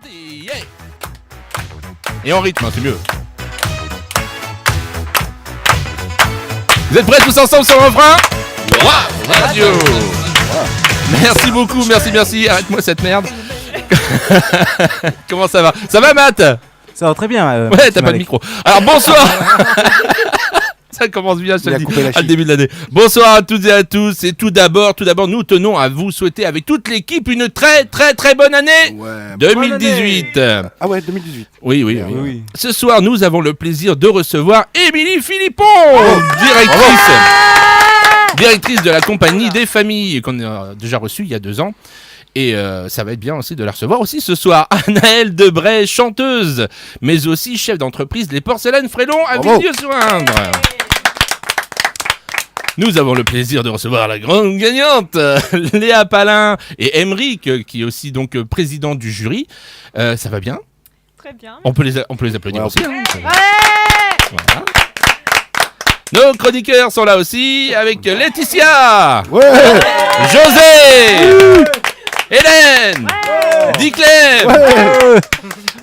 Yeah. Et en rythme, c'est mieux. Vous êtes prêts tous ensemble sur le refrain? Wow, radio. Merci beaucoup, merci. Arrête-moi cette merde. Comment ça va? Ça va, Matt? Ça va très bien. Ouais, t'as pas de micro. Alors bonsoir. Ça commence bien, je te le dis, à le début de l'année. Bonsoir à toutes et à tous. Et tout d'abord, nous tenons à vous souhaiter avec toute l'équipe une très bonne année 2018. Ah ouais, 2018. Oui. Ce soir, nous avons le plaisir de recevoir Émilie Philippon, directrice de la compagnie des familles, qu'on a déjà reçue il y a 2 ans. Et ça va être bien aussi de la recevoir aussi ce soir. Anaëlle Debray, chanteuse, mais aussi chef d'entreprise Les Porcelaines Frélon à Villedieu-sur-Indre. Nous avons le plaisir de recevoir la grande gagnante, Léa Palin et Emeric, qui est aussi donc président du jury. Ça va bien? Très bien. On peut les applaudir aussi. Hein. Ouais. Voilà. Nos chroniqueurs sont là aussi, avec Laetitia, Ouais. José, Hélène, Diclem.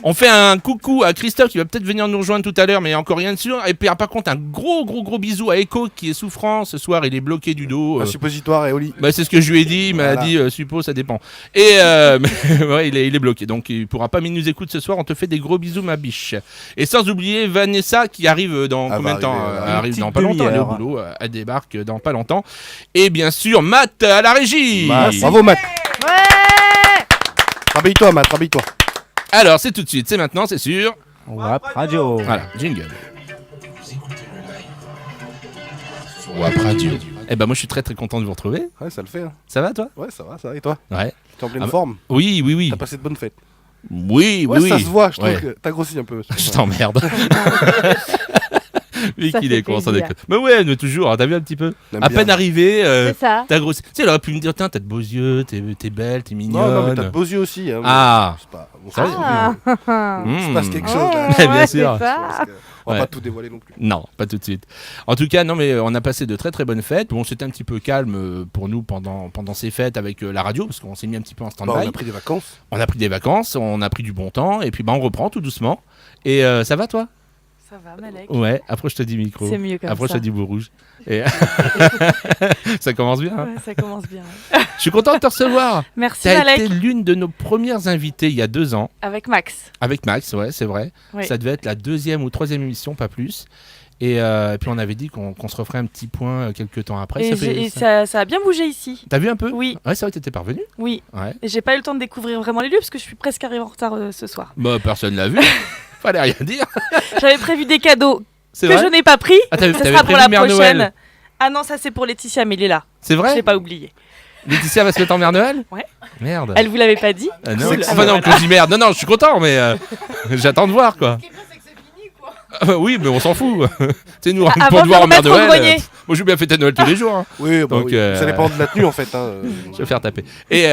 On fait un coucou à Christophe qui va peut-être venir nous rejoindre tout à l'heure, mais encore rien de sûr. Et puis par contre un gros bisou à Echo qui est souffrant ce soir, il est bloqué du dos. Un suppositoire et Oli. Bah, c'est ce que je lui ai dit, il m'a dit suppo, ça dépend. Et ouais, il est bloqué, donc il pourra pas nous écouter ce soir. On te fait des gros bisous ma biche. Et sans oublier Vanessa qui arrive dans combien de temps? Arrive dans pas longtemps, elle est au boulot, elle débarque dans pas longtemps. Et bien sûr Matt à la régie. Bravo Matt. Ouais. Rabille-toi Matt, rabille-toi. Alors c'est tout de suite, c'est maintenant, c'est sûr. WAP Radio. Voilà, jingle. WAP Radio. Eh ben moi je suis très content de vous retrouver. Ouais, ça le fait. Hein. Ça va toi? Ouais, ça va. Et toi? Ouais. T'es en pleine forme? Oui. T'as passé de bonnes fêtes? Oui. Ça se voit, je trouve que t'as grossi un peu. Je t'emmerde. Lui qu'il est, comment ça déconne. Mais ouais, mais toujours, hein, t'as vu un petit peu? À peine arrivé, C'est ça. t'as grossi. Tu sais, il aurait pu me dire, tiens, t'as de beaux yeux, t'es belle, t'es mignonne. Non, mais t'as de beaux yeux aussi. Hein, Ah. C'est pas... Bon, Ah. il se passe quelque chose là. Bien sûr. On va pas tout dévoiler non plus. Non, pas tout de suite. En tout cas, non, mais on a passé de très bonnes fêtes. Bon, c'était un petit peu calme pour nous pendant ces fêtes avec la radio, parce qu'on s'est mis un petit peu en stand-by. On a pris des vacances. On a pris des vacances, on a pris du bon temps, et puis on reprend tout doucement. Et ça va toi? Ça va, Malek. Ouais, après je te dis micro. C'est mieux comme après, ça. je te dis bout rouge. Et ça commence bien. Hein. Ouais, ça commence bien. Je suis content de te recevoir. Merci Tu as Malek. été l'une de nos premières invitées il y a 2 ans. Avec Max. Avec Max, ouais, c'est vrai. Oui. Ça devait être la 2e ou 3e émission, pas plus. Et puis on avait dit qu'on se referait un petit point quelques temps après. Et ça a bien bougé ici. T'as vu un peu? Oui. Ouais, c'est vrai que t'étais parvenu. Oui. Ouais. Et j'ai pas eu le temps de découvrir vraiment les lieux parce que je suis presque arrivée en retard ce soir. Bah, personne l'a vu. Fallait rien dire. J'avais prévu des cadeaux C'est que vrai? je n'ai pas pris. Ah, Ça t'avais sera pour prévu la Mère prochaine. Noël. Ah non, ça c'est pour Laetitia, mais il est là. C'est Je vrai? l'ai pas oublié. Laetitia va se mettre en Mère Noël? Ouais. Merde. Elle vous l'avait pas dit? Ah, non, C'est que enfin, non, quand je dis merde. Non, je suis content, mais j'attends de voir quoi. Ah bah oui, mais on s'en fout. Tu sais, nous, Avant pour de te voir le en Mère remettre au Noël. grenier. Moi, je veux bien fêter Noël tous les jours. Hein. Oui, bah Donc, oui. Ça dépend de la tenue en fait. Hein. Je vais faire taper. Et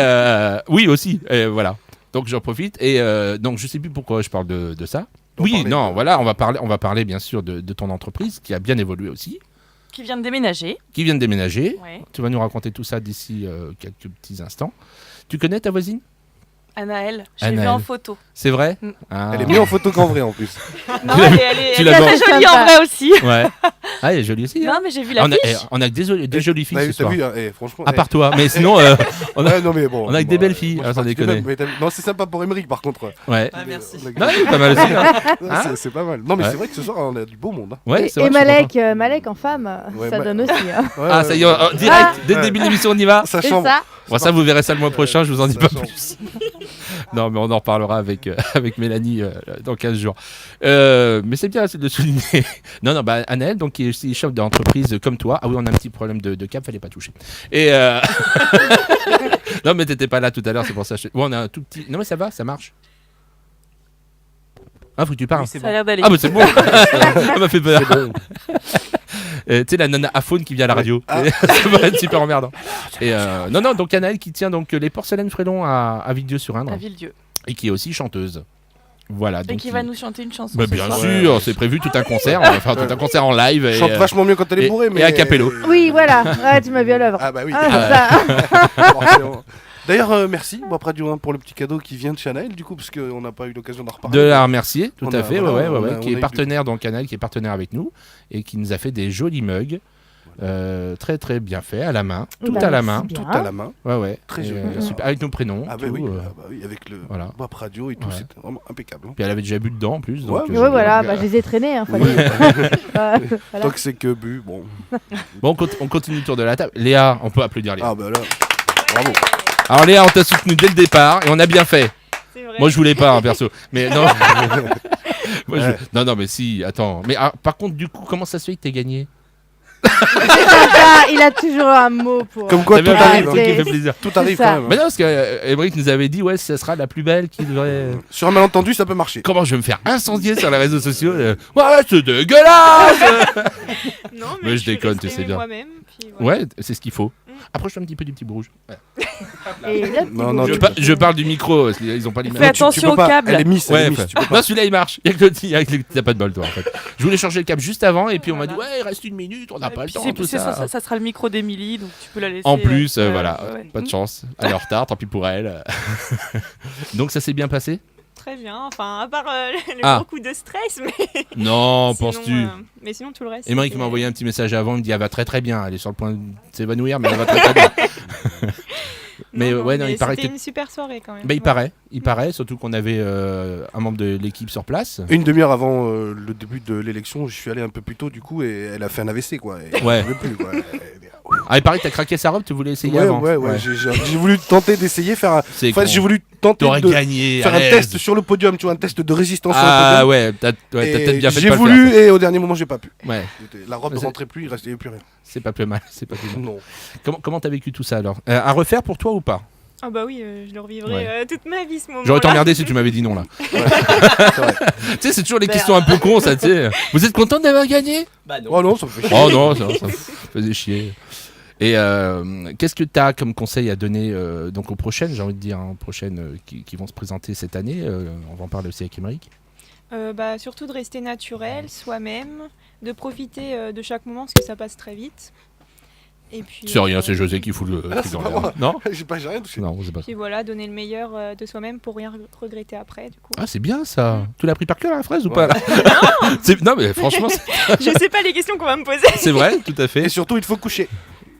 oui, aussi. Voilà. Donc, j'en profite. Et donc, je sais plus pourquoi je parle de ça. Oui, non, voilà, on va parler bien sûr de ton entreprise qui a bien évolué aussi, Qui vient de déménager. qui vient de déménager. Ouais. Tu vas nous raconter tout ça d'ici quelques petits instants. Tu connais ta voisine? Anaëlle. Je l'ai vue Anaëlle. en photo. C'est vrai? Mm. Ah. Elle est mieux en photo qu'en vrai en plus. Non, elle Tu est l'adores. très jolie en vrai aussi. Ouais. Ah, elle est jolie aussi. Hein. Non, mais j'ai vu la on, a, fiche. on a que des jolies filles ce T'as soir. vu, hein, franchement. À part toi. Mais sinon, on a, Ouais, non, mais bon, on a que des belles filles. moi, Ah, je sans pense que déconner. même, mais non, c'est sympa pour Emeric par contre. Ouais. Ah, merci. Non, il est pas mal aussi. Hein. Ouais, c'est pas mal. Non, mais Ouais. c'est vrai que ce soir on a du beau monde. Hein. Ouais, c'est Et vrai, je suis content. Malek en femme, Ouais, ça Ma- donne aussi. Hein. Ouais, Ah, ça y est, direct, dès le Ouais. début de l'émission, on y va. Ça C'est chambre. ça. Bon, ça, vous verrez ça le mois prochain, je vous en dis Ça pas change. plus. Non, mais on en reparlera avec Mélanie dans 15 jours. Mais c'est bien de souligner. Non, bah, Anaëlle, donc, qui est aussi chef d'entreprise comme toi. Ah oui, on a un petit problème de cap, fallait pas toucher. Et non, mais t'étais pas là tout à l'heure, c'est pour ça. Ouais, on a un tout petit. Non, mais ça va, ça marche. Ah, faut que tu parles. Ça a l'air d'aller. Ah, bah c'est bon. Ça m'a fait peur. Tu sais, la nana aphone qui vient à la radio. Ah. Ça va être super emmerdant. Et non, donc Anaëlle qui tient donc les Porcelaines Frélon à Villedieu-sur-Indre À Villedieu. et qui est aussi chanteuse. Voilà. Et Donc qui va nous chanter une chanson. Bah, ce bien soir. sûr, Ouais. c'est prévu tout un concert. On va faire tout un concert en live. Et, Chante vachement mieux quand elle est et- bourrée. et Mais à capello. Oui, voilà. Ouais, tu m'as vu à l'œuvre. Ah bah oui. Ah, c'est ça. Forcément. D'ailleurs, merci, Bois Radio, pour le petit cadeau qui vient de Chanel, du coup, parce qu'on n'a pas eu l'occasion d'en reparler. De la remercier, tout On à a- fait, voilà, qui on est a eu partenaire dans le canal, qui est partenaire avec nous et qui nous a fait des jolis mugs. Très très bien fait, à la main, tout Bah, à la merci main. bien. Tout à la main. Ouais. Très Et, joli. super, avec nos prénoms. Ah, tout, bah oui, avec le voilà. Bois Radio et tout, Ouais. c'était vraiment impeccable. Hein. Puis elle avait déjà bu dedans en plus. Donc, Ouais, Ouais, voilà, bah, je les ai traînés. Hein, fallait- voilà. Tant que c'est que bu, bon. Bon, on continue le tour de la table. Léa, on peut applaudir Léa. Ah, bah là, bravo. Alors Léa, on t'a soutenu dès le départ et on a bien fait. C'est vrai. Moi je voulais pas, hein, perso. Mais non. Moi, Ouais. non, mais si, attends. Mais par contre, du coup, comment ça se fait que t'aies gagné? Ah, il a toujours un mot pour. Comme quoi, T'as tout bien arrive. un hein. truc qui c'est- fait plaisir. Tout arrive ça. quand même. Mais hein. non, parce que Émeric nous avait dit, ouais, ça sera la plus belle qui devrait. Sur un malentendu, ça peut marcher. Comment je vais me faire incendier sur les réseaux sociaux Ouais, c'est dégueulasse. Non, Mais je suis déconne, restée tu sais bien. moi-même, puis voilà. Ouais, c'est ce qu'il faut. Approche-toi un petit peu du petit bout rouge. Ouais. Et là, petit Non, non, bout. Je parle du micro, parce qu'ils ont pas l'image. Fais attention peux au pas. câble. Elle est mise, Ouais, tu peux pas. non, celui-là il marche. Il y a que le petit, t'as pas de bol toi en fait. Je voulais changer le câble juste avant et puis on m'a dit Voilà. ouais, il reste une minute, on n'a Et pas le puis temps, c'est- tout c'est- ça. ça sera le micro d'Emilie, donc tu peux la laisser. En plus, voilà, ouais. pas de chance. Elle est en retard, tant pis pour elle. Donc ça s'est bien passé? Très bien, enfin, à part le Ah. gros coup de stress, mais. Non, sinon, penses-tu? mais sinon, tout le reste. Émeric c'était- m'a envoyé un petit message avant, il me dit elle va très très bien, elle est sur le point de s'évanouir, mais elle va très très bien. Mais ouais, non, il paraît que. C'était une super soirée quand même. Bah, il Ouais. paraît, surtout qu'on avait un membre de l'équipe sur place. Une demi-heure avant le début de l'élection, je suis allé un peu plus tôt du coup et elle a fait un AVC quoi. Et Ouais. elle pouvait plus, quoi. Ah, il paraît que t'as craqué sa robe, tu voulais essayer Ouais, avant. ouais. J'ai voulu tenter d'essayer faire un. C'est Enfin, con. j'ai voulu tenter T'aurais de gagné. faire un arrête. test sur le podium, tu vois, un test de résistance sur le Ah podium. ouais, t'as Et peut-être bien fait de j'ai pas le voulu faire. et au dernier moment j'ai pas pu. Ouais, La robe Mais ne c'est- rentrait plus, il restait plus rien. c'est pas plus mal, c'est pas plus mal. Non. Comment t'as vécu tout ça alors? À refaire pour toi ou pas? Ah bah oui, je le revivrai Ouais. toute ma vie ce moment. J'aurais t'emmerdé si tu m'avais dit non là. C'est vrai. Tu sais, c'est toujours les questions un peu cons ça, tu sais. Vous êtes content d'avoir gagné? Bah non. Oh non, ça me fait chier. Oh non, ça me faisait chier. Et qu'est-ce que tu as comme conseil à donner donc aux prochaines, j'ai envie de dire, hein, aux prochaines qui vont se présenter cette année? On va en parler aussi avec Émeric. Bah, surtout de rester naturel, soi-même, de profiter de chaque moment parce que ça passe très vite. Et puis, C'est rien, c'est José qui fout le truc c'est dans pas l'air. moi. Non? J'ai rien touché. Non, c'est pas. Puis voilà, donner le meilleur de soi-même pour rien regretter après, du coup. Ah, c'est bien ça. Tu l'as pris par cœur la fraise ou Ouais. pas là? Non, mais franchement, Je sais pas les questions qu'on va me poser. c'est vrai, tout à Et fait. surtout, il faut coucher.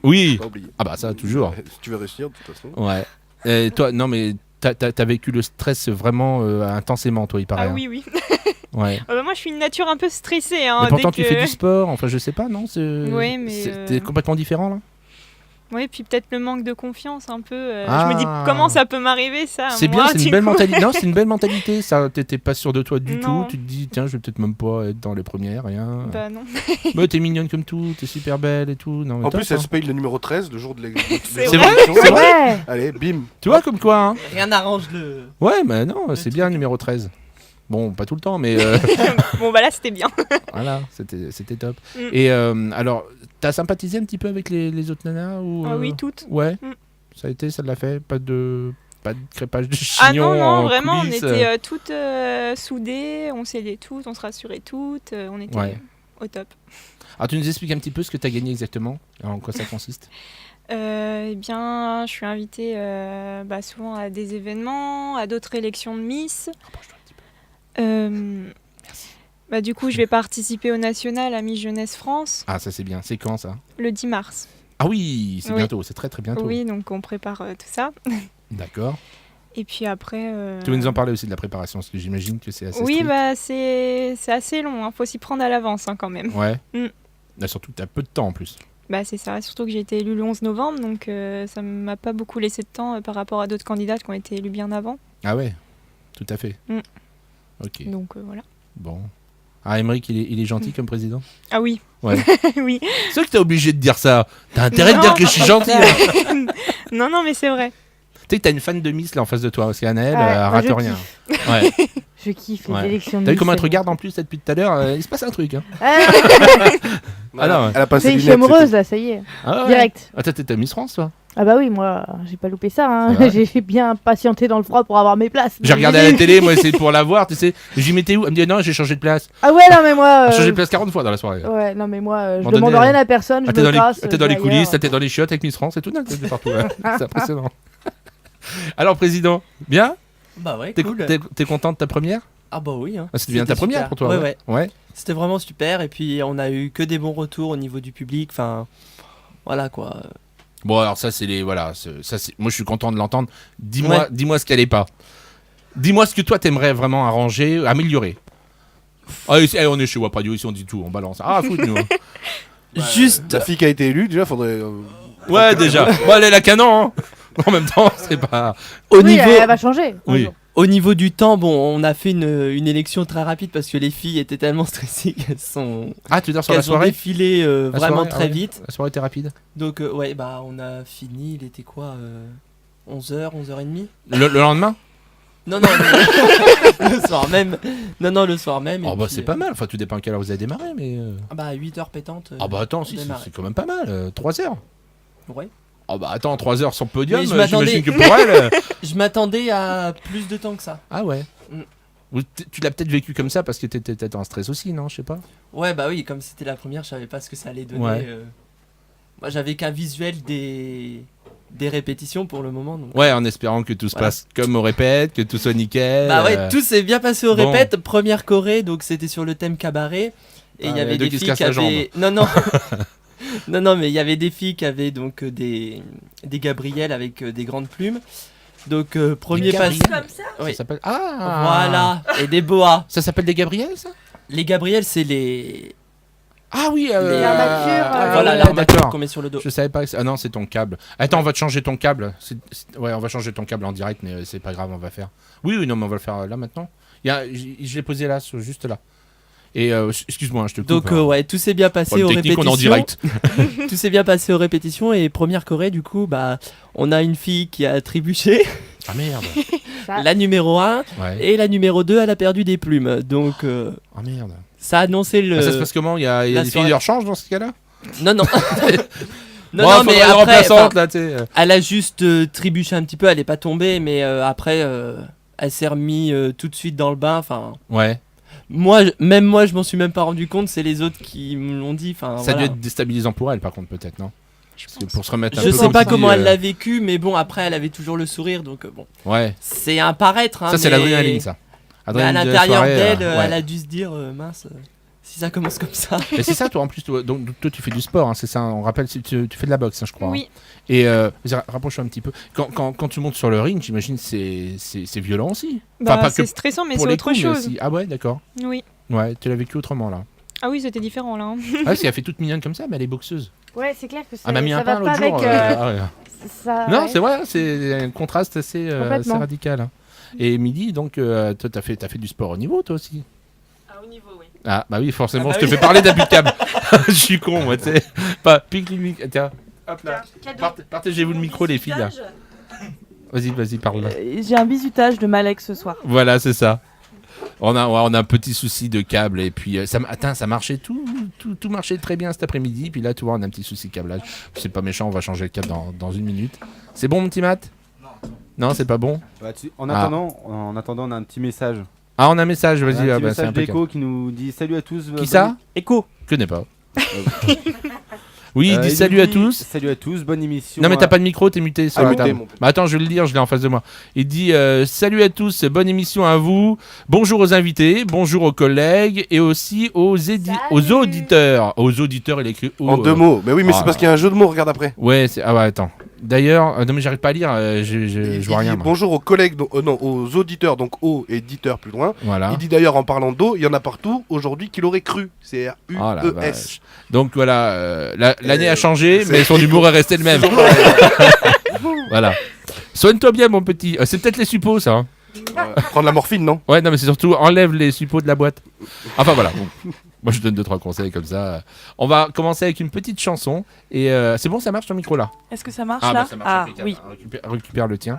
Oui. Pas oublier. Ah bah ça, toujours. Si tu veux réussir, de toute façon. Ouais. Et toi, non mais t'as vécu le stress vraiment intensément, toi, il paraît. Ah hein. oui, oui. Ouais. Bah, moi, je suis une nature un peu stressée. Hein, Mais pourtant, dès tu que- fais du sport. Enfin, je sais pas, non? Ouais, mais, T'es complètement différent là. Oui, puis peut-être le manque de confiance un peu. Ah. Je me dis comment ça peut m'arriver ça. C'est moi, bien, c'est du une belle coup. mentalité. Non, c'est une belle mentalité. Ça, t'étais pas sûr de toi du Non. tout. Tu te dis, tiens, je vais peut-être même pas être dans les premières, rien. Bah non. Mais t'es mignonne comme tout, t'es super belle et tout. Non, mais En top, plus, elle hein. se paye le numéro 13 le jour de C'est C'est vrai. vrai, c'est vrai. Ouais. Allez, bim. Tu vois comme quoi, hein. Rien n'arrange le. Ouais, mais non, c'est bien le numéro 13. Bon, pas tout le temps, mais Bon, bah là, c'était bien. voilà, c'était top. Mm. Et alors, t'as sympathisé un petit peu avec les autres nanas ou, Ah oui, toutes. Ouais, Mm. ça a été, ça l'a fait. Pas de crépage de Ah chignon non, non, en vraiment, on coulisses, était toutes soudées, on s'aidait toutes, on se rassurait toutes, on était Ouais. au top. Alors, tu nous expliques un petit peu ce que t'as gagné exactement, en quoi ça consiste? Eh bien, je suis invitée souvent à des événements, à d'autres élections de Miss. Rapproche-toi un petit peu. Du coup, je vais participer au national à Miss Jeunesse France Ah, ça c'est bien. C'est quand ça? le 10 mars. Ah oui, c'est Oui. bientôt, c'est très très bientôt. Oui, donc on prépare tout ça. D'accord. Et puis après. Tu veux nous en parler aussi de la préparation, parce que j'imagine que c'est assez Oui, strict. bah c'est assez long, hein. Faut s'y prendre à l'avance hein, quand même. Ouais. Mm. Là, surtout que t'as peu de temps en plus. Bah c'est ça, surtout que j'ai été élue le 11 novembre, donc ça m'a pas beaucoup laissé de temps par rapport à d'autres candidates qui ont été élues bien avant. Ah ouais, tout à fait. Mm. Ok, Donc voilà. bon. Ah, Émeric, il est gentil comme président? Ah oui, Ouais. oui. C'est vrai que t'es obligé de dire ça. T'as intérêt de Non, dire que je suis gentil. hein. Non, mais c'est vrai. Tu sais que t'as une fan de Miss là en face de toi, parce qu'Anaël, Ouais, elle moi, rate je rien. Ouais. Je kiffe Ouais. les élections de T'as vu Miss, comment elle te c'est regarde en plus là, depuis tout à l'heure? Il se passe un truc. Hein. bon. Ah, Ah non, ouais. Elle a passé ça y est, les je suis lunettes, c'est amoureuse là, ça y est. Ah ouais. Direct. Ah, t'es Miss France toi? Ah bah oui, moi, j'ai pas loupé ça. Hein. Ouais. J'ai bien patienté dans le froid pour avoir mes places. J'ai regardé à la télé, moi, c'est pour la voir, tu sais. J'y mettais où? Elle me dit non, j'ai changé de place. Ah ouais, non mais moi. J'ai changé de place 40 fois dans la soirée. Ouais, non mais moi, je moment demande donné, rien à personne, je Ah, t'es me dans les, casse. t'es dans les je vais coulisses, ailleurs. t'es dans les chiottes avec Miss France et tout, t'es partout. Là. C'est impressionnant. Alors, président, bien? Bah ouais, T'es, cool. t'es content de ta première? Ah bah oui. Hein. Ah, c'était bien ta première super. pour toi? Ouais. Ouais. C'était vraiment super. Et puis on a eu que des bons retours au niveau du public. Enfin, voilà quoi. Bon, alors ça, c'est les. Voilà. Moi, je suis content de l'entendre. Dis-moi ce qu'elle est pas. Dis-moi ce que toi, t'aimerais vraiment arranger, améliorer. Ah, on est chez Wap Radio ici, on dit tout, on balance. Ah, fout nous. Juste. La fille qui a été élue, déjà, faudrait. Ouais, déjà. Bon, elle est la canon, hein. En même temps, c'est pas. Au Oui, niveau. elle va changer. un Oui. jour. Au niveau du temps, bon, on a fait une élection très rapide parce que les filles étaient tellement stressées qu'elles Ah, tu veux dire sur la qu'elles ont soirée? défilé La vraiment soirée, très ouais. vite. La soirée était rapide. Donc ouais, bah on a fini, il était quoi 11h, 11h30 Le lendemain? Non, le soir même. Non, le soir même. Oh, et bah, puis, c'est pas mal. Enfin, tout dépend à quelle heure vous avez démarré, mais. Ah bah 8h pétantes. Ah, bah, attends, si, démarré. c'est quand même pas mal. 3 heures. Ouais. Oh, bah, attends, 3 heures sur le podium, Mais je m'attendais- j'imagine que pour elle. Je m'attendais à plus de temps que ça. Ah, ouais. Mm. Ou tu l'as peut-être vécu comme ça parce que t'étais peut-être en stress aussi, non? Je sais pas. Ouais, bah oui, comme c'était la première, je savais pas ce que ça allait donner. Ouais. Moi, j'avais qu'un visuel des répétitions pour le moment. Donc. Ouais, en espérant que tout se Voilà. passe comme au répète, que tout soit nickel. Bah ouais, tout s'est bien passé au bon. répète. Première choré, donc c'était sur le thème cabaret. Et il Ah, y avait deux des qui se filles qui cassent la avaient. Non. non, mais il y avait des filles qui avaient donc des Gabrielles avec des grandes plumes. Donc premier pas. Gabrielles Comme ça Oui. Ça s'appelle. Ah Voilà. Et des boas. Ça s'appelle des Gabrielles, ça? Les Gabrielles, c'est les. Ah oui, L'armature, Voilà, ouais, l'armature d'accord. qu'on met sur le dos. Je savais pas. Ah non, c'est ton câble. Attends, on va te changer ton câble. Ouais, on va changer ton câble en direct, mais c'est pas grave, on va faire. Oui, non, mais on va le faire là maintenant. Je l'ai posé là, juste là. Et excuse-moi, je te coupe. Donc hein. ouais, tout s'est bien passé Problème aux technique, on est répétitions. en direct. Tout s'est bien passé aux répétitions et première choré du coup, bah on a une fille qui a trébuché, Ah merde. Ça- la numéro 1 Ouais. et la numéro 2 elle a perdu des plumes. Donc Ah merde. ça a annoncé le Ah, ça se passe comment? Il y a la des filles soirée- de rechange dans ce cas-là? Non non. Bon, non mais faudrait une après remplaçante, enfin, là, tu sais. elle a juste trébuché un petit peu, elle est pas tombée mais après elle s'est remise tout de suite dans le bain, enfin Ouais. même moi je m'en suis même pas rendu compte, c'est les autres qui me l'ont dit, enfin Ça a dû voilà. être déstabilisant pour elle, par contre, peut-être, non? Parce que pour se remettre un Je peu sais comme pas si, comment elle l'a vécu, mais bon, après, elle avait toujours le sourire, donc bon. Ouais. C'est un paraître, hein. Ça, c'est mais- l'adrénaline, ça. Mais à Adrénaline de la l'intérieur soirée, d'elle, ouais. elle a dû se dire, mince, si ça commence comme ça. Et c'est ça, toi, en plus, donc toi, tu fais du sport, hein, c'est ça. On rappelle, tu fais de la boxe, hein, je crois. hein. Oui. Et vas-y, rapproche-toi un petit peu. Quand tu montes sur le ring, j'imagine c'est violent aussi. Bah, pas c'est que stressant, mais pour c'est les autre coups, mais chose. aussi- Ah ouais, d'accord. Oui. Ouais, tu l'as vécu autrement là. Ah oui, c'était différent là. hein. Ah, si elle fait toute mignonne comme ça, mais elle est boxeuse. Ouais, c'est clair que Elle m'a mis ça un va pain pas l'autre avec. jour. Ah ouais. Ça, Non, ouais. c'est vrai, c'est un contraste assez Complètement. radical. hein. Et Midi, donc, toi, t'as fait du sport au niveau, toi aussi. À haut niveau, oui. Ah, bah oui, forcément, Ah bah je te oui. fais parler d'abus de câble. Je suis con, moi, tu sais. Pas pique, tiens. Hop là. Partagez-vous le micro, les filles, là. Vas-y, parle là. J'ai un bisutage de Malek ce soir. Voilà, c'est ça. On a un petit souci de câble et puis ça marchait tout marchait très bien cet après-midi. Puis là, tu vois, on a un petit souci de câblage. C'est pas méchant, on va changer le câble dans une minute. C'est bon, mon petit Matt? Non, c'est pas bon. Bah, en Ah. attendant, on a un petit message. Ah, on a un message, On a vas-y. un petit Ah, bah, c'est message impeccable. d'Echo qui nous dit salut à tous. Qui ça? Echo. Je connais pas. Oui, il dit il salut nous à dit, tous. Salut à tous, bonne émission. Non, mais t'as pas de micro, t'es muté sur Ah, la muté, table. mon petit. Bah, attends, je vais le lire, je l'ai en face de moi. Il dit salut à tous, bonne émission à vous. Bonjour aux invités, bonjour aux collègues et aussi aux auditeurs. Aux auditeurs, il écrit En deux mots. Mais oui, mais Ah, c'est parce qu'il y a un jeu de mots, regarde après. Ouais, ah ouais, attends. D'ailleurs, non mais j'arrive pas à lire, je Il vois rien. dit moi. bonjour aux collègues, non, aux auditeurs, donc aux éditeurs plus loin. Voilà. Il dit d'ailleurs en parlant d'eau, il y en a partout aujourd'hui qu'il aurait cru. C'est Oh la R-U-E-S. vache. Donc voilà, l'année a Euh, changé, c'est- mais son humour est resté le même. Voilà. Soigne-toi bien, mon petit. C'est peut-être les suppos, ça. hein. Prendre la morphine, non? Ouais, non, mais c'est surtout enlève les suppos de la boîte. Enfin voilà. Bon. Moi, je donne 2-3 conseils comme ça. On va commencer avec une petite chanson. Et c'est bon, ça marche ton micro là? Est-ce que ça marche Ah, là bah ça marche. Ah impeccable. oui. Récupère le tien.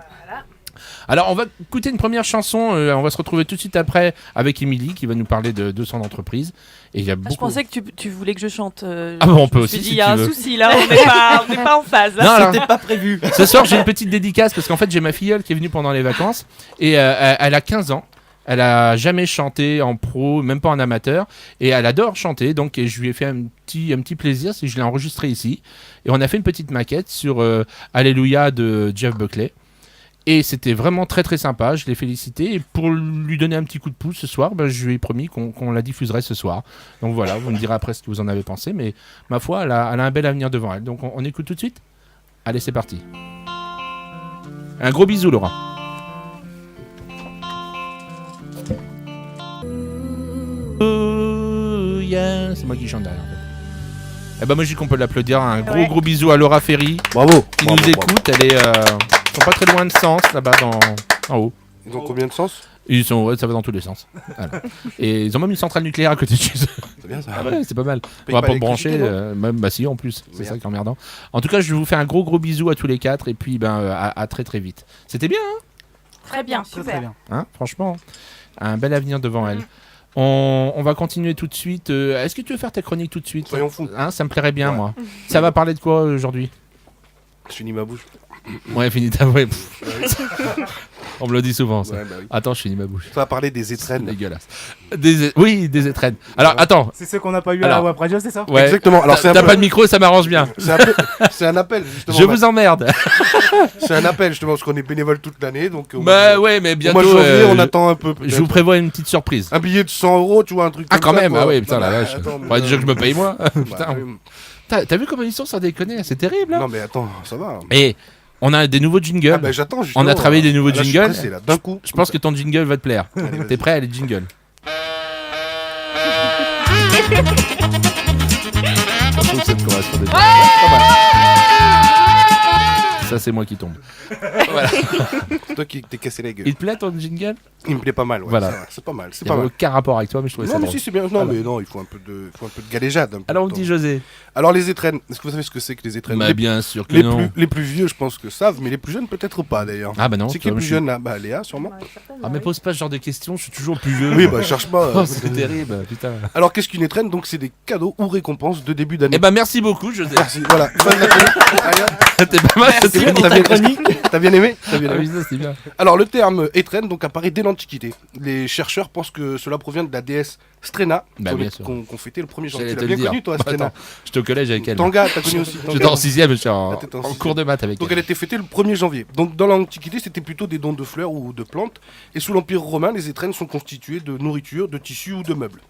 Alors, on va écouter une première chanson. On va se retrouver tout de suite après avec Émilie qui va nous parler de son entreprise. Et il y a Ah, beaucoup. je pensais que tu voulais que je chante. Ah bon, on peut je me aussi, suis dit, si il y a tu un veux. souci là, on n'est pas en phase. Là. Non, alors, C'était pas prévu. ce soir, j'ai une petite dédicace parce qu'en fait, j'ai ma filleule qui est venue pendant les vacances et elle a 15 ans. Elle a jamais chanté en pro, même pas en amateur, et elle adore chanter. Donc, et je lui ai fait un petit plaisir si je l'ai enregistré ici. Et on a fait une petite maquette sur Alléluia de Jeff Buckley. Et c'était vraiment très très sympa, je l'ai félicité. Et pour lui donner un petit coup de pouce ce soir, je lui ai promis qu'on la diffuserait ce soir. Donc voilà, vous me direz après ce que vous en avez pensé. Mais ma foi, elle a un bel avenir devant elle. Donc on écoute tout de suite. Allez, c'est parti. Un gros bisou, Laura. Yeah. C'est moi qui chante derrière en fait. Eh ben moi je dis qu'on peut l'applaudir. Un gros bisou à Laura Ferry Bravo. qui nous écoute. Elle est, ils sont pas très loin de Sens là-bas en haut. Ils ont combien de sens? Ils sont, ouais, ça va dans tous les sens. Voilà. Et ils ont même une centrale nucléaire à côté de chez eux. C'est bien ça. Ah ouais, c'est pas mal. Paye On va pas pas brancher, l'électricité, non même bah si en plus. C'est Merde. ça qui est emmerdant. En tout cas, je vous fais un gros bisou à tous les quatre et puis à très très vite. C'était bien, Très bien, Très super. bien. hein, franchement. Un bel avenir devant elle. On va continuer tout de suite. Est-ce que tu veux faire ta chronique tout de suite? Soyons fous. Hein, ça me plairait bien, Ouais. moi. Ça va parler de quoi aujourd'hui? Je finis ma bouche. Ouais, fini ta ouais. On me le dit souvent, ça. Ouais, bah oui. Attends, je finis ma bouche. Ça va parler des C'est étrennes. dégueulasse. Oui, des étrennes. Alors, attends. C'est ceux qu'on n'a pas eu à la Alors. web radio, c'est ça? Ouais. Exactement. Alors c'est un T'as peu- pas de micro, ça m'arrange bien. c'est un appel justement. Je vous emmerde. C'est un appel justement parce qu'on est bénévole toute l'année donc. Bah ouais, mais Au bientôt. mois de janvier, on attend un peu. Je vous prévois une petite surprise. Un billet de 100 €, tu vois, un truc. Ah, comme quand ça, même, quoi. ah ouais, putain, Non, la mais vache. attends, Faudrait déjà que je me paye moi. Putain. Bah, oui. T'as vu comment ils sont sans déconner? C'est terrible, hein. Non mais attends, ça va. Et on a des nouveaux jingles. Ah bah j'attends justement. On a travaillé des nouveaux Là, je suis jingles. pressé, là, d'un coup. Je pense que ton jingle va te plaire. Allez, vas-y. T'es prêt? Allez, jingle. Je trouve que cette correspond déjà. Pas mal. Ça, c'est moi qui tombe. Voilà. C'est toi qui t'es cassé la gueule. Il te plaît ton jingle? Il me plaît pas mal. Ouais, Voilà. ça va, c'est pas mal. C'est Il n'y pas avait mal. aucun rapport avec toi, mais je trouvais ça Non mais drôle. si c'est bien. Non Voilà. mais non, il faut un peu de galéjade. un peu Alors, de on dit temps. José. Alors les étrennes. Est-ce que vous savez ce que c'est que les étrennes? Bah, bien sûr que les non. les plus vieux, je pense que savent, mais les plus jeunes peut-être pas d'ailleurs. Ah bah non. C'est tu qui le vois, plus je suis- jeune là? Bah Léa sûrement. Ah mais pose pas ce genre de questions, je suis toujours plus vieux. Oui bah cherche pas. Oh, c'est terrible, putain. Alors qu'est-ce qu'une étrenne? Donc c'est des cadeaux ou récompenses de début d'année. Eh ben merci beaucoup, José. Merci. Voilà. Fin de la chronique. Allez, hop. T'es pas mal. C'est bien, T'as bien aimé? T'as bien Ah aimé oui, ça c'est bien. Alors le terme étrenne donc apparaît dès l'Antiquité. Les chercheurs pensent que cela provient de la déesse Strena Bah, bien sûr. qu'on fêtait le 1er janvier. J'allais Tu te l'as le bien dire. connu toi Bah, Strena? attends, j'étais au collège avec elle. Tanga, t'as connu aussi Tanga J'étais en 6ème, je suis en t'étais en en sixième. cours de maths avec Donc elle. elle était fêtée le 1er janvier. Donc dans l'Antiquité, c'était plutôt des dons de fleurs ou de plantes. Et sous l'Empire romain, les étrennes sont constituées de nourriture, de tissus ou de meubles.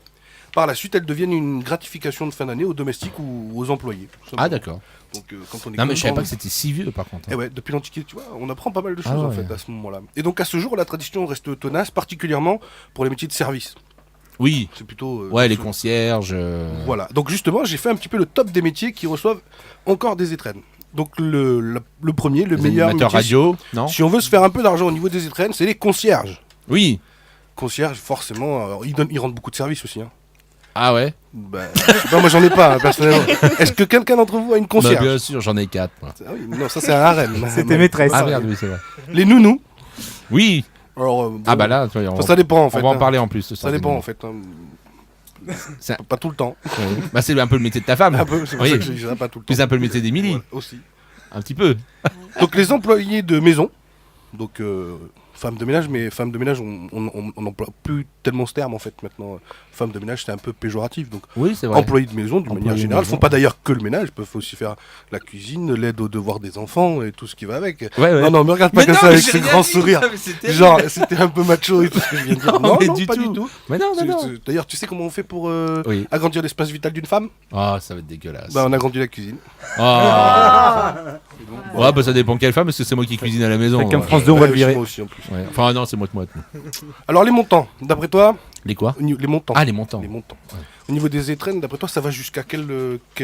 Par la suite, elles deviennent une gratification de fin d'année aux domestiques ou aux employés. tout simplement. Ah d'accord. Donc quand on est Non mais je savais content- pas que c'était si vieux par contre. Eh ouais, depuis l'Antiquité, tu vois, on apprend pas mal de choses Ah en ouais. fait à ce moment-là. Et donc à ce jour, la tradition reste tenace, particulièrement pour les métiers de service. Oui. C'est plutôt. Ouais, les concierges. Voilà. Donc justement, j'ai fait un petit peu le top des métiers qui reçoivent encore des étrennes. Donc le premier, le Les meilleur animateurs métier, radio, non? si on veut se faire un peu d'argent au niveau des étrennes, c'est les concierges. Oui. Concierges, forcément, alors, ils rendent beaucoup de services aussi. Hein. Ah ouais. Bah, je sais pas, moi j'en ai pas, hein, personnellement. Est-ce que quelqu'un d'entre vous a une Bah, concierge? bien sûr, j'en ai 4 moi. Ah oui, non, ça c'est un harem. C'était maîtresse. Ah merde, oui c'est vrai. Les nounous. Oui. Alors, Ah bon, bah là, tu vois, ça dépend en fait. on va en hein. parler en plus. ce Ça soir, dépend des en fait. hein. C'est- Pas tout le temps. Ouais. Bah c'est un peu le métier de ta femme. Un peu, c'est pour Oui. ça que je dis ça, pas tout le temps. Puis c'est un peu le métier d'Émilie. Voilà, aussi. Un petit peu. Donc les employés de maison, donc femmes de ménage, mais femmes de ménage, on n'emploie plus tellement ce terme en fait maintenant. Femmes de ménage, c'est un peu péjoratif. Donc Oui, c'est vrai. employés de maison, d'une Employés manière de générale, maison. font pas d'ailleurs que le ménage, ils peuvent aussi faire la cuisine, l'aide aux devoirs des enfants et tout ce qui va avec. Ouais, ouais. Non, non, me regarde pas Mais comme non, ça mais avec j'ai ce rien grand dit, sourire. ça, mais c'est terrible. Genre, c'était un peu macho et tout ce que je viens de dire. Non, Non, mais non, du pas tout. du tout. Mais non, mais non. D'ailleurs, tu sais comment on fait pour Oui. agrandir l'espace vital d'une femme? Ah, ça va être dégueulasse. Bah, on agrandit la cuisine. Ah. Ouais, bah ça dépend quelle femme, parce que c'est moi qui cuisine à la maison. C'est comme ouais. France 2, on va le Ouais, virer. moi aussi en plus. Ouais. Enfin, non, c'est moi. Alors les montants, d'après toi, Les quoi? les montants. Ah, les montants. Les montants. Au niveau des étrennes, d'après toi, ça va jusqu'à quel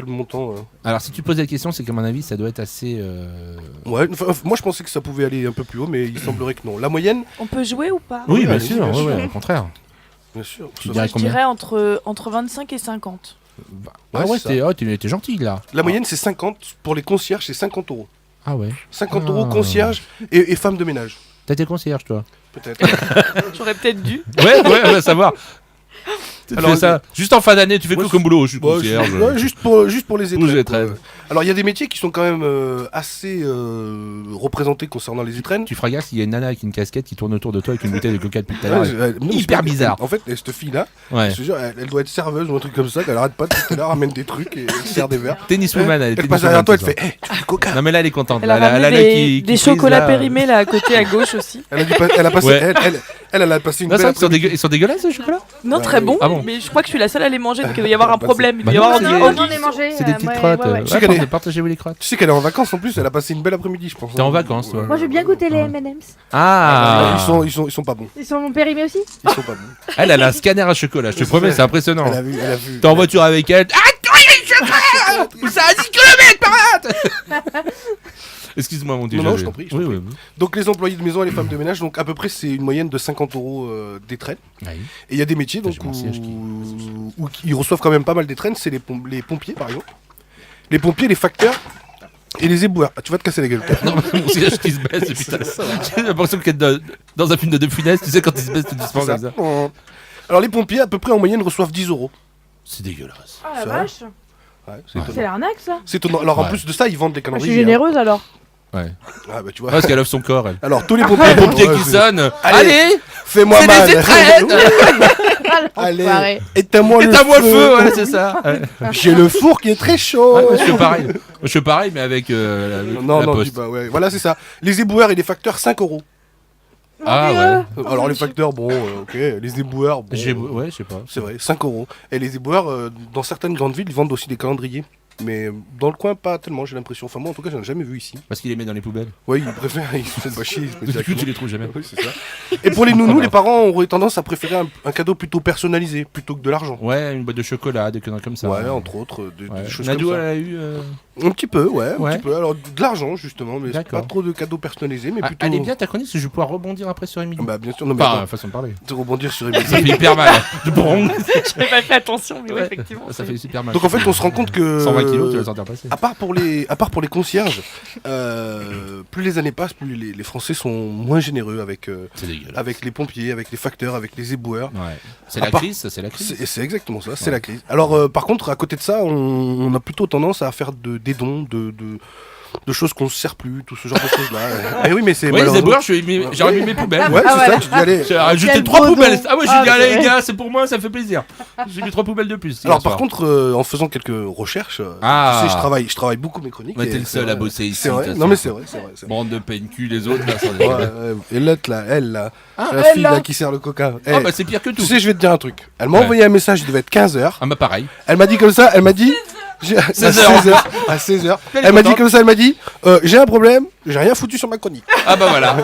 montant Alors, si tu poses la question, c'est qu'à mon avis, ça doit être assez. Ouais, enfin, moi je pensais que ça pouvait aller un peu plus haut, mais il semblerait que non. La moyenne, On peut jouer ou pas? Oui, Oui, bien allez-y, sûr, bien ouais, sûr. ouais, au contraire. bien sûr. Tu Ça- dirais Je combien? dirais entre 25 et 50. Ah Ouais, ouais, c'est t'es gentil là. La moyenne, c'est 50. Pour les concierges, c'est 50 €. Ah ouais. 50 Ah. € concierge et femmes de ménage. T'as été concierge, toi? Peut-être. J'aurais peut-être dû. Ouais, on va savoir. Tu Alors, fais ça juste en fin d'année, tu fais ouais, quoi comme boulot? Je suis Bon, concierge. ouais, juste pour les Pour les étrennes. étrennes. quoi. Alors, il y a des métiers qui sont quand même assez représentés concernant les étrennes. Tu feras gaffe, il y a une nana avec une casquette qui tourne autour de toi avec une bouteille de coca depuis tout à l'heure. Non, mais c'est Hyper pas- bizarre. En fait, cette fille-là, Ouais. je te jure, elle doit être serveuse ou un truc comme ça, qu'elle arrête pas tout à l'heure, ramène des trucs et elle sert des verres. Tenniswoman, elle est Elle passe derrière toi, elle tenniswoman, fait Hey, tu veux du coca ça. Non mais là elle est contente. Elle a Là, ramené là, qui des frise, chocolats là, périmés là à côté à gauche aussi. Elle a passé, Ouais. elle a passé une Non, c'est belle vrai qu'ils sont, après-midi. ils sont dégueulasses ces chocolats. Non, Ouais, très oui. bon, Ah bon mais je crois que je suis la seule à les manger, donc il doit y avoir un Bah, problème. Il doit bah y avoir non, un c'est- truc. J'en ai mangé. C'est des petites crottes. ouais. sais qu'elle est- Partagez-vous les crottes. Tu sais qu'elle est en vacances en plus, elle a passé une belle après-midi, je pense. T'es en vacances, toi. Moi, j'ai bien goûté les M&M's. Ah. Ils sont pas bons. Ils sont périmés aussi. Ils sont pas bons. Elle a un scanner à chocolat, je te promets, c'est impressionnant. Elle a vu. T'es en voiture avec elle. Ah, ça a 10 km par là. Excuse-moi mon dieu. Non, non, j'avais- je t'en prie, Oui, oui. Donc les employés de maison et les femmes de ménage, donc à peu près c'est une moyenne de 50 € d'étrennes. Oui. Et il y a des métiers donc, J'ai mon siège qui- où ils reçoivent quand même pas mal d'étrennes, c'est les pompiers par exemple. Les pompiers, les facteurs et les éboueurs. Ah, tu vas te casser la gueule. Non, mon siège qui se baisse, putain. J'ai l'impression qu'être dans un film de Funès, tu sais, quand il se baisse, tu dispenses Ça. comme ça. Alors les pompiers à peu près en moyenne reçoivent 10 €. C'est dégueulasse. Ah Ça. la vache. Ouais, c'est Ouais. C'est étonnant. l'arnaque ça. C'est étonnant. Alors en Ouais. plus de ça, ils vendent des Moi, je calendriers. suis généreuse alors. Ouais. Ah bah tu vois. Parce qu'elle offre son corps, elle. Alors tous les pompiers, Les pompiers ouais, qui c'est- sonnent. Allez, Allez, fais-moi c'est mal. des étrennes. Allez, Pareil. éteins-moi le Éteins-moi le feu, feu. voilà, c'est ça. Ouais. J'ai le four qui est très chaud. Ouais, moi, je fais pareil. Moi, je fais pareil, mais avec Non, la non, poste. dis pas, ouais. Voilà, c'est ça. Les éboueurs et les facteurs, 5 €. Ah ouais. Alors les facteurs, bon, ok. Les éboueurs, bon, Ouais, je sais pas. c'est vrai, 5 €. Et les éboueurs, dans certaines grandes villes, ils vendent aussi des calendriers. Mais dans le coin, pas tellement, j'ai l'impression. Enfin, moi, en tout cas, j'en ai jamais vu ici. Parce qu'il les met dans les poubelles. Ouais, ils préfèrent, ils se font pas chier. Ils se mettent Du coup, directement. tu les trouves jamais. Oui, c'est ça. Et pour les nounous, les parents auraient tendance à préférer un cadeau plutôt personnalisé, plutôt que de l'argent. Ouais, une boîte de chocolat, des conneries comme ça. Ouais, entre autres, des Ouais. choses Nadou, comme elle ça. a eu. Un petit peu, ouais, un Ouais. petit peu. Alors, de l'argent, justement, mais c'est D'accord. pas trop de cadeaux personnalisés, mais Ah, plutôt... elle est bien ta chronique, parce que je vais pouvoir rebondir après sur Emily. Bah, bien sûr, non, mais Enfin, attends, façon de parler. de rebondir sur Ça Emily. fait hyper mal. De bon. J'avais pas fait attention, mais ouais, Ouais. effectivement. Ça fait super mal. Donc, en fait, on se rend compte que... 120 kilos, tu vas le sentir passer. À part pour les concierges, plus les années passent, plus les Français sont moins généreux C'est dégueulasse. avec les pompiers, avec les facteurs, avec les éboueurs. Ouais. C'est À la part- crise, ça, c'est la crise. C'est exactement ça, c'est Ouais. la crise. Alors par contre, à côté de ça, on a plutôt tendance à faire des dons, de choses qu'on ne sert plus, tout ce genre de choses-là. Et oui, mais c'est Ouais, les malheureusement- éboueurs, j'aurais mis mes poubelles. Ouais, Ah, c'est voilà. ça, tu dis allez. J'ai rajouté Quel 3 beau poubelles. don. Ah ouais, j'ai Ah, dit, allez c'est les vrai. gars, c'est pour moi, ça me fait plaisir. J'ai mis 3 poubelles de plus. Alors hier par soir. contre, en faisant quelques recherches, Ah. tu sais, je travaille beaucoup mes chroniques. Mais et t'es le c'est seul à vrai. bosser ici. C'est vrai, t'as non ça. mais c'est vrai, c'est vrai. c'est vrai. Bande de PNQ, les autres, là, sans Ouais, déconner. ouais. Et l'autre là, elle là, Ah, la elle, fille là. là qui sert le coca. Ah Eh, bah c'est pire que tout. tu sais, je vais te dire un truc. Elle m'a Ouais. envoyé un message, il devait être 15h. Ah bah pareil. Elle m'a dit comme ça, elle m'a dit... À 16h. À 16h. Elle est Elle m'a dit contente. comme ça, elle m'a dit j'ai un problème, j'ai rien foutu sur ma chronique. Ah bah voilà.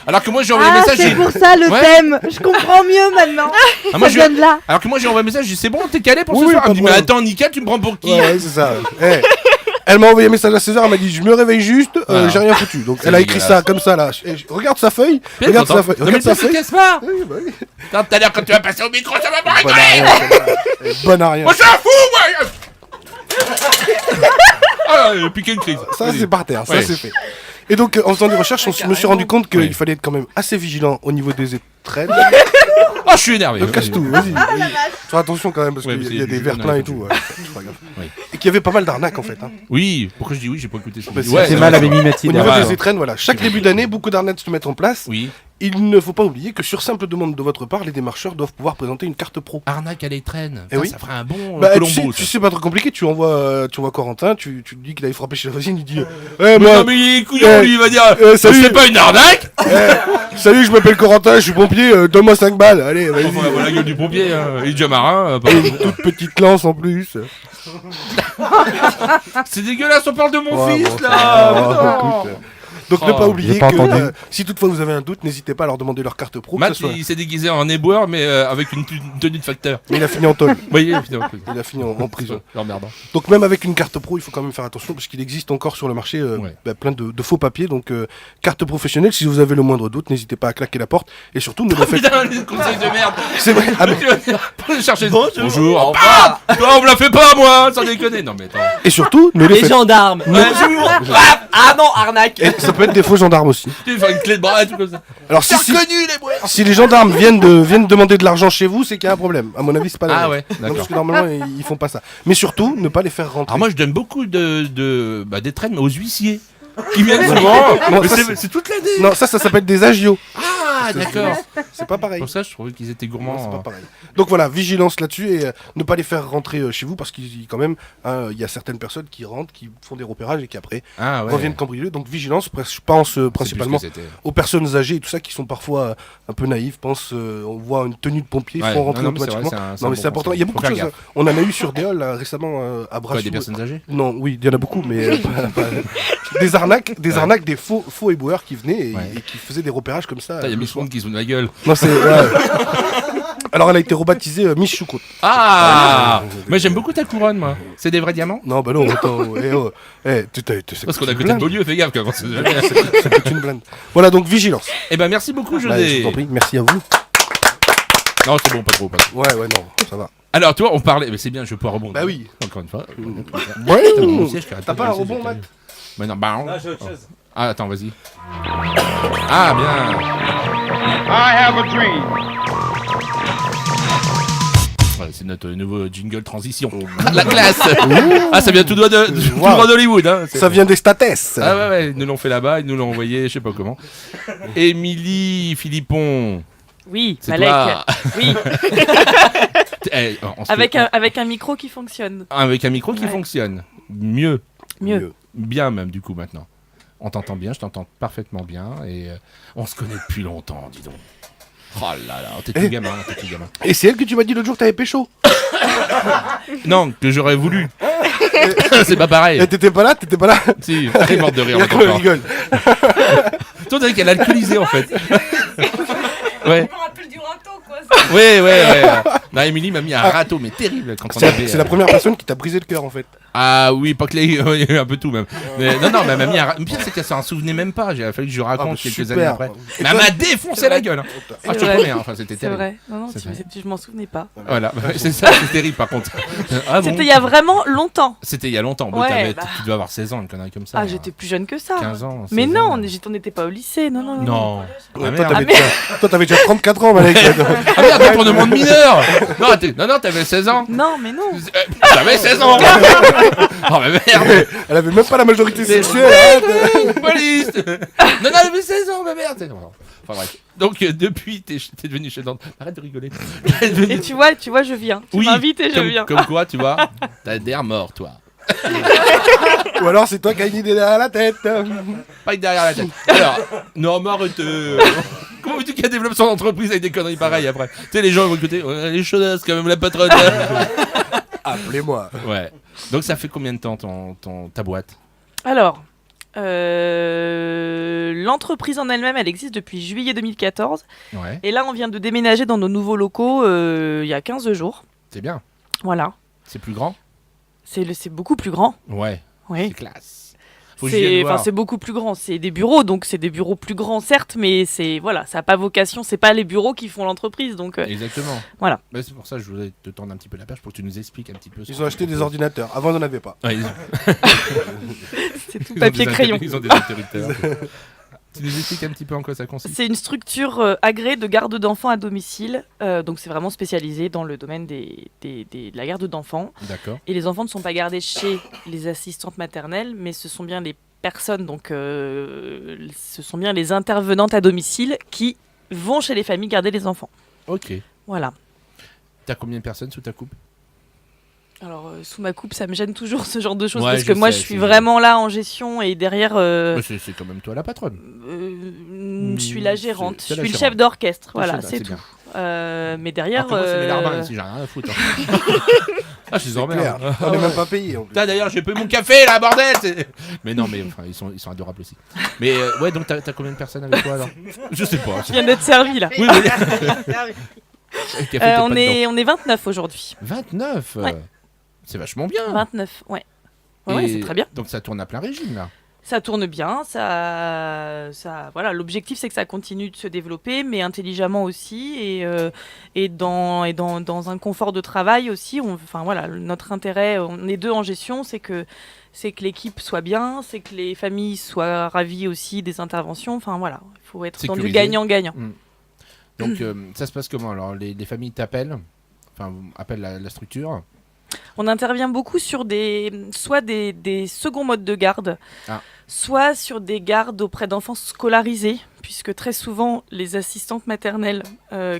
Alors que moi j'ai envoyé un Ah, message. c'est j'ai- pour ça le Ouais. thème. Je comprends mieux maintenant. Ah, moi, Ça j'ai- vient de là. Alors que moi j'ai envoyé un message, j'ai dit c'est bon, t'es calé pour Oui, ce oui, soir. pas Elle me dit de mais problème. attends, nickel, tu me prends pour qui Ouais, c'est ça. Eh, elle m'a envoyé un message à 16h, elle m'a dit je me réveille juste, Voilà. j'ai rien foutu. Donc C'est elle a écrit dégueulasse. ça comme ça là. Regarde sa feuille, Bien regarde content. sa feuille, Non mais regarde sa ça se feuille. casse pas. Oui, bah oui. Putain, tout à l'heure quand tu vas passer au micro, ça va pas Bonne à rigoler. rien, celle-là. Bonne à rien. Moi je suis un fou, moi. Ah, il a piqué une crise. Ça Vas-y. c'est par terre, ça Ouais. c'est fait. Et donc en faisant des recherches, je me suis rendu compte qu'il Ouais. fallait être quand même assez vigilant au niveau des étrennes. Oh, je suis énervé. Donc cache tout, vas-y. Fais attention quand même parce Ouais, qu'il mais y a c'est des du verres jeu, pleins et non, tout. du Ouais. C'est pas grave. Oui. Et qu'il y avait pas mal d'arnaques en fait. Hein. Oui, pourquoi je dis oui, j'ai pas écouté ça. Bah, Ouais, C'est c'est mal vrai. avec Mimati. Au niveau Ouais. des étrennes, voilà. Chaque début d'année, beaucoup d'arnaques se mettent en place. Oui. Il ne faut pas oublier que sur simple demande de votre part, les démarcheurs doivent pouvoir présenter une carte pro. Arnaque à l'étrenne. Eh oui. Ça ferait un bon Bah, Colombo. tu sais pas trop compliqué, tu envoies Corentin, tu lui dis qu'il aille frapper chez la voisine, il dit Mais moi, non mais il est couillon, Eh, lui il va dire salut. c'est pas une arnaque. salut, je m'appelle Corentin, je suis pompier, donne-moi 5 balles, allez, vas-y. Enfin, voilà la gueule du pompier, hein. Il est déjà marin. Et une toute petite lance en plus. C'est dégueulasse, on parle de mon Ouais, fils bon, là. ça va, Mais non. écoute. Donc ne Oh, pas oublier j'ai pas que entendu. si toutefois vous avez un doute, n'hésitez pas à leur demander leur carte pro. que Matt ça soit- il s'est déguisé en éboueur mais avec une tenue de facteur. Mais il a fini en tôle, Vous voyez, finalement. il a fini en prison. L'emmerdant. Donc même avec une carte pro, il faut quand même faire attention parce qu'il existe encore sur le marché Ouais. plein de faux papiers. Donc carte professionnelle, si vous avez le moindre doute, n'hésitez pas à claquer la porte. Et surtout, ne le faites. Putain, les conseils de merde. C'est vrai. Ah, mais- Tu vas dire, pour aller chercher. Bonjour. Bonjour. Ah, toi, on me la fait pas moi, sans déconner. Non mais attends. Et surtout, ne le Les faites. gendarmes. Bonjour. Ah non, arnaque. Et ça peut peut être des faux gendarmes aussi. Tu fais une clé de bras, tout comme ça. Alors si, C'est reconnu les bois. si les gendarmes viennent demander de l'argent chez vous, c'est qu'il y a un problème. À mon avis, c'est pas la Ah règle. ouais, Non, d'accord. parce que normalement, ils font pas ça. Mais surtout, ne pas les faire rentrer. Alors moi je donne beaucoup d'étrennes aux huissiers qui viennent souvent. Non, Mais ça, c'est toute l'année. Non, ça s'appelle des agios. Ah d'accord. C'est pas pareil. Pour ça je trouvais qu'ils étaient Non, gourmands. c'est pas pareil. Donc voilà, vigilance là-dessus et ne pas les faire rentrer chez vous parce qu'il quand même, il y a certaines personnes qui rentrent, qui font des repérages et qui après Ah ouais. reviennent cambrioler. Donc vigilance, je pense principalement C'est plus ce que c'était. aux personnes âgées et tout ça qui sont parfois un peu naïves. On voit une tenue de pompier, ils Ouais. font rentrer Non, mais c'est vrai, automatiquement. c'est un Non mais bon c'est important. conseil. Il y a Faut beaucoup de faire choses. On en a eu sur Déol là, récemment à Quoi, Brassou. des personnes âgées? Non, oui, il y en a beaucoup, mais des arnaques, des faux éboueurs qui venaient et qui faisaient des repérages comme ça. Il y a le Miss soir. Monde qui se fout de ma gueule. Non, c'est. Ouais. Alors elle a été rebaptisée Miss Choucroute. Ah mais j'aime beaucoup ta couronne moi. C'est des vrais diamants? Non, bah non, attends. Parce qu'on a côté de Beaulieu, fais gaffe quand c'est. C'est une blinde. Voilà, donc vigilance. Eh ben merci beaucoup Bah, je José. vous en prie, merci à vous. Non c'est bon, pas trop, pas trop. Ouais, non, ça va. Alors toi on parlait, mais c'est bien, je vais pouvoir rebondir. Bah oui. Encore une fois. Ouais. Putain, mon siège qui arrête T'as de pas un grincer, rebond, j'ai Matt? pas vu. Bah non, bah non. Ah, j'ai autre chose. Ah attends, vas-y. Ah bien. Voilà, c'est notre nouveau jingle transition. La classe. Ah ça vient tout droit d'Hollywood. Hein. Ça vient des States. Ah ouais, ils nous l'ont fait là-bas, ils nous l'ont envoyé, je sais pas comment. Émilie Philippon, Oui, c'est Malek. toi. Oui, Eh, on se avec fait- avec un micro qui fonctionne. avec un micro qui Ouais. fonctionne. Mieux, Mieux. bien même du coup maintenant. On t'entend bien, je t'entends parfaitement bien et on se connaît depuis longtemps, dis donc. Oh là là, t'es tout gamin, t'es tout gamin. Et c'est elle que tu m'as dit l'autre jour que t'avais pécho. Non, que j'aurais voulu. C'est pas pareil. Et t'étais pas là. Si, elle est morte de rire. Il encore. rigole. Toi, t'as dit qu'elle a alcoolisé en fait. Ouais. me rappelle du râteau, quoi. Ouais. Non, Émilie m'a mis un râteau, mais terrible quand on avait. C'est la première personne qui t'a brisé le cœur en fait. Ah oui, pas que les. Un peu tout même. Mais, non, mais elle m'a mis un râteau. Le pire, c'est qu'elle s'en souvenait même pas. J'ai fallu que je raconte bah, quelques super. années après. Et Mais elle toi- m'a défoncé la gueule. Hein. Ah, je te vrai. promets, hein. Enfin, c'était C'est terrible. vrai. Non, C'est vrai. je m'en souvenais pas. Voilà, c'est ça, c'est terrible par contre. Ah bon C'était il y a vraiment longtemps. C'était il y a longtemps. Bon, Ouais, tu dois avoir 16 ans, une connerie comme ça. Ah, j'étais plus jeune que ça. 15 ans. Mais 16 non, ans. on n'était pas au lycée. Non. Non. Ouais, Ah, toi, merde. t'avais déjà 34 ans, Malek. Ah merde, on demande mineur. Non, t'avais 16 ans. Non, mais non. T'avais 16 ans. Oh mais merde. Elle avait même pas la majorité sexuelle. Police. Non, elle avait 16 ans, ma merde. Enfin bref. Donc depuis, t'es devenu chef d'entreprise. Arrête de rigoler. T'es devenu- Et tu vois, je viens. Tu Oui, m'invites et je viens. comme quoi, tu vois, t'as d'air mort, toi. Ou alors c'est toi qui as une idée derrière la tête. Pas que derrière la tête. Alors, non, mais arrête. Comment veux-tu qu'elle développe son entreprise avec des conneries pareilles après? Tu sais, les gens vont écouter, elle est chaudasse quand même, la patronne. Appelez-moi. Ouais. Donc ça fait combien de temps ta boîte? Alors, l'entreprise en elle-même, elle existe depuis juillet 2014. Ouais. Et là, on vient de déménager dans nos nouveaux locaux il y a 15 jours. C'est bien. Voilà. C'est plus grand? C'est beaucoup plus grand. Ouais. C'est Oui. classe. Faut que je vienne voir. C'est beaucoup plus grand. C'est des bureaux, donc c'est des bureaux plus grands, certes, mais voilà, ça n'a pas vocation. C'est pas les bureaux qui font l'entreprise, donc. Exactement. Voilà. Bah, c'est pour ça que je voulais te tendre un petit peu la perche pour que tu nous expliques un petit peu. ce Ils qu'on ont acheté des propose. ordinateurs. Avant, ils n'en avaient pas. Ouais, C'est tout ils ont papier des crayon. Ils ont des interrupteurs. Tu nous expliques un petit peu en quoi ça consiste? C'est une structure agréée de garde d'enfants à domicile, donc c'est vraiment spécialisé dans le domaine de la garde d'enfants. D'accord. Et les enfants ne sont pas gardés chez les assistantes maternelles, mais ce sont bien les personnes, donc ce sont bien les intervenantes à domicile qui vont chez les familles garder les enfants. Ok. Voilà. T'as combien de personnes sous ta coupe? Alors sous ma coupe, ça me gêne toujours ce genre de choses Ouais, parce je que moi sais, je suis c'est- vraiment là en gestion et derrière Bah, c'est quand même toi la patronne. je suis la gérante, c'est je la suis le gérante. chef d'orchestre, Le voilà, chef, c'est c'est tout. Mais derrière, Alors que moi, c'est mes larbins ici, j'ai rien à foutre. hein. Ah, je suis en Clair. merde. On n'est même pas payé. En plus. Putain, d'ailleurs, j'ai payé mon café là, bordel! Mais non, mais enfin, ils sont adorables aussi. Mais ouais, donc t'as combien de personnes avec toi alors? Je sais pas. je viens d'être servi là. Oui, oui. Café, t'es pas On est 29 aujourd'hui. dedans. 29 Ouais. C'est vachement bien. 29, ouais. Ouais, Et c'est très bien. Donc ça tourne à plein régime là. Ça tourne bien, voilà. L'objectif, c'est que ça continue de se développer, mais intelligemment aussi, et dans un confort de travail aussi. Enfin voilà, notre intérêt, on est 2 en gestion, c'est que l'équipe soit bien, c'est que les familles soient ravies aussi des interventions. Enfin voilà, il faut être dans du Sécurisé. gagnant-gagnant. Donc ça se passe comment? Alors les familles t'appellent, appellent la structure. On intervient beaucoup sur soit des seconds modes de garde, soit sur des gardes auprès d'enfants scolarisés, puisque très souvent les assistantes maternelles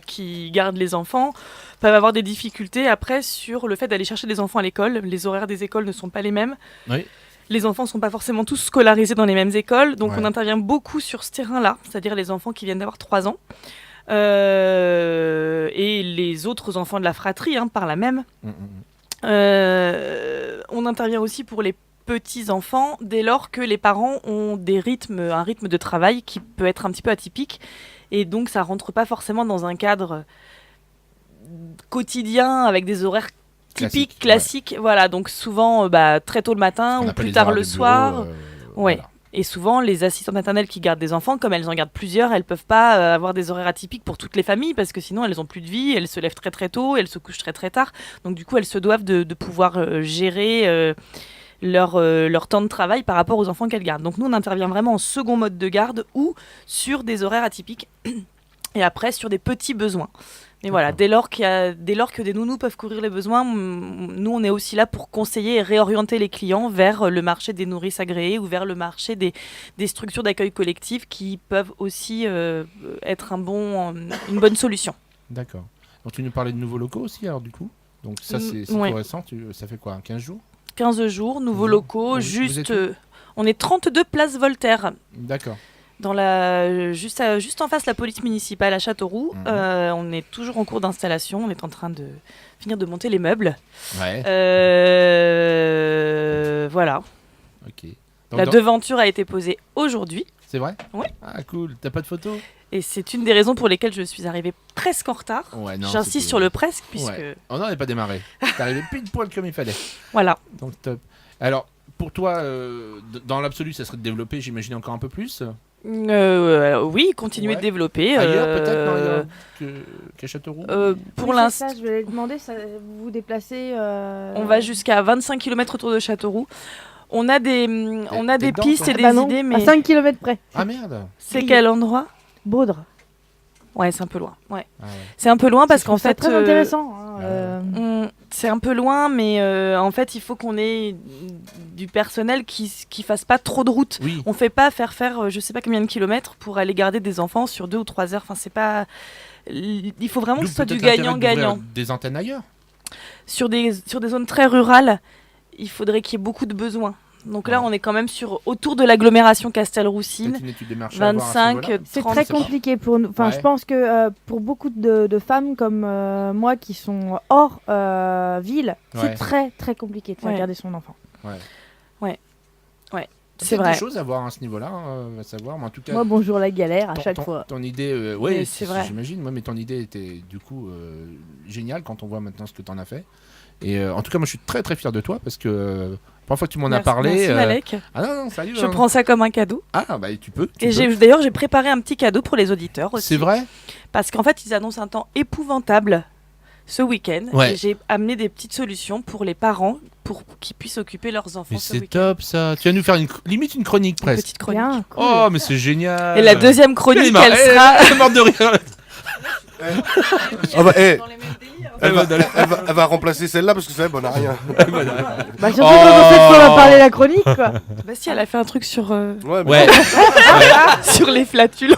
qui gardent les enfants peuvent avoir des difficultés après sur le fait d'aller chercher des enfants à l'école. Les horaires des écoles ne sont pas les mêmes. Oui. Les enfants ne sont pas forcément tous scolarisés dans les mêmes écoles, donc Ouais. on intervient beaucoup sur ce terrain-là, c'est-à-dire les enfants qui viennent d'avoir 3 ans. Et les autres enfants de la fratrie, par la même. On intervient aussi pour les petits-enfants dès lors que les parents ont un rythme de travail qui peut être un petit peu atypique. Et donc, ça rentre pas forcément dans un cadre quotidien avec des horaires typiques, classiques. Voilà, donc souvent très tôt le matin On ou appelle plus les tard horaires le du soir. bureau, Ouais. voilà. Et souvent, les assistantes maternelles qui gardent des enfants, comme elles en gardent plusieurs, elles peuvent pas avoir des horaires atypiques pour toutes les familles parce que sinon elles ont plus de vie, elles se lèvent très très tôt, elles se couchent très très tard. Donc du coup, elles se doivent de pouvoir gérer leur temps de travail par rapport aux enfants qu'elles gardent. Donc nous, on intervient vraiment en second mode de garde ou sur des horaires atypiques et après sur des petits besoins. Mais voilà, dès lors que des nounous peuvent couvrir les besoins, nous on est aussi là pour conseiller et réorienter les clients vers le marché des nourrices agréées ou vers le marché des structures d'accueil collectif qui peuvent aussi être une bonne solution. D'accord. Donc tu nous parlais de nouveaux locaux aussi alors du coup. Donc ça c'est tout Ouais. récent, ça fait quoi, 15 jours? 15 jours, nouveaux Vous- locaux, vous êtes où on est 32 place Voltaire. D'accord. Juste en face de la police municipale à Châteauroux. On est toujours en cours d'installation. On est en train de finir de monter les meubles. Ouais. Voilà. Ok. La devanture a été posée aujourd'hui. C'est vrai? Ouais. Ah cool. T'as pas de photo? Et c'est une des raisons pour lesquelles je suis arrivée presque en retard. Ouais, non, J'insiste c'était- sur le presque puisque Ouais. Oh non, on n'est pas démarré. T'es arrivé pile poil comme il fallait. voilà. Donc top. Alors pour toi, dans l'absolu, ça serait de développer, j'imagine encore un peu plus. Oui, continuer Ouais. de développer. Ailleurs peut-être non, ailleurs qu'à Châteauroux. Pour Oui, l'instant, c'est ça, je voulais demander, vous vous déplacez. on va jusqu'à 25 km autour de Châteauroux. On a des t'es dedans, pistes toi et des Bah non, idées, mais à 5 km près. Ah merde. c'est quel endroit? Baudre. Ouais, c'est un peu loin. Ouais. Ah ouais. C'est un peu loin parce Je qu'en trouve ça fait, très intéressant. c'est un peu loin, mais en fait, il faut qu'on ait du personnel qui fasse pas trop de route. Oui. On fait pas faire je sais pas combien de kilomètres pour aller garder des enfants sur 2 ou 3 heures. Enfin, c'est pas. Il faut vraiment D'où que ce soit du peut-être l'intérêt gagnant-gagnant. d'ouvrir des antennes ailleurs. Sur des zones très rurales, il faudrait qu'il y ait beaucoup de besoins. Donc là, Ouais. on est quand même autour de l'agglomération Castelroussine. Peut-être une étude de marché à voir à ce 25, niveau-là. C'est 30, très c'est pas- compliqué pour nous. Enfin, Ouais. je pense que pour beaucoup de femmes comme moi qui sont hors ville, Ouais. c'est très très compliqué de faire Ouais. garder son enfant. C'est Peut-être vrai. des choses à voir à ce niveau-là, à savoir. Mais en tout cas, Moi, bonjour la galère à ton- chaque ton- fois. Ton idée, Mais ouais, c'est vrai. j'imagine. Moi, mais ton idée était du coup géniale quand on voit maintenant ce que tu en as fait. Et en tout cas, moi, je suis très très fier de toi parce que la première fois que tu m'en as Merci, parlé. merci, Malek. Ah non, non, salut. Je prends ça comme un cadeau. Ah bah tu peux. tu Et peux. d'ailleurs, j'ai préparé un petit cadeau pour les auditeurs aussi. C'est vrai. Parce qu'en fait, ils annoncent un temps épouvantable ce week-end. Ouais. Et j'ai amené des petites solutions pour les parents pour qu'ils puissent occuper leurs enfants Mais ce c'est week-end. top ça. Tu vas nous faire limite une chronique Une presque. petite chronique. Bien, cool. Oh mais c'est génial. Et la deuxième chronique, elle sera. Elle est morte de rire. Ah bah, Dans les mêmes délires. elle va remplacer celle-là parce que c'est bon, on a rien. Bah, surtout quand on sait de quoi va parler la chronique, quoi. Bah si, elle a fait un truc sur, Ouais, mais Ouais. sur les flatulents.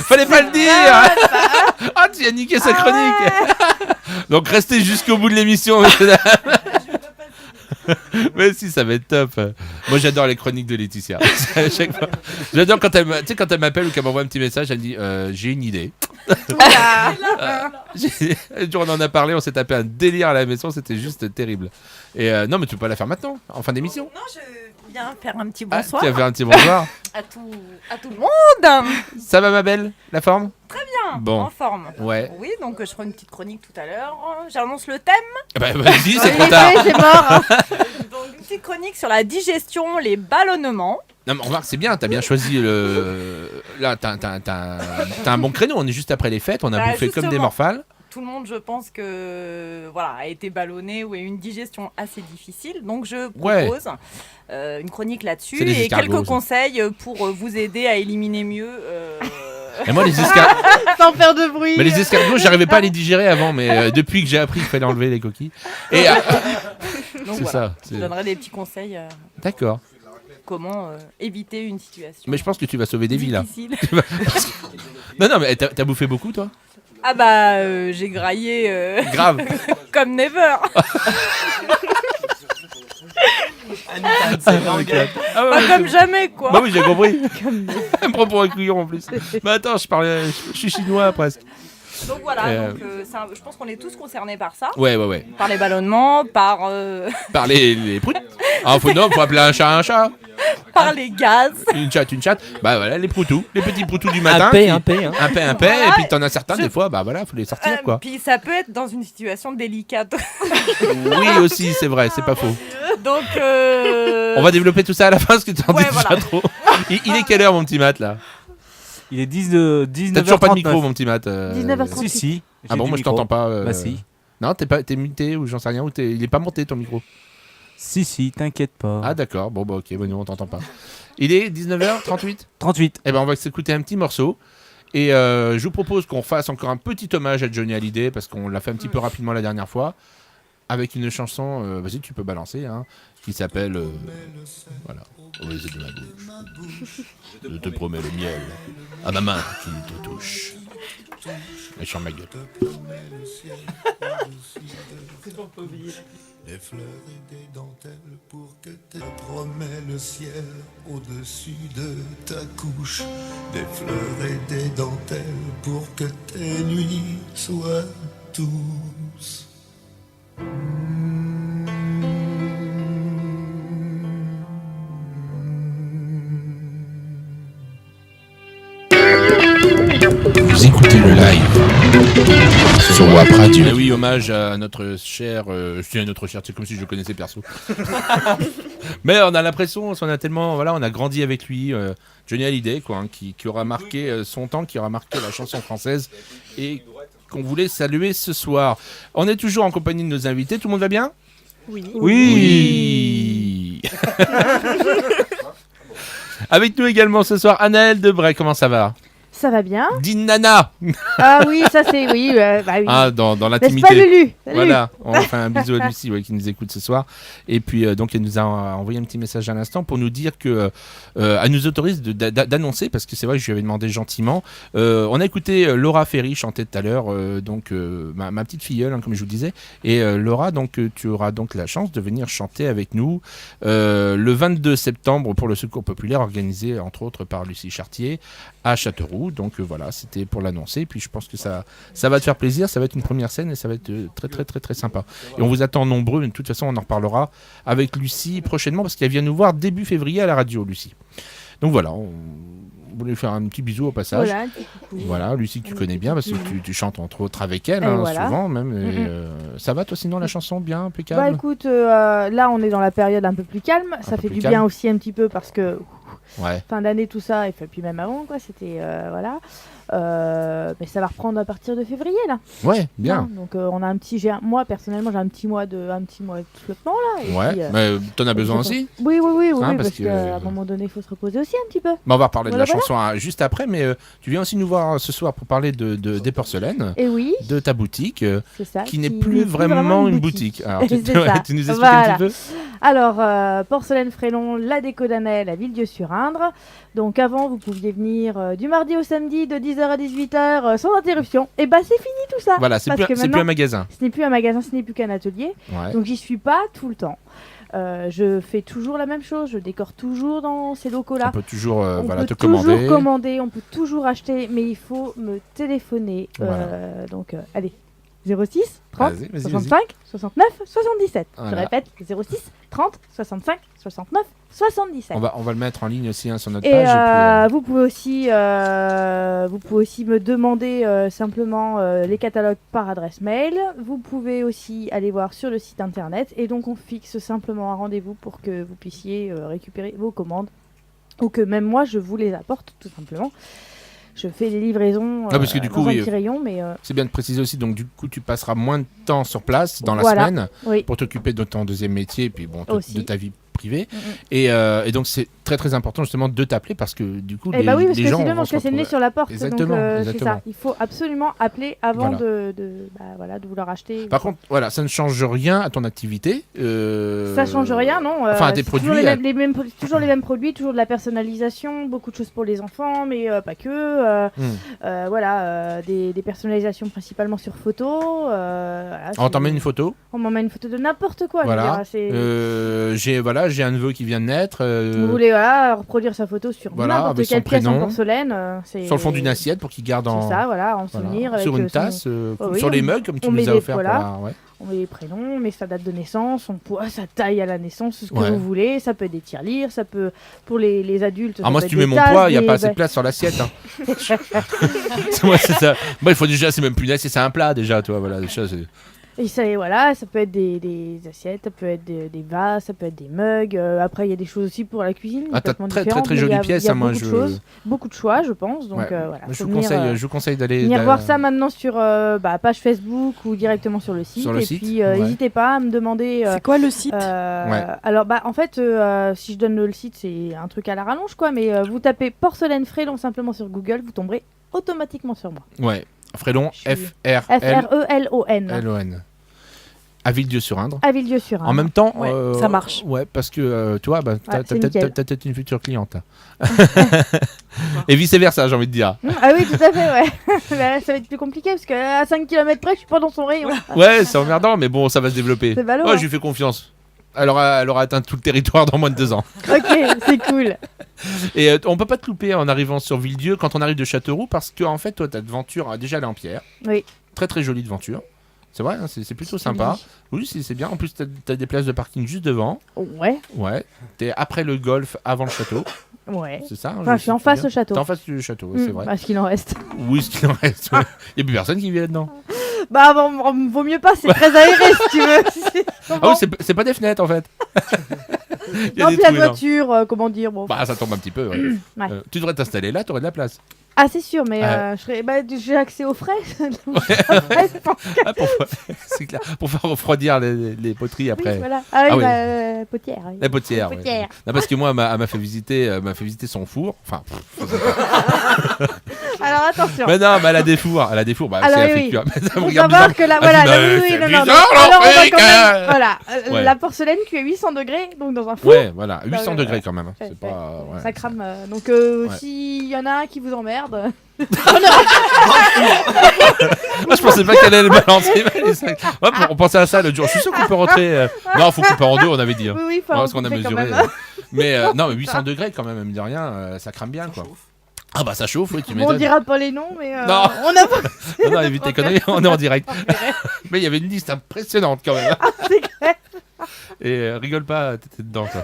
Fallait pas le dire. Ah tu as niqué sa chronique. Donc restez jusqu'au bout de l'émission. Messieurs, dames. Mais si, ça va être top. Moi, j'adore les chroniques de Laetitia. À chaque fois. J'adore quand elle m'appelle ou qu'elle m'envoie un petit message, elle me dit j'ai une idée. Un jour, on en a parlé, on s'est tapé un délire à la maison, c'était juste terrible. Et non, mais tu peux pas la faire maintenant, en fin d'émission. Non, je viens faire un petit Ah, bonsoir tu vas faire un petit bonsoir. à tout le monde. Ça va, ma belle? La forme? Bien, Bon. en forme. Ouais. Oui, donc je ferai une petite chronique tout à l'heure. J'annonce le thème. Bah, vas-y, c'est Il trop est tard. fait, c'est mort. Donc une petite chronique sur la digestion, les ballonnements. Non, mais remarque, c'est bien, t'as bien choisi le. Là, t'as un bon créneau. On est juste après les fêtes, on a Bah, bouffé comme des justement. morphales. Tout le monde, je pense que voilà, a été ballonné ou a eu une digestion assez difficile. Donc je Ouais. propose une chronique là-dessus C'est les et escargots, quelques ça. conseils pour vous aider à éliminer mieux. Et moi, les escargots. Sans faire de bruit. Mais les escargots, j'arrivais pas à les digérer avant, mais depuis que j'ai appris qu'il fallait enlever les coquilles. Et Donc c'est voilà, ça. je donnerai des petits conseils D'accord. comment éviter une situation. Mais je pense que tu vas sauver des vies là. difficile. Non, mais t'as bouffé beaucoup toi? Ah bah j'ai graillé Grave. comme never. Ah Pas comme jamais quoi. Bah oui, j'ai compris. Elle me prend pour un couillon en plus. Mais attends, je suis chinois presque. Donc voilà, donc, je pense qu'on est tous concernés par ça. Ouais. Par les ballonnements, par Par les proutes. Ah, faut appeler un chat. par les gaz. Une chatte. Bah voilà, les proutous. Les petits proutous du matin. Un paix, hein. Un paix. Voilà. Et puis t'en as certains, des fois, bah voilà, faut les sortir quoi. Puis ça peut être dans une situation délicate. Oui, aussi, c'est vrai, c'est pas faux. Donc On va développer tout ça à la fin parce que t'en dis Ouais, déjà voilà. trop. Il est quelle heure, mon petit Matt là? Il est 19h39. T'as toujours pas de micro, mon petit Matt 19h38. Si, si. Ah bon, moi je t'entends pas. Bah si. Non, t'es muté ou j'en sais rien, ou il est pas monté ton micro. Si, t'inquiète pas. Ah d'accord, bon bah ok, nous on t'entend pas. Il est 19h38. 38. Eh ben on va s'écouter un petit morceau. Et je vous propose qu'on fasse encore un petit hommage à Johnny Hallyday, parce qu'on l'a fait un petit peu rapidement la dernière fois, avec une chanson, vas-y tu peux balancer, hein, qui s'appelle, voilà, au baiser de ma bouche, je te promets le miel, à ma main qui te touche. Et sur ma gueule. Des fleurs et des dentelles pour que te promets le ciel au-dessus de ta couche. Des fleurs et des dentelles pour que tes nuits soient douces. Vous écoutez le live sur Wap Radio. Et oui, hommage à notre cher, c'est comme si je le connaissais perso. Mais on a l'impression, on a tellement, voilà, on a grandi avec lui, Johnny Hallyday, quoi, hein, qui aura marqué son temps, qui aura marqué la chanson française et qu'on voulait saluer ce soir. On est toujours en compagnie de nos invités. Tout le monde va bien? Oui. Avec nous également ce soir, Anaëlle Debray. Comment ça va? Ça va bien. Dis Nana. Ah oui, ça c'est oui. Bah oui. Ah, dans N'est-ce l'intimité. pas Lulu? Salut. Voilà, on fait un bisou à Lucie qui nous écoute ce soir. Et puis donc elle nous a envoyé un petit message à l'instant pour nous dire que elle nous autorise d'annoncer, parce que c'est vrai que je lui avais demandé gentiment. On a écouté Laura Ferry chanter tout à l'heure, donc ma petite filleule, hein, comme je vous disais. Et Laura, donc tu auras donc la chance de venir chanter avec nous le 22 septembre pour le Secours populaire, organisé entre autres par Lucie Chartier à Châteauroux. Donc voilà, c'était pour l'annoncer. Et puis je pense que ça va te faire plaisir. Ça va être une première scène et ça va être très très très très sympa. Et on vous attend nombreux. Mais de toute façon, on en reparlera avec Lucie prochainement parce qu'elle vient nous voir début février à la radio, Lucie. Donc voilà, on voulait faire un petit bisou au passage. Voilà, un petit coucou. Voilà, Lucie que tu connais bien parce que tu chantes entre autres avec elle, Et hein, voilà. souvent même. Et, ça va toi sinon la chanson bien impeccable? Bah écoute, là on est dans la période un peu plus calme. Ça peu fait plus du calme. bien aussi un petit peu parce que Ouais. fin d'année tout ça, et puis même avant quoi, c'était voilà. Mais ça va reprendre à partir de février là. Ouais, bien. Hein, donc on a moi personnellement j'ai un petit mois de flottement là. Et Ouais, puis, mais t'en as besoin je aussi? Oui, Hein, parce parce que- qu'à un moment donné il faut se reposer aussi un petit peu. Bah, on va reparler Voilà, de la chanson juste après, mais tu viens aussi nous voir ce soir pour parler des porcelaines, Et oui, de ta boutique, c'est ça. qui n'est plus vraiment une boutique. Alors, tu, C'est ça. tu nous expliques Voilà. un petit peu? Alors, Porcelaine Frélon, la déco d'Anaëlle à Villedieu-sur-Indre. Donc avant, vous pouviez venir du mardi au samedi de 10h à 18h sans interruption. Et bah c'est fini tout ça. Voilà, c'est Parce que plus un maintenant, magasin. ce n'est plus un magasin, ce n'est plus qu'un atelier. Ouais. Donc j'y suis pas tout le temps. Je fais toujours la même chose, je décore toujours dans ces On locaux-là. peut toujours On voilà, peut te commander. toujours commander, on peut toujours acheter, mais il faut me téléphoner. Voilà. Donc allez, 06 30 Vas-y, 65 69 77. Voilà. Je répète, 06 30 65 69 77. On va le mettre en ligne aussi hein, sur notre Et page. vous pouvez aussi me demander simplement les catalogues par adresse mail. Vous pouvez aussi aller voir sur le site internet et donc on fixe simplement un rendez-vous pour que vous puissiez récupérer vos commandes ou que même moi je vous les apporte tout simplement. Je fais les livraisons parce que du coup, dans un oui, petit rayon, mais C'est bien de préciser aussi, donc du coup tu passeras moins de temps sur place dans la Voilà. semaine oui. pour t'occuper de ton deuxième métier et puis bon, Aussi. de ta vie privée. Mm-mm. Et donc c'est très très important justement de t'appeler parce que du coup Eh bah oui, parce les que gens sinon vont on se se casse le nez retrouver- sur la porte. Exactement, donc c'est exactement. ça. Il faut absolument appeler avant Voilà. de vouloir acheter. Par contre, voilà, ça ne change rien à ton activité. Ça change rien, non. Enfin, à tes c'est toujours produits. toujours les mêmes produits, toujours de la personnalisation, beaucoup de choses pour les enfants, mais pas que. Voilà, des personnalisations principalement sur photo. Voilà, On t'emmène une photo. On m'emmène une photo de n'importe quoi. je veux Voilà. dire, c'est- J'ai un neveu qui vient de naître. Vous voulez reproduire sa photo sur voilà, n'importe avec son quelle pièce en prénom, porcelaine. C'est sur le fond d'une assiette pour qu'il garde en. C'est ça, voilà, en Voilà. souvenir. Sur avec une son- tasse, Oh oui, sur les on- mugs comme tu on nous met as des- offert. voilà. pour la- ouais. On met les prénoms, on met sa date de naissance, son poids, sa taille à la naissance, ce que Ouais. vous voulez. Ça peut être des tirelires, ça peut, pour les adultes. ça Ah, moi, peut si tu être mets des mon tasses, poids, il n'y a des- pas assez de place sur l'assiette. Hein. Ouais, c'est ça. Moi, il faut déjà, c'est même plus une assiette, c'est un plat déjà, toi. Voilà, déjà, c'est- Et ça, voilà, ça peut être des assiettes, ça peut être des vases, ça peut être des mugs. Après, il y a des choses aussi pour la cuisine. Ah, t'as complètement très, très, différentes, très mais il y jolie a- pièce, il y a hein, moi, beaucoup de je- choses, beaucoup de choix, je pense. Donc Ouais. voilà. je faut vous venir, je vous conseille d'aller venir voir ça maintenant sur page Facebook ou directement sur le site. Sur le et site, puis, ouais. n'hésitez pas à me demander. C'est quoi le site Ouais. Alors, en fait, si je donne le site, c'est un truc à la rallonge, quoi. Mais vous tapez Porcelaine Frélon simplement sur Google, vous tomberez automatiquement sur moi. Ouais. Frélon, Je suis- F-R-L-L-O-N. F-R-E-L-O-N. À Villedieu-sur-Indre. À Villedieu-sur-Indre. En même temps, Ouais, ça marche. Ouais, parce que toi, bah, t'as c'est peut-être nickel. t'as peut-être une future cliente. Et vice versa, j'ai envie de dire. Ah oui, tout à fait, ouais. Là, ça va être plus compliqué parce qu'à 5 km près, je suis pas dans son rayon. Ouais, c'est emmerdant, mais bon, ça va se développer. C'est ballot, Ouais, hein. je lui fais confiance. Elle aura atteint tout le territoire dans moins de 2 ans. Ok, c'est cool. Et on peut pas te louper en arrivant sur Villedieu quand on arrive de Châteauroux parce que en fait, toi, ta devanture, déjà, elle est en pierre. Oui. Très très jolie devanture. C'est vrai, hein, c'est plutôt sympa. Oui, c'est bien. En plus, t'as des places de parking juste devant. Ouais, Ouais. T'es après le golf, avant le château. ouais. C'est ça. Enfin, je suis en face au château. T'es en face du château, c'est vrai. Parce qu'il en reste. Oui, ce qu'il en reste. Ouais. Il n'y a plus personne qui vit là-dedans. Bah, vaut mieux pas, c'est très aéré si tu veux. Ah oui, c'est pas des fenêtres en fait. Il y a Non, des puis la trous énormes. voiture, comment dire, bon. Bah, ça tombe un petit peu. Ouais. Ouais. Tu devrais t'installer là, t'aurais de la place. Ah, c'est sûr, mais Ouais. j'ai accès aux frais. Ah, c'est clair. Pour faire refroidir les poteries Oui, après. voilà. Ah oui, Ah oui. potière. oui. La potière. ouais. Potière. Non, parce que moi, elle m'a fait visiter son four. Enfin, Alors attention. mais non, mais elle a des fours. Elle a des fours. Bah, Alors, c'est la oui. figure. Ça me Faut regarde savoir bizarre. que là, Ah, voilà, mais là, oui, c'est oui, non, non, bizarre, alors on va l'Afrique, quand même, hein. voilà, Ouais. la porcelaine cuit à 800 degrés, donc dans un four. Ouais, voilà, 800 ouais, degrés ouais. quand même. Hein. Ouais, C'est pas. Ouais. Ça crame. Donc Ouais. s'il y en a un qui vous emmerde, Ah, je pensais pas qu'elle allait le balancer. les sacs. Ouais, on pensait à ça l'autre jour. Je suis sûr qu'on peut rentrer. Non, faut couper en deux, on avait dit. Hein. oui, oui, faut Ouais, parce qu'on a couper quand mesuré. même. Mais non, mais 800 degrés quand même, mine de rien, ça crame bien quoi. Ah bah ça chauffe, oui, tu Bon, on m'étonnes. dira pas les noms, mais Non. on a pas. Non, non, évite tes conneries, on est en direct. Mais il y avait une liste impressionnante quand même. C'est clair. Et rigole pas, t'étais dedans toi.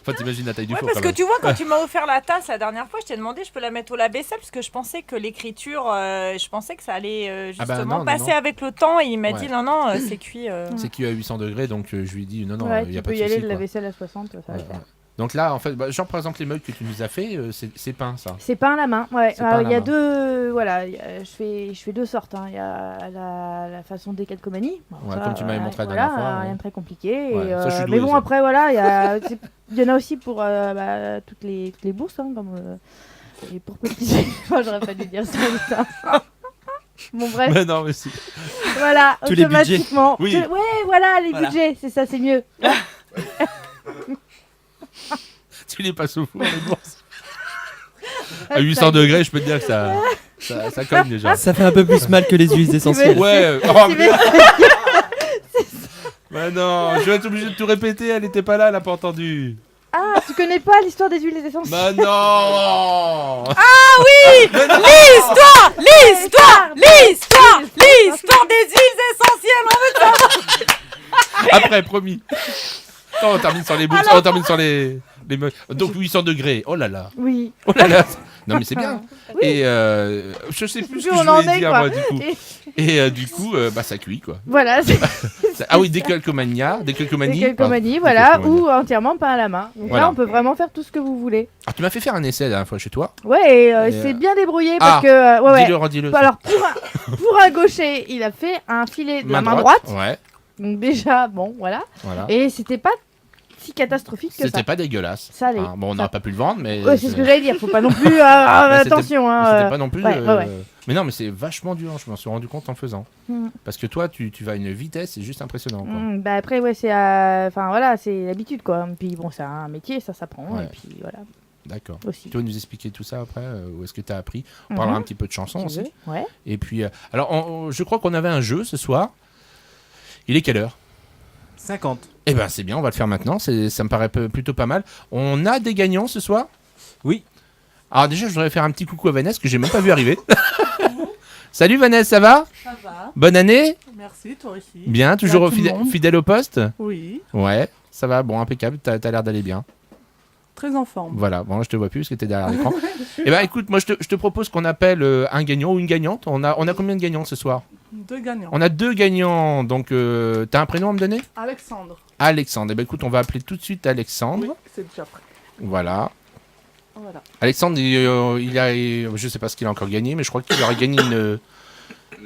Enfin, t'imagines la taille du Ouais, four parce quand que même. tu vois, quand tu m'as offert la tasse la dernière fois, je t'ai demandé, je peux la mettre au lave-vaisselle parce que je pensais que l'écriture, je pensais que ça allait Ah bah justement non, passer non. avec le temps. Et il m'a Ouais. dit non, non, c'est cuit. C'est cuit à 800 degrés, donc je lui ai dit non, non, Ouais, il y a tu pas peux de y aller, souci. le quoi. lave-vaisselle à 60, ça va Ouais, le faire. ouais. Donc là, en fait, genre par exemple les mugs que tu nous as fait, c'est peint ça. C'est peint à la main, ouais. C'est peint à Il y la a main. deux, voilà, je fais deux sortes. Hein. Il y a la façon des calcomanie. Bon, Ouais, ça, comme tu m'avais montré la voilà, dernière fois, ouais. rien de très compliqué. Ouais, et, ça, je suis mais doué, bon, ça. après, voilà, il y en a aussi pour toutes les bourses, hein, comme et pour petits. Moi, j'aurais pas dû dire ça. putain. Bon, bref, Mais non, mais si. voilà, Tous les budgets. automatiquement. Oui. Ouais, voilà, les Voilà. budgets, c'est ça, c'est mieux. Tu les passes au four les bourses. À 800 degrés, je peux te dire que ça cogne déjà. Ça fait un peu plus mal que les huiles essentielles. Ouais. Oh, Tu mais... veux- Mais non, je vais être obligé de tout répéter, elle était pas là, elle a pas entendu. Ah, tu connais pas l'histoire des huiles essentielles? Bah non. L'histoire des huiles essentielles. On veut savoir. Après, promis. Attends, on termine sur les bourses, on termine sur les mugs. Donc 800 degrés, oh là là. Oui. Oh là là, Non, mais c'est bien. Oui. Et je sais plus ce que On je en voulais est, dire, quoi. moi, du coup. Et Et du coup, ça cuit, quoi. voilà, c'est Ah oui, décalcomanie, des quelques pardon. manies, voilà, Décalcomanie. ou entièrement pain à la main. Donc Voilà. là, on peut vraiment faire tout ce que vous voulez. Alors, tu m'as fait faire un essai la dernière fois chez toi. Ouais, et Et, c'est bien débrouillé parce que... ouais. Dis-le, redis-le. Alors, pour un gaucher, il a fait un filet de la main droite. Ouais, Donc déjà, bon, voilà. voilà. Et c'était pas si catastrophique que ça. C'était pas dégueulasse. Ça allait. Bon, on Ça- n'aurait pas pu le vendre, mais. Ouais, c'est ce que j'allais dire, faut pas non plus... Mais c'était- attention, hein. C'était pas non plus. ouais, ouais. Mais non, mais c'est vachement dur, je m'en suis rendu compte en faisant. Mm. Parce que toi, tu vas à une vitesse, c'est juste impressionnant, quoi. Bah après, ouais, c'est... Enfin, voilà, c'est l'habitude, quoi. Puis bon, c'est un métier, ça s'apprend. Ouais. Et puis voilà, D'accord. aussi. Tu vas nous expliquer tout ça après, où est-ce que tu as appris. On Mhm. parlera un petit peu de chansons Tu aussi. veux Ouais. Et puis, alors, je crois qu'on avait un jeu ce soir. Il est quelle heure? 50. Eh ben, c'est bien, on va le faire maintenant. Ça me paraît plutôt pas mal. On a des gagnants ce soir? Oui. Alors, déjà, je voudrais faire un petit coucou à Vanessa que j'ai même pas vu arriver. Salut Vanessa, ça va? Ça va, Bonne année? merci, toi aussi. Bien, toujours tout le monde. fidèle au poste? Oui, Ouais, ça va, bon, impeccable. T'as l'air d'aller bien. très en forme. Voilà, bon, je te vois plus parce que t'es derrière l'écran. Eh ben, écoute, moi, je te propose qu'on appelle un gagnant ou une gagnante. On a combien de gagnants ce soir? 2 gagnants. On a 2 gagnants, donc t'as un prénom à me donner? Alexandre. Alexandre. Eh ben, écoute, on va appeler tout de suite Alexandre. Oui, c'est déjà prêt. Voilà. Voilà. Alexandre, il a, je sais pas ce qu'il a encore gagné, mais je crois qu'il aurait gagné une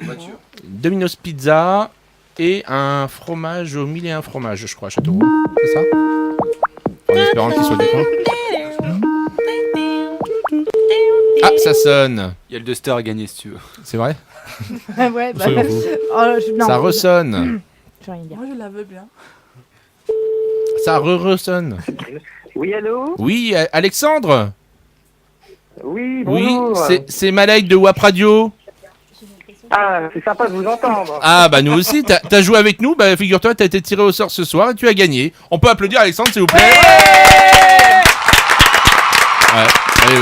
voiture. Domino's Pizza et un fromage au 1001 fromages, je crois, à Châteauroux. C'est ça? En espérant qu'il soit du coin. Ah, ça sonne. Il y a le Duster à gagner si tu veux. C'est vrai? Ouais, bah... Soyons fous. non, Ça ressonne. Je vais rien dire. Moi, je la veux bien. Ça ressonne. Oui, allô? Oui, Alexandre? Oui, Oui, bonjour. c'est Malek de WAP Radio. Ah, c'est sympa de vous entendre. Ah, bah nous aussi, t'as joué avec nous, bah figure-toi, t'as été tiré au sort ce soir et tu as gagné. On peut applaudir Alexandre, s'il vous plaît? Ouais, allez,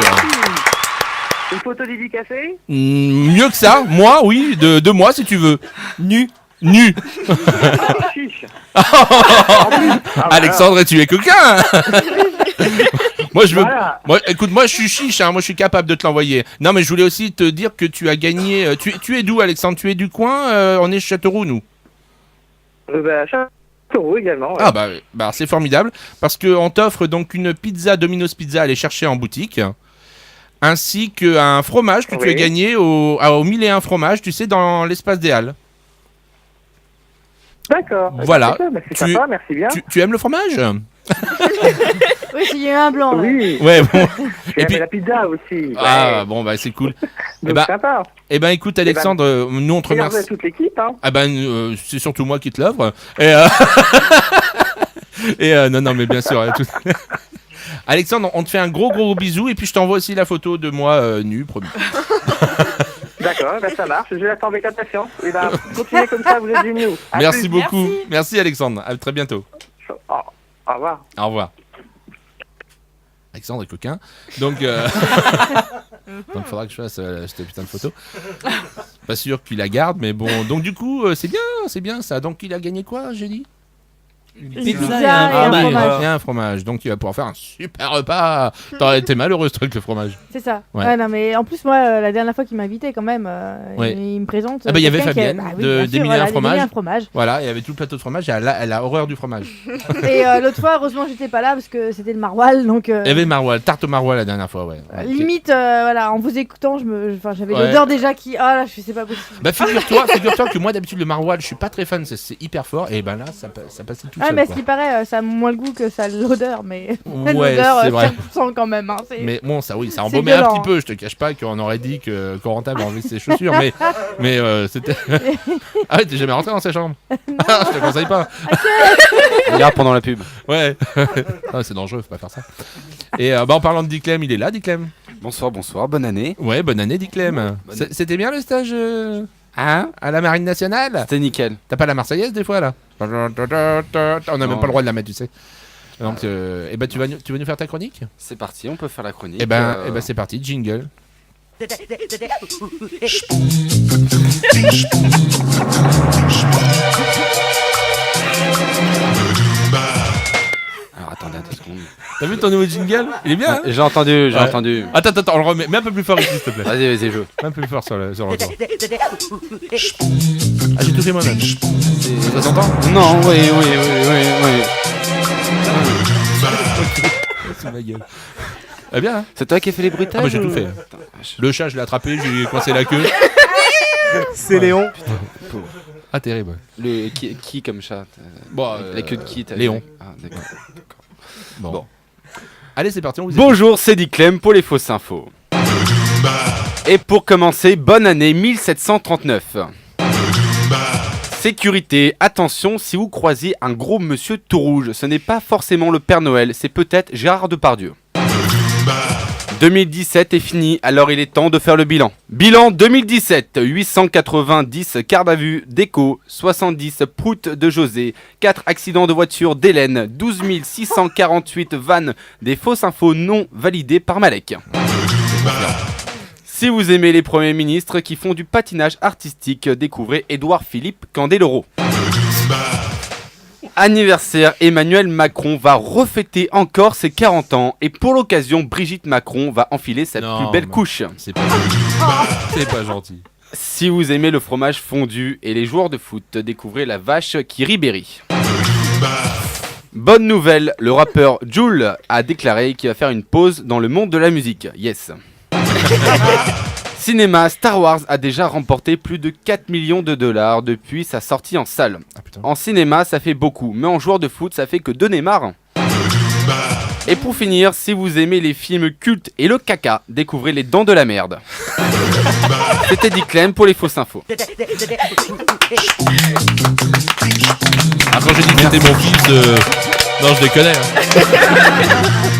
Une photo dédicacée? mieux que ça, moi, oui, de moi si tu veux. Nu. Chiche. Alexandre, tu es coquin. Moi, je veux. Voilà. Moi, écoute, moi, je suis chiche, hein, moi, je suis capable de te l'envoyer. Non, mais je voulais aussi te dire que tu as gagné. Tu es d'où, Alexandre? Tu es du coin? On est Châteauroux, nous. Châteauroux également. Ouais. Ah, bah c'est formidable. Parce qu'on t'offre donc une pizza Domino's Pizza à aller chercher en boutique. Ainsi qu'un fromage que tu Oui. as gagné au 1001 fromages, tu sais, dans l'espace des Halles. D'accord. Voilà. D'accord, bah, c'est sympa, merci bien. Tu aimes le fromage? Oui, s'il y a eu un blanc. là. Oui. Ouais, bon. Et puis la pizza aussi. Ah, bon, bah c'est cool. Donc sympa. Eh ben, écoute, Alexandre, nous on te Remercie à remercie. toute l'équipe. Hein. Ah ben, c'est surtout moi qui te l'offre. Et, non, mais bien sûr. tout... Alexandre, on te fait un gros bisou et puis je t'envoie aussi la photo de moi nu, promis. D'accord, bah, ça marche. Je l'attends avec impatience. Et ben, continuez comme ça, vous êtes géniaux. À Merci plus. beaucoup. Merci Alexandre. À très bientôt. Au revoir. Au revoir. Alexandre est coquin. Donc, donc il faudra que je fasse cette putain de photo. Pas sûr qu'il la garde, mais bon. Donc du coup, c'est bien ça. Donc il a gagné quoi, j'ai dit? Une pizza et un fromage. Et un fromage. Donc il va pouvoir faire un super repas. T'aurais été malheureux ce truc, le fromage. C'est ça. Ouais. Ouais, non, mais en plus, moi, la dernière fois qu'il m'a invité, quand même, Ouais. il me présente. Ah bah il y avait quelqu'un qui a- Fabienne bah oui, de bien sûr, d'Emilia voilà, fromage. d'Emilia fromage. Voilà, il y avait tout le plateau de fromage. Et elle a horreur du fromage. Et l'autre fois, heureusement, j'étais pas là parce que c'était le maroilles, donc. Il y avait le maroilles, tarte au maroilles la dernière fois, ouais. Ouais, Limite, voilà, en vous écoutant, j'avais Ouais. l'odeur déjà qui. Ah là, je sais pas possible. Bah figure-toi que moi d'habitude le maroilles, je suis pas très fan, c'est hyper fort. Et ben là, ça passait tout Ah, seul. mais à quoi. ce qui paraît, ça a moins le goût que ça a l'odeur, mais. Ouais, l'odeur, c'est vrai. ça sent quand même. Hein, Mais bon, ça oui, ça c'est embaumait un violent, petit peu. Je te cache pas qu'on aurait dit que Corentin avait enlevé ses chaussures, mais c'était. Ah ouais, t'es jamais rentré dans sa chambre? Ah, je te conseille pas. On ira pendant la pub. Ouais. Ah, c'est dangereux, faut pas faire ça. Et en parlant de Diclem, il est là, Diclem. Bonsoir, bonne année. Ouais, bonne année, Diclem. C'était bien le stage à la Marine nationale? C'était nickel. T'as pas la Marseillaise des fois là? On n'a même Non. pas le droit de la mettre, tu sais. Donc, eh ben, tu vas nous faire ta chronique? C'est parti, on peut faire la chronique. Eh ben, c'est parti, jingle. Alors attendez 2 secondes. T'as vu ton nouveau jingle? Il est bien, hein? J'ai entendu, j'ai Ouais. entendu. Attends, on le remet. Mets un peu plus fort ici, s'il te plaît. Vas-y, joue. Un peu plus fort sur le retour. Ah, j'ai tout fait moi-même. Ça s'entend? Non, oui. C'est ma gueule. Eh bien, hein? C'est toi qui as fait les bruitages? Ah, bah, j'ai ou- tout fait. Le chat, je l'ai attrapé, j'ai coincé la queue. C'est Léon. Ah, terrible. Le qui comme chat? Bon, la queue de qui t'as Léon. Ah, d'accord. Bon. Allez, c'est parti, on vous Bonjour, c'est Dick Clem pour les fausses infos. Et pour commencer, bonne année 1739. Sécurité, attention, si vous croisez un gros monsieur tout rouge, ce n'est pas forcément le Père Noël, c'est peut-être Gérard Depardieu. 2017 est fini, alors il est temps de faire le bilan. Bilan 2017, 890 gardes à vue d'Echo, 70 proutes de José, 4 accidents de voiture d'Hélène, 12 648 vannes, des fausses infos non validées par Malek. Si vous aimez les premiers ministres qui font du patinage artistique, découvrez Édouard Philippe Candeloro. Anniversaire, Emmanuel Macron va refêter encore ses 40 ans et pour l'occasion, Brigitte Macron va enfiler sa plus belle couche. C'est pas gentil. C'est pas gentil. Si vous aimez le fromage fondu et les joueurs de foot, découvrez la vache qui Ribéry. Bonne nouvelle, le rappeur Jul a déclaré qu'il va faire une pause dans le monde de la musique. Yes. Cinéma, Star Wars a déjà remporté plus de 4 millions de dollars depuis sa sortie en salle. En cinéma, ça fait beaucoup, mais en joueur de foot, ça fait que 2 Neymar. Et pour finir, si vous aimez les films cultes et le caca, découvrez Les Dents de la Merde. C'était Dick Clem pour les fausses infos. Ah, quand j'ai dit que c'était mon fils, non, je déconne.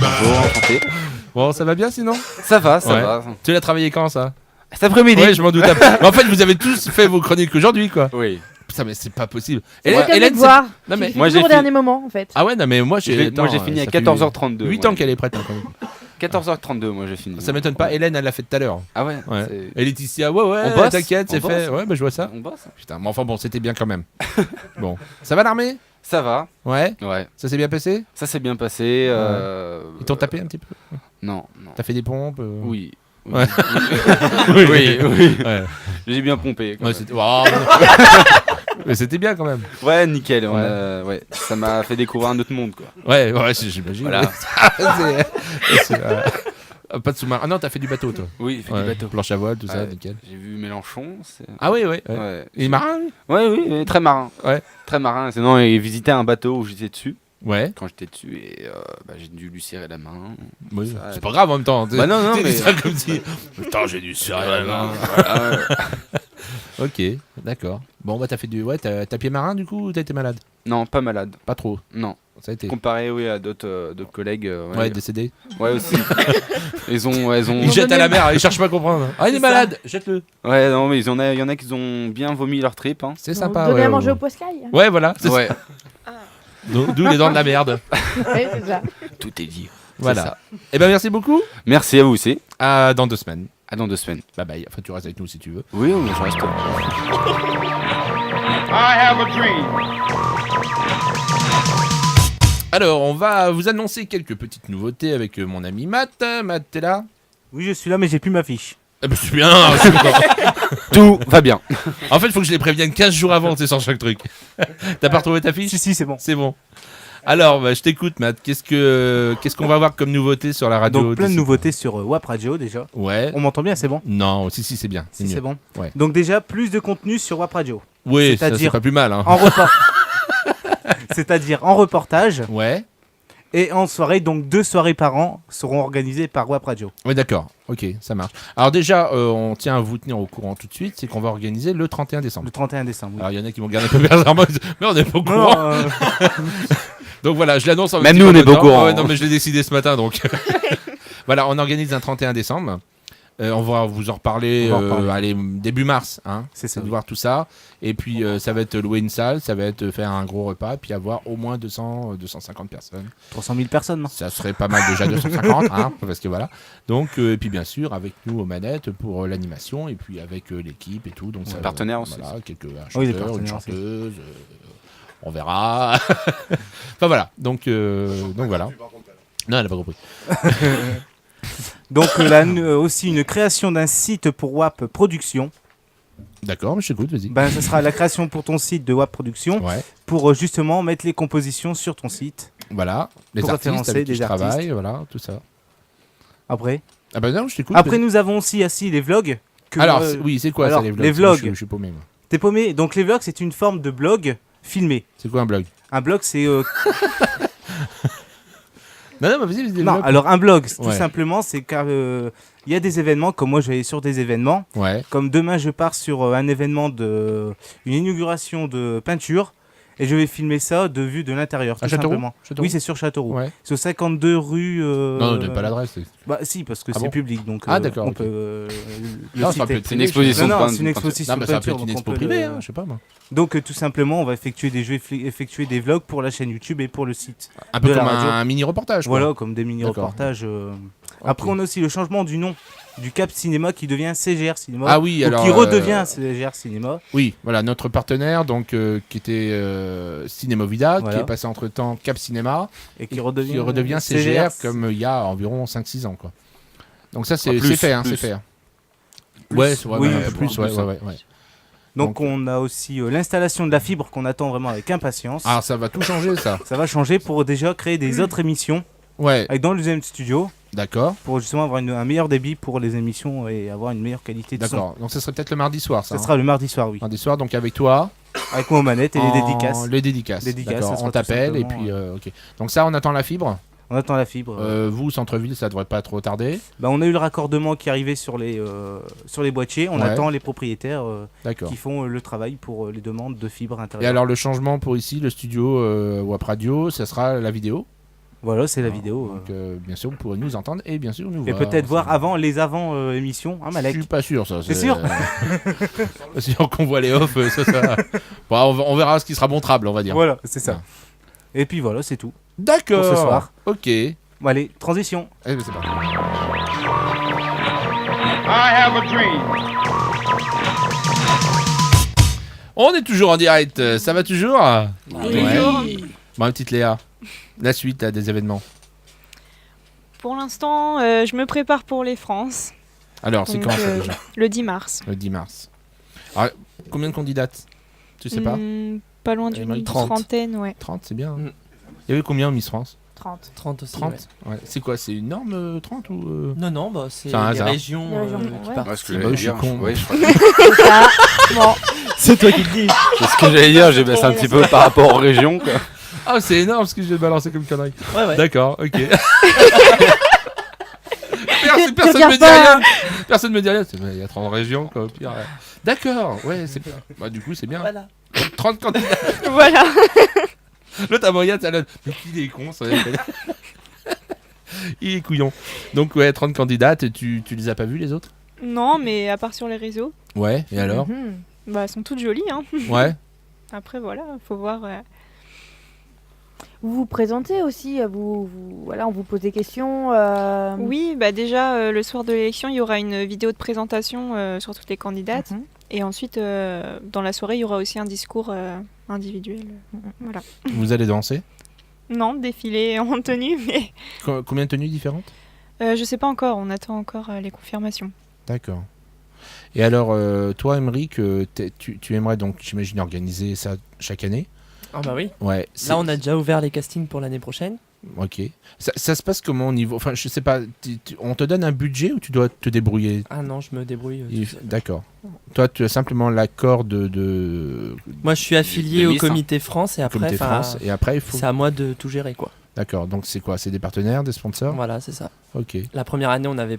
Bonjour, enchanté. Bon, ça va bien sinon? Ça va, ça Ouais. va. Tu l'as travaillé quand ça? Cet après-midi. Ouais, je m'en doute. Mais en fait, vous avez tous fait vos chroniques aujourd'hui, quoi. Oui. Putain, mais c'est pas possible. C'est comme les c'est- devoirs. Non, mais... Moi, j'ai Toujours au fait- dernier moment, en fait. Ah ouais, non, mais moi j'ai Moi, j'ai fini à ça fait 14h32. 8 moi. ans qu'elle est prête. Hein, quand même. 14h32, moi, j'ai fini. Ça m'étonne pas, Hélène, elle l'a fait tout à l'heure. Ah ouais, Ouais. c'est- Et Laetitia, ouais, On bosse, t'inquiète, c'est on fait. bosse. Ouais, bah je vois ça. On bosse. Putain, mais enfin bon, c'était bien quand même. Bon, ça va l'armée? Ça va. Ouais. Ouais. Ça s'est bien passé? Ça s'est bien passé. Ils t'ont tapé un petit peu? Non, non. T'as fait des pompes? Oui. Ouais. Oui, oui. Ouais. J'ai bien pompé. Ouais, c'était... Oh, mais c'était bien quand même. Ouais, nickel. Ouais. Ouais. Ça m'a fait découvrir un autre monde, quoi. Ouais, j'imagine. Voilà. Pas de sous-marin. Ah non, t'as fait du bateau, toi. Oui, j'ai fait Ouais, du bateau. planche à voile, tout ça, Ouais. nickel. J'ai vu Mélenchon. Ah oui, ouais. Ouais. Il est marin, lui? Ouais, oui, très marin. Ouais. Très marin. Sinon, il visitait un bateau où j'étais dessus. Ouais. Quand j'étais dessus, et j'ai dû lui serrer la main. Oui, Ça, c'est pas grave en même temps. Bah non, Tu mais. dis ça comme si. Putain, j'ai dû serrer la main. Ah ouais. Ok, d'accord. Bon, bah t'as fait du. Ouais, t'as pied marin du coup ou t'as été malade? Non, pas malade. Pas trop. Non. Ça a été. Comparé oui, à d'autres collègues. Ouais, décédés. Ouais, aussi. Ils ont. Ils jettent à la mer, ils cherchent pas à comprendre. Ah, il est malade, jette-le. Ouais, non, mais il y en a qui ont bien vomi leur trip. Hein. C'est sympa. Donner ouais, à manger ouais. au poiscaille. Ouais, voilà. c'est Ouais. ça. D'où les dents de la merde. Ouais, c'est ça. Tout est dit. Voilà. C'est ça. Eh ben merci beaucoup. Merci à vous aussi. À dans 2 semaines. À dans 2 semaines. Bye bye. Enfin, tu restes avec nous si tu veux. Oui, oui, je reste. I have a dream. Alors, on va vous annoncer quelques petites nouveautés avec mon ami Matt. Matt, t'es là? Oui, je suis là, mais j'ai plus ma fiche. Eh ben, je suis bien, je suis content. Tout va bien. En fait, il faut que je les prévienne 15 jours avant, tu sais, sur chaque truc. T'as pas retrouvé ta fiche? Si, c'est bon. C'est bon. Alors, bah, je t'écoute, Matt. Qu'est-ce qu'on va voir comme nouveauté sur la radio? Donc plein de d'ici? nouveautés sur WAP Radio déjà. Ouais. On m'entend bien, c'est bon? Non, si, c'est bien. Si, mieux. c'est bon. Ouais. Donc déjà plus de contenu sur WAP Radio. Oui, ça, c'est C'est-à-dire pas plus mal. Hein. C'est-à-dire en reportage. Ouais. Et en soirée, donc 2 soirées par an seront organisées par WAP Radio. Oui, d'accord. Ok, ça marche. Alors déjà, on tient à vous tenir au courant tout de suite, c'est qu'on va organiser le 31 décembre. Le 31 décembre. Oui. Alors il y en a qui vont garder un peu bizarrement, mais on n'est pas au courant. Non, Donc voilà, je l'annonce en Même petit nous, peu on est pas au temps. courant. Ah ouais, non, mais je l'ai décidé ce matin, donc. Voilà, on organise un 31 décembre. On va vous en reparler, On va en reparler. allez, début mars. Hein, C'est ça, de oui. voir tout ça. Et puis, ça va être louer une salle, ça va être faire un gros repas, et puis avoir au moins 250 personnes. 300 000 personnes, non? Ça serait pas mal déjà 250, hein, parce que voilà. Donc, et puis bien sûr, avec nous aux manettes pour l'animation, et puis avec l'équipe et tout. Donc, ça, partenaires aussi. Voilà, un Oui, des chanteur, une partenaires aussi. chanteuse, on verra. Enfin voilà, donc voilà. Non, elle a pas compris. Donc aussi une création d'un site pour WAP Production. D'accord, je t'écoute, vas-y. Ben, ça sera la création pour ton site de WAP Production pour justement mettre les compositions sur ton site. Voilà, les pour artistes référencer avec qui des je travaille, artistes. voilà, tout ça. Après Ah bah non, je t'écoute. Après, nous avons aussi les vlogs. Alors, oui, c'est quoi ça, les vlogs? Les vlogs. Je suis paumé, moi. T'es paumé. Donc, les vlogs, c'est une forme de blog filmé. C'est quoi un blog? Un blog, c'est... Non, vas-y, non, alors un blog, tout Ouais. simplement, c'est car il y a des événements, comme moi je vais sur des événements. Ouais. Comme demain, je pars sur un événement une inauguration de peinture. Et je vais filmer ça de vue de l'intérieur, À tout Châteauroux simplement. Châteauroux Oui, c'est sur Châteauroux. Ouais. C'est au 52 rue... Non, donne pas l'adresse. Bah si, parce que Ah c'est bon public, donc d'accord, on ok. peut Non, ça citer. peut être une exposition. Non, de c'est une exposition Non, mais ça peut peinture, être une donc expo on peut privée, le- hein, je sais pas moi. Donc tout simplement, on va effectuer des vlogs pour la chaîne YouTube et pour le site. Un peu de la comme radio. un mini-reportage, quoi. Voilà, comme des mini-reportages. Après, on a aussi le changement du nom du Cap Cinéma qui devient CGR Cinéma. Ah oui, ou alors, qui redevient CGR Cinéma. Oui, voilà, notre partenaire, donc, qui était Cinémovida, Voilà. qui est passé entre-temps Cap Cinéma, Et qui redevient CGR, CGR. comme il y a environ 5-6 ans, quoi. Donc ça, c'est Ah, plus, fait, hein, plus. c'est fait. hein. Plus. Ouais, c'est vrai, Oui, ouais, je plus, pense, ouais, plus, ouais, hein. ouais. Donc on a aussi l'installation de la fibre qu'on attend vraiment avec impatience. Ah, ça va tout changer, ça. Ça va changer pour déjà créer des autres émissions. Ouais. Avec dans le deuxième studio. D'accord. Pour justement avoir un meilleur débit pour les émissions et avoir une meilleure qualité de son. D'accord. Donc ça serait peut-être le mardi soir, ça. Ça sera le mardi soir, oui. Mardi soir, donc avec toi. Avec moi aux manettes et les dédicaces. Les dédicaces. D'accord, ça sera on tout t'appelle et simplement, puis ok. Donc ça, on attend la fibre. On attend la fibre. Vous, centre-ville, ça devrait pas trop tarder. Bah, on a eu le raccordement qui est arrivé sur les boîtiers. On Ouais. attend les propriétaires D'accord. qui font le travail pour les demandes de fibre Et intérieure. alors le changement pour ici, le studio WAP Radio, ça sera la vidéo. Voilà, c'est la vidéo. Donc bien sûr, vous pourrez nous entendre et bien sûr nous Et voir. peut-être voir les avant émissions, hein, Malek. Je suis pas sûr, ça. C'est sûr Pas sûr qu'on voit les off, ça. Bon, on verra ce qui sera montrable, on va dire. Voilà, c'est ça. Ouais. Et puis voilà, c'est tout. D'accord. Pour ce soir. Ok. Bon, allez, transition. Eh ben, c'est parti. I have a dream. On est toujours en direct, ça va toujours? Oui. Bon, ma petite Léa, la suite à des événements. Pour l'instant, je me prépare pour les France. Alors, c'est Donc, quand ça déjà? Le 10 mars. Le 10 mars. Alors, combien de candidates? Tu sais pas? Pas loin d'une 30. trentaine, ouais. 30, c'est bien. Il y avait combien en Miss France? 30. 30 aussi. 30 ouais. C'est quoi? C'est une norme 30 ou Non, bah c'est un les hasard. régions qui Ouais, participent. ce que je suis con. Ouais, je crois C'est ça. Bon. C'est toi qui le dis. C'est ce que j'allais dire, j'ai baissé un petit peu par rapport aux régions, quoi. Ah, c'est énorme ce que je vais balancer comme connerie. Ouais. D'accord, ok. Personne regarde me dit pas. rien. Personne me dit rien. Il y a 30 régions, quoi, au pire. D'accord, ouais, c'est bien. Bah, du coup, c'est bien. Voilà. 30 candidats. Voilà. L'autre, à moyen, ça donne. Mais il est con, ça. Il est couillon. Donc, ouais, 30 candidates. Et tu les as pas vues, les autres? Non, mais à part sur les réseaux, Ouais, et alors? Mhm. bah, elles sont toutes jolies. Hein. Ouais. Après, voilà, faut voir. Vous vous présentez aussi, voilà, on vous pose des questions. Oui, bah déjà, le soir de l'élection, il y aura une vidéo de présentation sur toutes les candidates. Mhm. Et ensuite, dans la soirée, il y aura aussi un discours individuel. Voilà. Vous allez danser? Non, défilé en tenue, mais Combien de tenues différentes? je sais pas encore. On attend encore les confirmations. D'accord. Et alors, toi, Emeric, tu aimerais donc, j'imagine, organiser ça chaque année? Ah bah oui. Ouais. Là, on a déjà ouvert les castings pour l'année prochaine. Ok. Ça se passe comment au niveau... Enfin, je sais pas, on te donne un budget ou tu dois te débrouiller? Ah non, je me débrouille. tout seul. D'accord. Toi, tu as simplement l'accord de... Moi, je suis affilié de au Miss, hein. Comité France et après, Comité France, et après, il faut... c'est à moi de tout gérer, quoi. D'accord, donc c'est quoi? C'est des partenaires, des sponsors? Voilà, c'est ça. Ok. La première année, on n'avait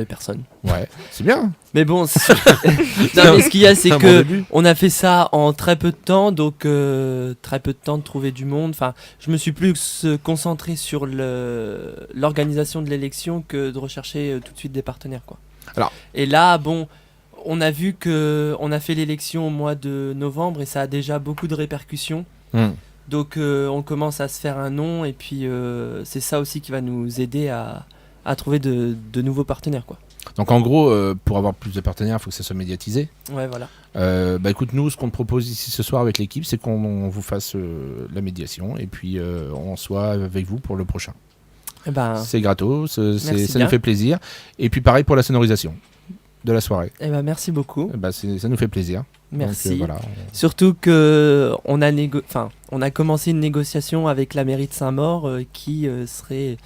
personne. Ouais, c'est bien. Mais bon, non, mais ce qu'il y a, c'est Un bon que début. on a fait ça en très peu de temps, donc très peu de temps de trouver du monde. Enfin, je me suis plus concentré sur l'organisation de l'élection que de rechercher tout de suite des partenaires, quoi. Alors. Et là, bon, on a vu que on a fait l'élection au mois de novembre et ça a déjà beaucoup de répercussions. Donc on commence à se faire un nom et puis c'est ça aussi qui va nous aider à trouver de nouveaux partenaires, quoi. Donc en gros, pour avoir plus de partenaires, il faut que ça soit médiatisé. Ouais, voilà. Bah écoute, nous, ce qu'on te propose ici ce soir avec l'équipe, c'est qu'on vous fasse la médiation et puis on soit avec vous pour le prochain. Eh ben, C'est gratos, ça merci nous bien. fait plaisir. Et puis pareil pour la sonorisation de la soirée. Eh ben, merci beaucoup. Bah, ça nous fait plaisir. Merci. Donc, voilà. Surtout que on a commencé une négociation avec la mairie de Saint-Maur qui serait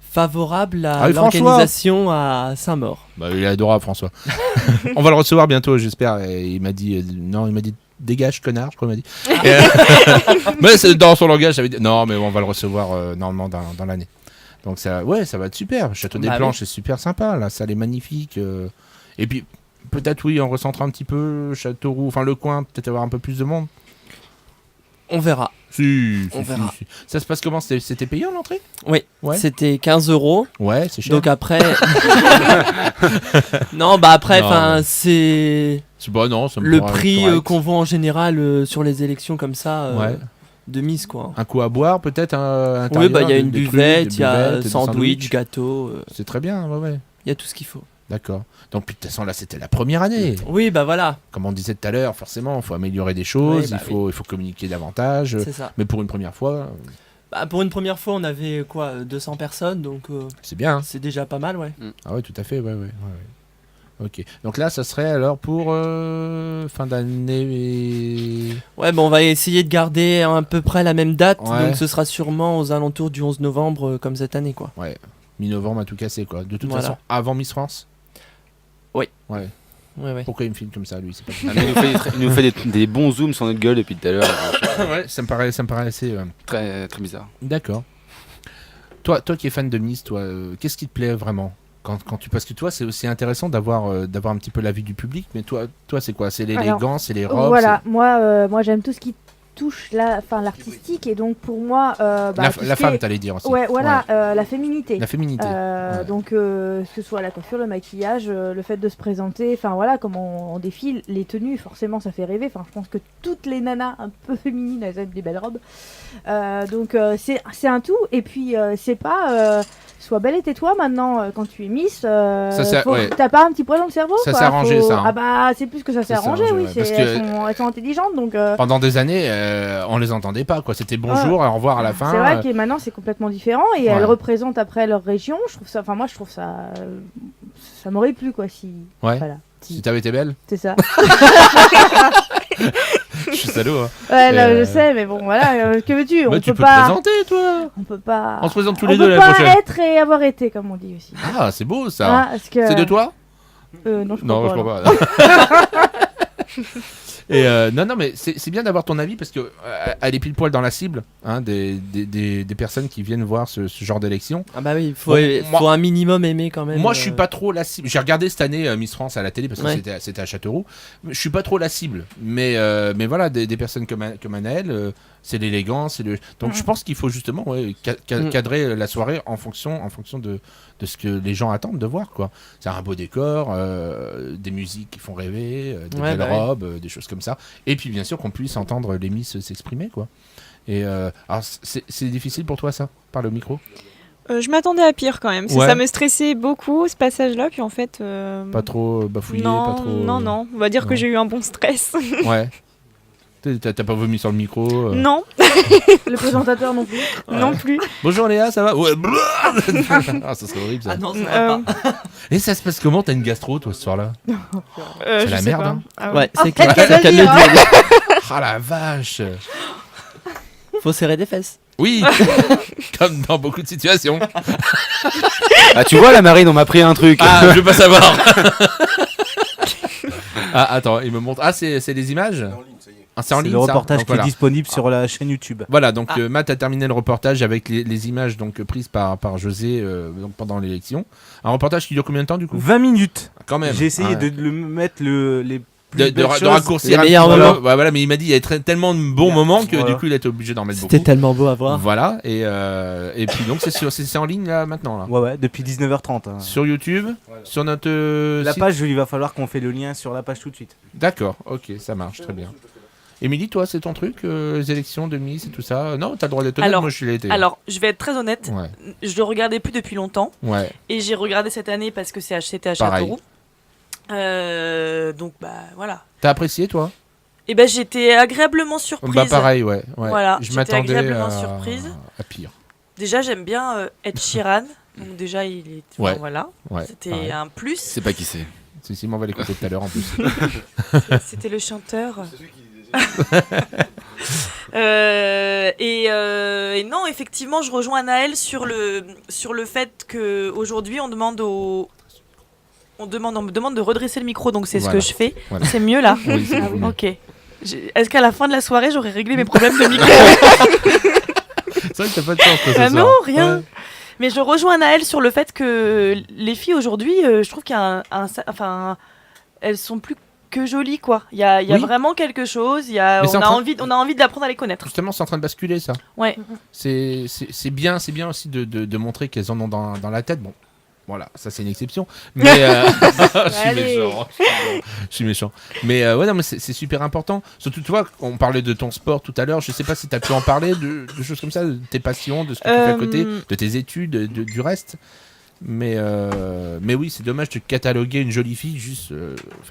favorable à Ah oui, François. l'organisation à Saint-Maur. Bah, il est adorable, François. On va le recevoir bientôt, j'espère. Et il m'a dit non, il m'a dit dégage, connard, je crois qu'il m'a dit. Mais c'est dans son langage, ça veut dire non, mais on va le recevoir normalement dans l'année. Donc ça, ouais, ça va être super. Château des Bah Planches, oui. c'est super sympa. La salle est magnifique. Et puis peut-être oui, on recentre un petit peu Châteauroux, enfin le coin, peut-être avoir un peu plus de monde. On verra. On verra. Ça se passe comment? C'était payant l'entrée? Oui, Ouais. c'était 15 €. Ouais, c'est cher. Donc après. Non, bah après, Non, enfin, mais- c'est. Bah non, ça me Le paraît prix correct. qu'on voit en général sur les élections comme ça, Ouais. de mise quoi. Un coup à boire peut-être un Oui, bah il y a des- une des trucs, buvette, des il y a buvettes, des sandwich, gâteau. C'est très bien, ouais. Il y a tout ce qu'il faut. D'accord. Donc, puis, de toute façon, là, c'était la première année. Oui, bah voilà. Comme on disait tout à l'heure, forcément, il faut améliorer des choses, Oui, bah il faut communiquer davantage. C'est ça. Mais pour une première fois, Bah, pour une première fois, on avait quoi, 200 personnes, donc c'est bien. Hein. c'est déjà pas mal, ouais. Ah ouais, tout à fait, ouais. Ok. Donc là, ça serait alors pour fin d'année. Ouais, bon, on va essayer de garder à peu près la même date, Ouais. donc ce sera sûrement aux alentours du 11 novembre, comme cette année, quoi. Ouais. Mi-novembre à tout casser, quoi. De toute Voilà. façon, avant Miss France. Oui. Ouais. Ouais. Pourquoi il me filme comme ça, lui? C'est pas Ah, mais il nous fait des bons zooms sur notre gueule depuis tout à l'heure. Ouais, ça me paraît assez. Très, très bizarre. D'accord. Toi qui es fan de Miss, toi, qu'est-ce qui te plaît vraiment quand tu parce que toi c'est aussi intéressant d'avoir un petit peu l'avis du public, mais toi c'est quoi? C'est l'élégance, c'est les robes. Voilà, moi j'aime tout ce qui touche l'artistique et donc pour moi tout la ce qui femme, est- t'allais dire aussi. Ouais, voilà, la féminité. La féminité. Ouais. Donc que ce soit la coiffure, le maquillage, le fait de se présenter, enfin voilà, comment on défile, les tenues, forcément ça fait rêver. Enfin, je pense que toutes les nanas un peu féminines elles aiment des belles robes. Donc c'est un tout. Et puis c'est pas sois belle et tais-toi maintenant quand tu es Miss. ouais. T'as pas un petit poil dans le cerveau. Ça quoi, s'est arrangé, ça, hein. Ah bah c'est plus que ça s'est Ça s'est arrangé, arrangé, oui. ouais, parce que- Elles sont intelligentes donc. Pendant des années, on les entendait pas quoi. C'était bonjour, au revoir à la fin. C'est vrai que maintenant c'est complètement différent et Ouais. elles représentent après leur région. Je trouve ça, enfin moi je trouve ça, ça m'aurait plu quoi si. Ouais. Voilà. Si t'avais été belle. C'est ça. Je suis salaud. Hein. Ouais, là, Et, je sais, mais bon, voilà, que veux-tu? Bah, On tu peut peux pas. te présenter, toi. On peut pas. On se présente tous on les deux peut l'année pas prochaine. être et avoir été, comme on dit aussi. Ah, c'est beau ça. Ah, parce que- C'est de toi? Non, je Non, crois je pas. crois pas. Et non, mais c'est bien d'avoir ton avis parce que elle est pile poil dans la cible hein, des personnes qui viennent voir ce genre d'élection. Ah bah oui, il Bon, faut un minimum aimer quand même. Moi, je suis pas trop la cible. J'ai regardé cette année Miss France à la télé parce que Ouais. c'était à Châteauroux. Je suis pas trop la cible. Mais voilà, des personnes comme Anaël, c'est l'élégance. Donc je pense qu'il faut justement cadrer la soirée en fonction de ce que les gens attendent de voir. Quoi. C'est un beau décor, des musiques qui font rêver, des Ouais, belles bah ouais. robes, des choses comme ça. Et puis bien sûr qu'on puisse entendre les Miss s'exprimer. Quoi. Et alors c'est difficile pour toi ça, parler au micro? Je m'attendais à pire quand même. Ouais. Ça me stressait beaucoup ce passage-là. Puis en fait. Pas trop bafouillé, non, pas trop. non. On va dire que non. j'ai eu un bon stress. Ouais. T'as pas vomi sur le micro Non. Le présentateur non plus. Ouais. Non plus. Bonjour Léa, ça va? Ouais. Ah, ça serait horrible ça. Ah non, ça va pas. Et ça se passe comment? T'as une gastro toi ce soir-là? C'est Je la sais merde. pas. Hein. Ah Ouais, Oh, c'est clair. qu'elle C'est qu'elle le le dit, dit. Ah la vache. Faut serrer des fesses. Oui. Comme dans beaucoup de situations. Ah, tu vois, la marine, on m'a pris un truc. Ah, je veux pas savoir. Ah, attends, il me montre. Ah, c'est des images? Ah, c'est en ligne, le ça reportage Donc, qui est voilà. disponible sur la chaîne YouTube. Voilà, donc Matt a terminé le reportage avec les images donc prises par José donc, pendant l'élection. Un reportage qui dure combien de temps du coup? 20 minutes. Quand même. J'ai essayé Ah ouais. de le mettre les de, plus belles de choses. raccourcir les un meilleurs petit peu. moments. Ouais, voilà, mais il m'a dit il y avait tellement de bons moments que Voilà. du coup il a été obligé d'en mettre C'était beaucoup. tellement beau à voir. Voilà, et puis donc c'est en ligne là maintenant là. Ouais, depuis 19h30. hein. Sur YouTube, sur notre La site. page, il va falloir qu'on fait le lien sur la page tout de suite. D'accord, ok, ça marche très bien. Émilie, toi, c'est ton truc, les élections de Miss et tout ça? Non, t'as le droit d'être honnête, Alors, moi je l'ai été. alors, je vais être très honnête. Ouais. Je le regardais plus depuis longtemps. Ouais. Et j'ai regardé cette année parce que c'était à Pareil. Châteauroux. Donc, voilà. T'as apprécié, toi? Et ben, j'étais agréablement surprise. Bah pareil, ouais. Voilà, je j'étais m'attendais agréablement à... surprise. à pire. Déjà, j'aime bien Ed Sheeran. Donc, déjà, il est. Ouais. Enfin, voilà. Ouais, C'était pareil. un plus. C'est pas qui c'est. Si, si, on va l'écouter tout à l'heure en plus. C'était le chanteur. Et non, effectivement, je rejoins Naël sur le fait qu'aujourd'hui, on me demande de redresser le micro, donc c'est Voilà. ce que je fais. Voilà. C'est mieux là. Oui, c'est mieux. Ok. Est-ce qu'à la fin de la soirée, j'aurais réglé mes problèmes de micro? C'est vrai que t'as pas de chance, toi, ce Ah soir. non, rien. Ouais. Mais je rejoins Naël sur le fait que les filles aujourd'hui, je trouve qu'il y a enfin, elles sont plus que jolies, quoi. Il y a Oui. vraiment quelque chose. Mais c'est On en a train- envie d'apprendre à les connaître. Justement, c'est en train de basculer, ça. Ouais. C'est bien aussi de montrer qu'elles en ont dans la tête. Bon, voilà, ça c'est une exception. Mais Allez. je suis méchant. Mais ouais, non, mais c'est super important. Surtout, tu vois, on parlait de ton sport tout à l'heure. Je sais pas si tu as pu en parler de choses comme ça, de tes passions, de ce que tu fais à côté, de tes études, du reste. Mais oui, c'est dommage de cataloguer une jolie fille juste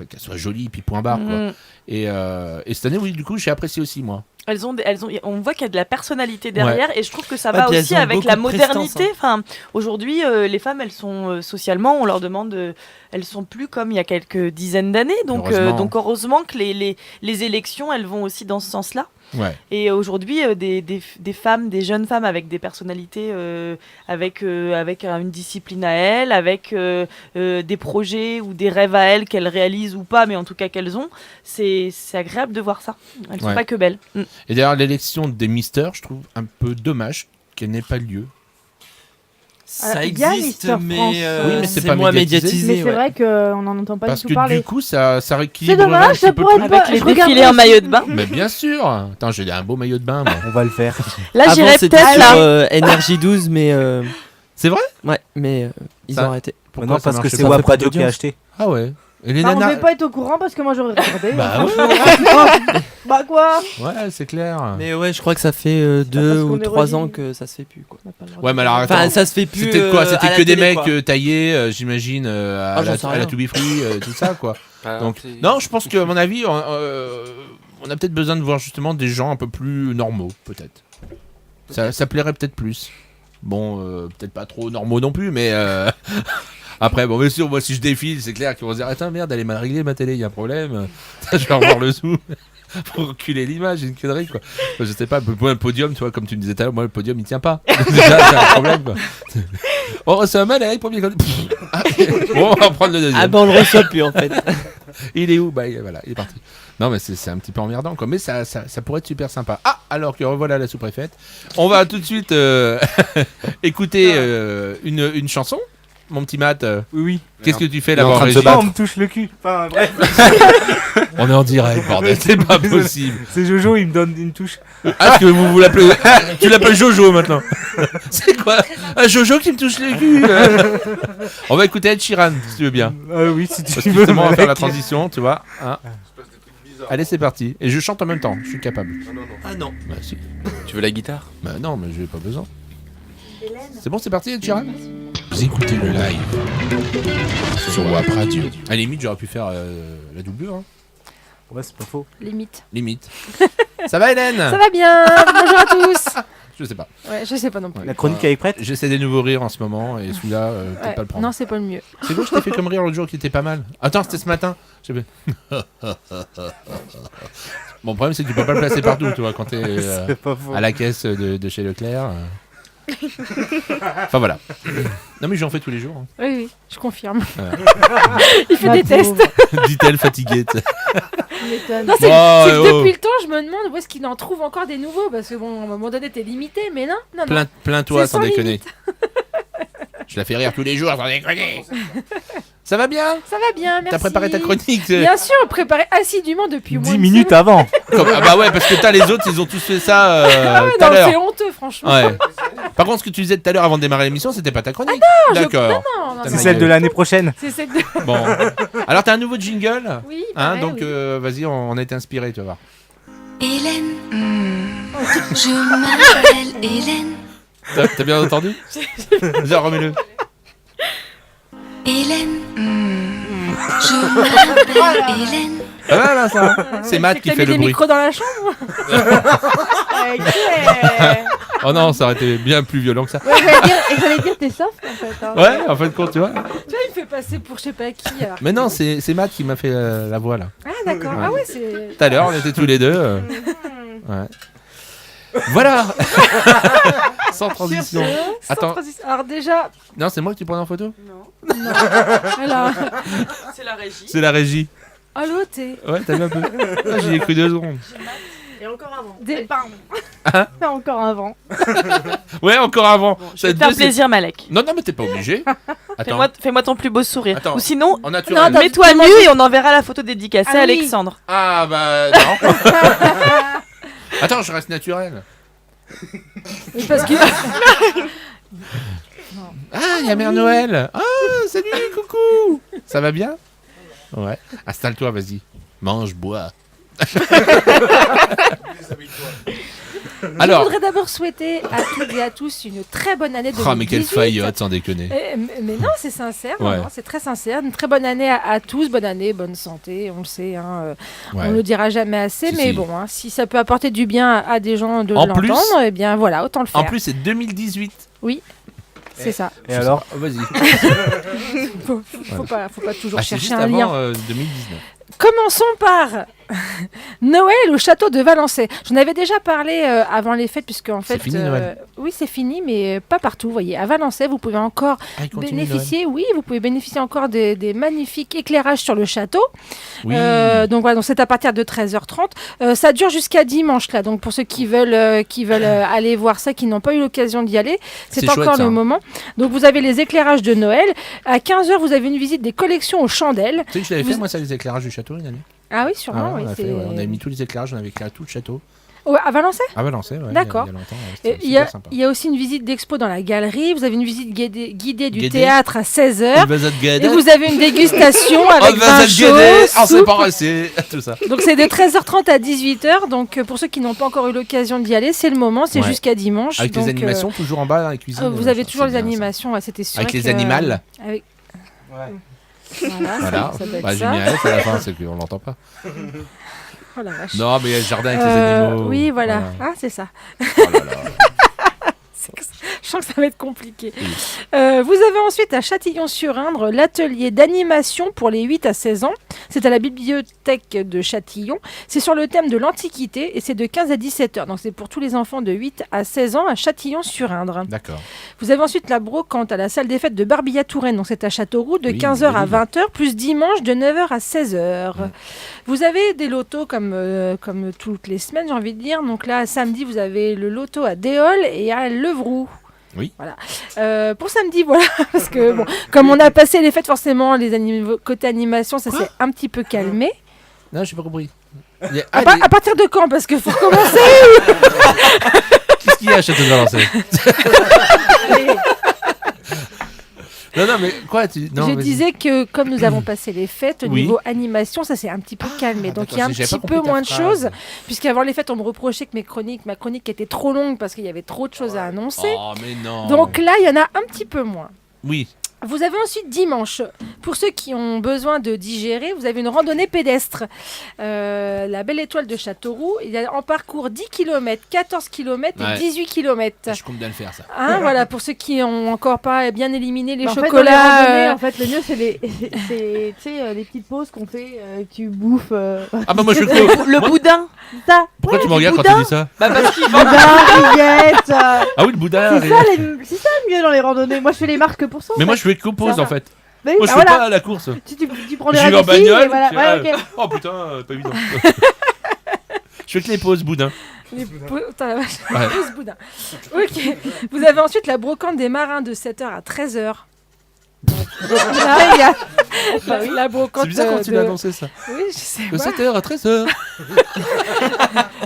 qu'elle soit jolie puis point barre, quoi. Et cette année, oui, du coup, j'ai apprécié aussi, moi. On voit qu'il y a de la personnalité derrière, et je trouve que ça va puis elles aussi ont avec beaucoup la de prestance, modernité. Enfin, aujourd'hui, les femmes, elles sont socialement, on leur demande, elles sont plus comme il y a quelques dizaines d'années. Donc, heureusement que les élections, elles vont aussi dans ce sens-là. Ouais. Et aujourd'hui, des femmes, des jeunes femmes avec des personnalités, avec une discipline à elles, avec des projets ou des rêves à elles qu'elles réalisent ou pas, mais en tout cas qu'elles ont, c'est agréable de voir ça. Elles sont Ouais. pas que belles. Et d'ailleurs, l'élection des misters, je trouve un peu dommage qu'elle n'ait pas lieu. Ça il y a existe, Mister France. mais, Oui, mais c'est c'est pas moins médiatisé. Mais médiatisé. c'est ouais. vrai qu'on n'en entend pas Parce du que tout parler. du coup, ça C'est rééquilibrerait dommage, un ça petit peu pourrait plus. être Avec les je regarde défilés en aussi. maillot de bain. Mais bien sûr. Attends, j'ai un beau maillot de bain, moi. On va le faire. Là, Avant, j'irais c'était peut-être sur là. Énergie 12, mais C'est vrai? ouais, mais ils Ça- ont arrêté. Pourquoi Non, ça parce que marchait c'est pas Wap fait Radio qui a d'audience. acheté. Ah ouais. Et les Bah, on ne nanas. devait pas être au courant parce que moi j'aurais regardé. Bah Bah quoi? Ouais, c'est clair. Mais ouais, je crois que ça fait parce 2 qu'on ou est 3 ans relié. que ça se fait plus, quoi. On n'a pas le droit Ouais, de- mais alors attends. Enfin, ça se fait plus. C'était quoi? à C'était la que des télé, mecs quoi. taillés, j'imagine, Ah, à j'en sais la rien. To Be Free, tout ça, quoi. Donc, non, je pense qu'à mon avis, on a peut-être besoin de voir justement des gens un peu plus normaux, peut-être. Ça plairait peut-être plus. Bon, peut-être pas trop normaux non plus, mais après, bon, bien sûr, moi si je défile, c'est clair qu'ils vont se dire attends, merde, elle est mal réglée ma télé, il y a un problème. Je vais revoir le sous. Pour reculer l'image, c'est une connerie, quoi. Je sais pas, moi, le podium, tu vois, comme tu me disais tout à l'heure, moi le podium il tient pas. Déjà, c'est un problème, quoi. Oh, c'est un mal, hein, premier. Ah, bon, on va prendre le deuxième. Ah bah on le reçoit plus en fait. Il est où? Bah voilà, il est parti. Non, mais c'est un petit peu emmerdant, quoi. Mais ça pourrait être super sympa. Ah, alors que revoilà la sous-préfète. On va tout de suite écouter une chanson. Mon petit Matt, Oui. qu'est-ce que tu fais Il est en là-bas en train de se régie? battre. On me touche le cul. Enfin, bref. On est en direct, bordel, c'est pas possible. C'est Jojo, il me donne une touche. Ah, parce que vous l'appelez. Tu l'appelles Jojo maintenant. C'est quoi? Un Jojo qui me touche les culs. On va écouter Ed Sheeran, si tu veux bien. Oui, si Parce tu que veux. justement, on va faire la mec. transition, tu vois. Hein. Allez, c'est parti. Et je chante en même temps, je suis capable. Ah non. Bah, si. Tu veux la guitare? Bah non, mais j'ai pas besoin. C'est bon, c'est parti, Ed Sheeran? Vous écoutez le live sur Wap Radio. À la limite, j'aurais pu faire la double, hein. Ouais, c'est pas faux. Limite. Limite. Ça va, Hélène? Ça va bien. Bonjour à tous. Je sais pas. Ouais, je sais pas non plus. La chronique elle est prête? J'essaie des nouveaux rires en ce moment et celui-là, peut-être Ouais. pas le prendre. Non, c'est pas le mieux. C'est bon, je t'ai fait comme rire l'autre jour qui était pas mal. Attends, c'était ce matin. J'ai fait- Bon, le problème, c'est que tu peux pas le placer partout, tu vois, quand t'es C'est pas faux. à la caisse de chez Leclerc. Enfin, voilà. Non, mais j'en fais tous les jours. Hein. Oui, oui, je confirme. Voilà. Il fait Ma des pauvre. tests. Dit-elle fatiguée. tu sais. Tu m'étonnes. Non, c'est Oh, c'est que oh. depuis le temps, je me demande où est-ce qu'il en trouve encore des nouveaux. Parce que bon, à un moment donné, t'es limité, mais non, non, non. Plains-toi, C'est sans sans déconner. Je la fais rire tous les jours, sans déconner. Ça va bien? Ça va bien, merci. T'as préparé ta chronique? Bien sûr, préparé assidûment depuis au moins 10 une minutes semaine. avant. Ah bah ouais, parce que t'as les autres, ils ont tous fait ça Ah ouais, tout à non, l'heure. c'est honteux, franchement. Ouais. Par contre, ce que tu disais tout à l'heure avant de démarrer l'émission, c'était pas ta chronique. je- D'accord. non, non, T'as C'est non. celle de l'année prochaine. C'est celle de... Bon. Alors, t'as un nouveau jingle. Oui, Hein, pareil, donc, oui. vas-y, on a été inspiré, tu vas voir. Hélène, je m'appelle Hélène. T'as bien entendu? Vas-y, remets-le. Hélène, je m'appelle Hélène. Ah voilà, ça. C'est Matt qui fait le des bruit. micros dans la chambre. Oh non, ça aurait été bien plus violent que ça. Ouais, j'allais dire t'es soft en fait. Hein. Ouais, en fin de compte, tu vois. Tu vois, il me fait passer pour je sais pas qui. Alors. Mais non, c'est Matt qui m'a fait la voix là. Ah d'accord. Ouais. Ah ouais, c'est. Tout à l'heure, on était tous les deux. Ouais. Voilà. Sans transition. Attends. Alors déjà. Non, c'est moi que tu prends en photo? Non. Alors. C'est la régie. C'est la régie. Allô, t'es. Ouais, t'as vu un peu. Ah, j'y ai cru 2 secondes. Et encore avant. Hein? Encore avant. Ouais, encore avant. Je vais te faire plaisir, Malek. Non, mais t'es pas obligé. Attends. Fais-moi ton plus beau sourire. Attends. Ou sinon, En naturel. mets-toi nu et on enverra la photo dédicacée à Alexandre. Ah bah non. Attends, je reste naturel. Parce que. Ah, il y a Mère Noël. Ah, salut, coucou. Ça va bien? Ouais. Installe-toi, vas-y. Mange, bois. Alors, je voudrais d'abord souhaiter à toutes et à tous une très bonne année 2018. Ah, mais quelle faillotte, sans déconner. Mais non, c'est sincère, Ouais. non, c'est très sincère. Une très bonne année à tous, bonne année, bonne santé, on le sait, hein, Ouais. on ne le dira jamais assez, Si, mais si. bon, hein, si ça peut apporter du bien à des gens de En l'entendre, plus- eh bien voilà, autant le faire. En plus, c'est 2018. Oui, c'est ça. Et alors? Vas-y. faut pas toujours Ah, c'est chercher juste un lien. avant 2019. Commençons par Noël au château de Valençay. J'en avais déjà parlé avant les fêtes, puisque en fait, fini, Noël. oui, c'est fini, mais pas partout. Vous voyez, à Valençay, vous pouvez encore il continue, bénéficier, oui, vous pouvez bénéficier encore des magnifiques éclairages sur le château. Oui. Donc voilà, donc c'est à partir de 13h30. Ça dure jusqu'à dimanche là. Donc pour ceux qui veulent aller voir ça, qui n'ont pas eu l'occasion d'y aller, c'est C'est encore chouette, ça, le hein. moment. Donc vous avez les éclairages de Noël. À 15h, vous avez une visite des collections aux chandelles. Tu sais que je l'avais Vous- fait, moi, ça, les éclairages du château, une année. Ah oui, sûrement. Ah ouais, oui, on, a c'est- fait, ouais, on avait mis tous les éclairages, on avait éclairé tout le château. Ouais, à Valençay. À Valençay, ouais. D'accord. Il y a longtemps, ouais, Et c'était Il y, a, super sympa. il y a aussi une visite d'expo dans la galerie. Vous avez une visite guidée du Guidée. théâtre à 16h. Il va se guider. Et vous avez une dégustation avec On va vin se chaud, guider. Ah, c'est soupe. pas assez. Tout ça. Donc c'est de 13h30 à 18h. Donc pour ceux qui n'ont pas encore eu l'occasion d'y aller, c'est le moment. C'est Ouais. jusqu'à dimanche. Avec donc, les animations, toujours en bas dans la cuisine. vous avez ça, toujours c'est les bien, ça. animations. Ouais, c'était sûr. Avec les animaux. Avec... Ouais. Voilà. Voilà. Ça doit être Bah, j'ai ça. mis un F à la fin, c'est qu'on l'entend pas. Oh la vache. Non, mais il y a le jardin avec les animaux. Oui, voilà. Ah, c'est ça. Oh là là. Je sens que ça va être compliqué. Vous avez ensuite à Châtillon-sur-Indre l'atelier d'animation pour les 8 à 16 ans. C'est à la bibliothèque de Châtillon. C'est sur le thème de l'Antiquité et c'est de 15 à 17 heures. Donc c'est pour tous les enfants de 8 à 16 ans à Châtillon-sur-Indre. D'accord. Vous avez ensuite la brocante à la salle des fêtes de Barbilla-Touraine. Donc c'est à Châteauroux de Oui, 15h à belle île. 20h plus dimanche de 9h à 16h. Vous avez des lotos comme toutes les semaines, j'ai envie de dire. Donc là, samedi, vous avez le loto à Déol et à Levroux. Oui. Voilà. Pour samedi, voilà, parce que bon, comme on a passé les fêtes, forcément, côté animation, ça s'est un petit peu calmé. Non, j'ai pas compris. Il y a- À, Ah, à partir de quand? Parce que faut commencer. Qu'est-ce qu'il y a à Château de Valençay? Non, mais quoi non, Je vas-y. disais que comme nous avons passé les fêtes, au Oui. niveau animation, ça s'est un petit peu calmé. Donc il y a un d'accord, j'avais petit pas peu compris ta moins de phrase. choses, puisqu'avant les fêtes, on me reprochait que ma chronique était trop longue parce qu'il y avait trop de choses à annoncer. Oh, mais non. Donc là, il y en a un petit peu moins. Oui. Vous avez ensuite dimanche, pour ceux qui ont besoin de digérer, vous avez une randonnée pédestre. La Belle Étoile de Châteauroux, il y a en parcours 10 km, 14 km et Ouais. 18 km. Je compte bien le faire, ça. Hein, voilà, pour ceux qui n'ont encore pas bien éliminé les Bah, en fait, dans chocolats. les randonnées, en fait, le mieux, c'est tu sais, les petites pauses qu'on fait, que tu bouffes. Ah bah moi je fais quoi? Le boudin. Ça. Pourquoi Ouais, tu me regardes quand boudin. tu dis ça? Bah parce qu'il Boudin, rillettes. Ah oui, le boudin. C'est ça, c'est ça le mieux dans les randonnées. Moi, je fais les marques pour ça. Mais en moi fait. je fais co-pause Ça. en fait. Mais Moi je bah, fais voilà. pas la course. Tu prends des Je vais en raccourcis bagnole. et voilà. je Ouais, fais, ok. Oh putain, pas évident. Je fais que les pauses boudin. Putain, la vache. Ouais. Pousse boudin. Ok. Vous avez ensuite la brocante des marins de 7h à 13h. Là, il y a la brocante. C'est bizarre quand tu l'as annoncé ça. Oui, je sais De pas. 7h à 13h.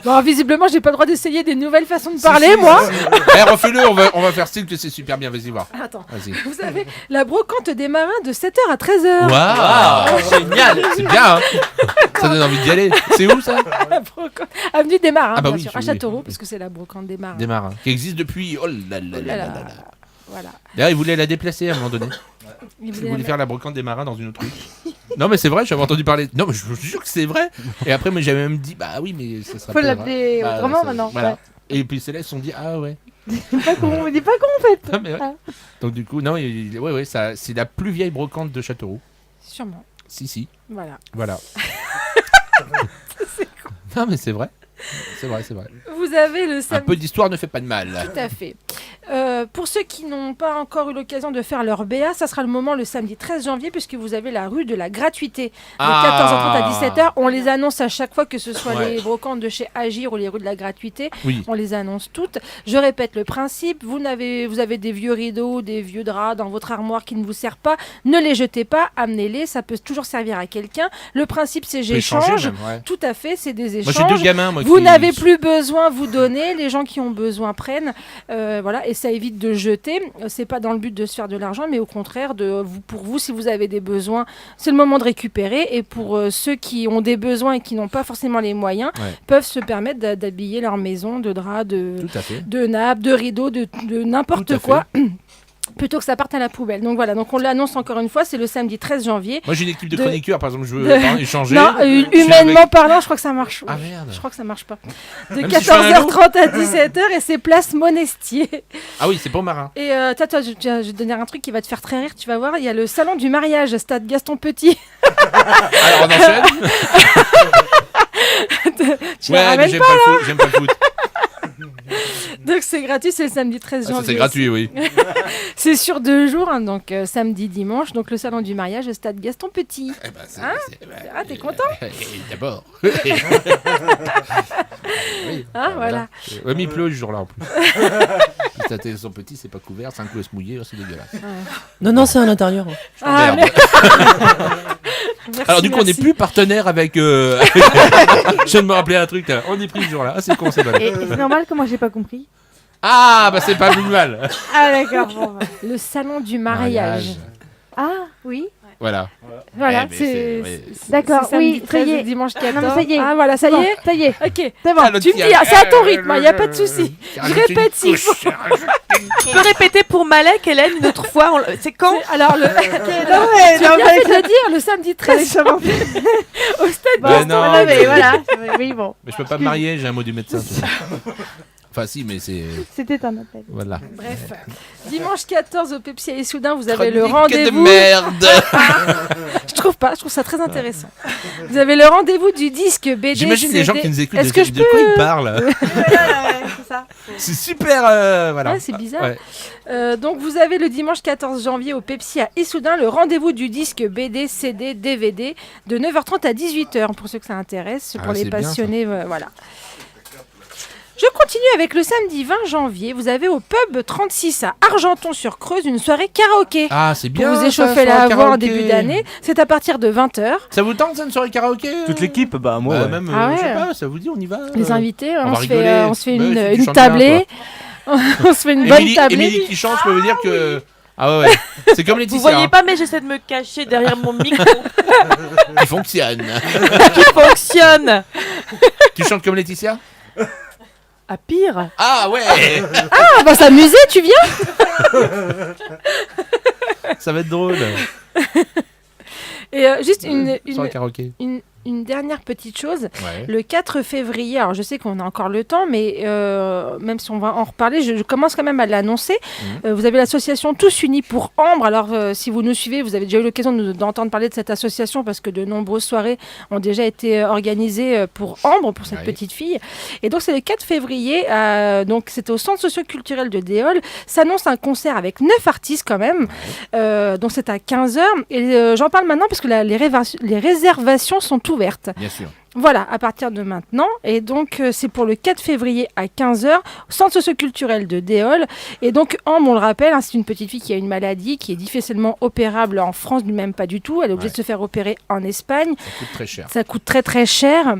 Bon, visiblement, j'ai pas le droit d'essayer des nouvelles façons de parler, moi. Refais-le, on va faire style que c'est super bien, vas-y voir. Attends. Vas-y. Vous savez, la brocante des marins de 7h à 13h. Waouh, génial. C'est bien, hein. Ça donne envie d'y aller. C'est où ça? La brocante. Avenue des Marins, Ah bah bien oui, sûr, oui, à oui. Châteauroux, parce que c'est la brocante des marins. Des marins. Qui existe depuis. Oh là là là là là là. Voilà. D'ailleurs, ils voulaient la déplacer à un moment donné. Ils Ils voulaient voulaient faire la brocante des marins dans une autre rue. Non, mais c'est vrai, j'avais entendu parler. Non, mais je vous jure que c'est vrai. Et après, moi, j'avais même dit, bah oui, mais ça sera Faut l'appeler autrement maintenant. Voilà. Ouais. Et puis c'est là, ils se sont dit, ah ouais. Pas con, on dit pas con en fait. Ah, mais ouais. Donc du coup, non, ouais, ça, c'est la plus vieille brocante de Châteauroux. Sûrement. Si. Voilà. Voilà. Non, mais c'est vrai. C'est vrai. Vous avez le Un samedi. peu d'histoire ne fait pas de mal. Tout à fait. Pour ceux qui n'ont pas encore eu l'occasion de faire leur BA, ça sera le moment le samedi 13 janvier, puisque vous avez la rue de la gratuité de 14h30 à 17h. On les annonce à chaque fois, que ce soit les brocantes de chez Agir ou les rues de la gratuité. Oui. On les annonce toutes. Je répète le principe. Vous avez des vieux rideaux, des vieux draps dans votre armoire qui ne vous servent pas. Ne les jetez pas, amenez-les. Ça peut toujours servir à quelqu'un. Le principe, c'est j'échange. Tout à fait, c'est des échanges. Moi, j'ai 2 gamins. Vous n'avez plus besoin, vous donnez. Les gens qui ont besoin prennent. Voilà, et ça évite de jeter. C'est pas dans le but de se faire de l'argent, mais au contraire, pour vous, si vous avez des besoins, c'est le moment de récupérer. Et pour ceux qui ont des besoins et qui n'ont pas forcément les moyens, peuvent se permettre d'habiller leur maison de draps, de nappes, de rideaux, de n'importe quoi. Plutôt que ça parte à la poubelle. Donc voilà, donc on l'annonce encore une fois, c'est le samedi 13 janvier. Moi j'ai une équipe de chroniqueurs, par exemple, je veux échanger. Non, humainement parlant, je crois que ça marche. Ah merde. Je crois que ça marche pas. De Même 14h30 à 17h et c'est place Monestier. Ah oui, c'est pas au marin. Et toi, je vais te donner un truc qui va te faire très rire, tu vas voir, il y a le salon du mariage, stade Gaston Petit. Alors on enchaîne. Tu la ramènes mais pas, là j'aime pas le foot. Donc c'est gratuit, c'est le samedi 13 janvier. Ça c'est gratuit, oui. C'est sur 2 jours, hein, donc samedi, dimanche, donc le salon du mariage, stade Gaston Petit. Eh ben, t'es content? D'abord. Voilà. Ouais, mais il pleut ce jour-là en plus. Puis son petit, c'est pas couvert, c'est un coup à se mouiller, c'est dégueulasse. Non, c'est à l'intérieur. Merde. Alors du coup, on n'est plus partenaire avec. Je viens de me rappeler un truc là. On est pris ce jour-là. Ah, c'est con, c'est mal. Et c'est normal que moi j'ai pas compris. Ah, bah c'est pas plus mal. Ah d'accord. Bon, bah. Le salon du mariage. Ah oui. Voilà. Voilà, c'est. D'accord, c'est samedi oui, ça y 13 est. et dimanche 14. Non, mais ça y est. Ah voilà, ça y est. Ça y est. Ok, c'est bon. Tu me dis, c'est à ton rythme, il n'y a pas de souci. Je répète s'il faut. Tu peux répéter pour Malek, Hélène, une autre fois. C'est quand? Alors, tu as bien fait de le dire, le samedi 13 janvier au stade Gaston. Non, mais voilà. Oui, bon. Mais je peux pas me marier, j'ai un mot du médecin. Enfin, si, mais c'est. C'était un appel. Voilà. Bref, dimanche 14 au Pepsi à Issoudun, vous avez Chronique le rendez-vous. de merde. Je trouve ça très intéressant. Vous avez le rendez-vous du disque BD. J'imagine les gens qui nous écoutent Est-ce que je de quoi ils parlent. C'est ça. C'est super. Voilà. Ouais, c'est bizarre. Ouais. Donc vous avez le dimanche 14 janvier au Pepsi à Issoudun le rendez-vous du disque BD, CD, DVD de 9h30 à 18h pour ceux que ça intéresse, pour les c'est bien, passionnés. Voilà. Je continue avec le samedi 20 janvier. Vous avez au pub 36 à Argenton-sur-Creuse une soirée karaoké. Ah, c'est bien. Pour vous échauffer la voix en début d'année. C'est à partir de 20h. Ça vous tente, ça, une soirée karaoké? Toute l'équipe, bah moi. Ouais. Même, Ah ouais. je sais pas, ça vous dit, on y va. Les invités, on on va se rigoler. fait Ouais, une tu chantes tablée. bien, On se fait une bonne tablée. Émilie qui chante, je peux vous dire que. Ah ouais. C'est comme Laetitia. Vous voyez pas, mais j'essaie de me cacher derrière mon micro. Qui fonctionne. Qui fonctionne. Tu chantes comme Laetitia? À pire. Ah ouais. Ah, on va s'amuser, tu viens? Ça va être drôle. Et juste une dernière petite chose. Ouais. Le 4 février, alors je sais qu'on a encore le temps, mais même si on va en reparler, je commence quand même à l'annoncer. Vous avez l'association Tous Unis pour Ambre. Alors si vous nous suivez, vous avez déjà eu l'occasion d'entendre parler de cette association parce que de nombreuses soirées ont déjà été organisées pour Ambre, pour cette petite fille. Et donc c'est le 4 février, donc c'était au centre socio-culturel de Déol. S'annonce un concert avec 9 artistes quand même. Donc c'est à 15h. Et j'en parle maintenant parce que les réservations sont ouvertes. ouvertes. Bien sûr. Voilà, à partir de maintenant. Et donc, c'est pour le 4 février à 15h, centre socioculturel de Déol. Et donc, Ambre, on le rappelle, hein, c'est une petite fille qui a une maladie qui est difficilement opérable en France, même pas du tout. Elle est obligée de se faire opérer en Espagne. Ça coûte très cher. Ça coûte très très cher.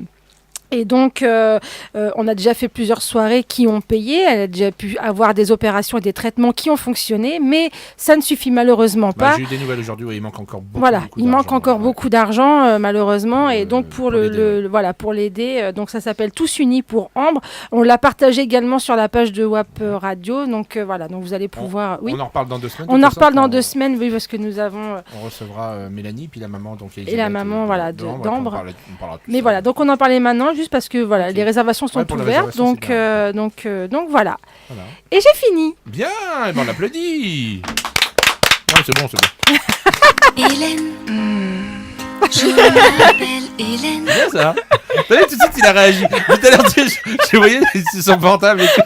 Et donc, on a déjà fait plusieurs soirées qui ont payé. Elle a déjà pu avoir des opérations et des traitements qui ont fonctionné, mais ça ne suffit malheureusement pas. J'ai eu des nouvelles aujourd'hui, il manque encore beaucoup. Voilà, beaucoup il manque d'argent, encore beaucoup d'argent, malheureusement. Et donc, pour l'aider, voilà, pour l'aider, donc ça s'appelle Tous Unis pour Ambre. On l'a partagé également sur la page de WAP Radio. Donc, voilà, donc vous allez pouvoir. On en reparle dans 2 semaines. On en reparle dans 2 semaines, oui, parce que nous avons. On recevra Mélanie, puis la maman. Donc, et la maman, voilà, d'Ambre. On parlera Mais voilà, donc on en parlait maintenant, juste parce que voilà, les réservations sont ouvertes, donc voilà. Et j'ai fini. Bien, on l'applaudit. Non, c'est bon. Hélène, je m'appelle Hélène. Bien ça. Tout de suite, il a réagi. Tout à l'heure, je voyais sur son portable. Et tout.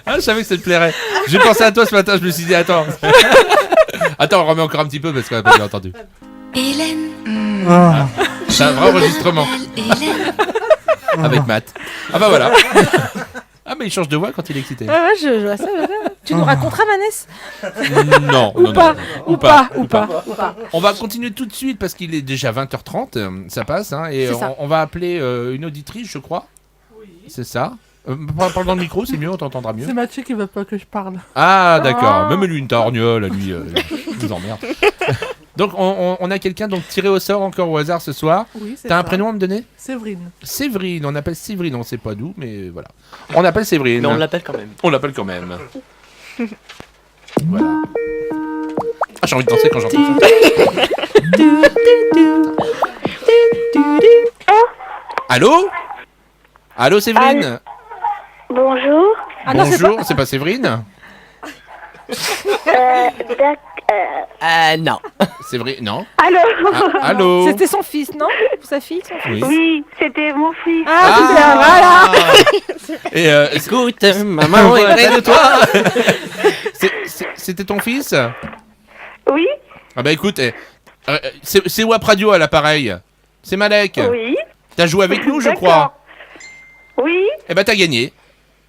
Ah, je savais que ça te plairait. J'ai pensé à toi ce matin, je me suis dit, attends, on remet encore un petit peu parce qu'on n'a pas bien entendu. Hélène, c'est un vrai enregistrement. Avec Matt. Ah bah voilà. Ah mais il change de voix quand il est excité. Ouais, je vois ça. Tu nous raconteras, Vanessa? Non. Ou pas. On va continuer tout de suite parce qu'il est déjà 20h30, ça passe, hein, et on va appeler une auditrice, je crois. Oui. C'est ça. Parle dans le micro, c'est mieux, on t'entendra mieux. C'est Mathieu qui veut pas que je parle. Ah d'accord, même lui une torgnole, lui, je vous emmerde. Donc on a quelqu'un donc tiré au sort encore au hasard ce soir. Oui, c'est T'as ça. un prénom à me donner? Séverine. Séverine, on appelle Séverine, on sait pas d'où, mais voilà. On appelle Séverine. Mais on l'appelle quand même. On l'appelle quand même. Voilà. Ah, j'ai envie de danser quand j'entends ça. Allô? Allô Séverine? Bonjour. Bonjour, c'est pas Séverine? Non. Séverine, non. Allô? Allô? C'était son fils, non? Sa fille, son fils? Oui, c'était mon fils. Ah, Et écoute, maman est près de toi. C'était ton fils? Oui. Ah bah écoute, c'est WAP Radio à l'appareil. C'est Malek. Oui. T'as joué avec nous, je crois. Oui. Eh bah t'as gagné.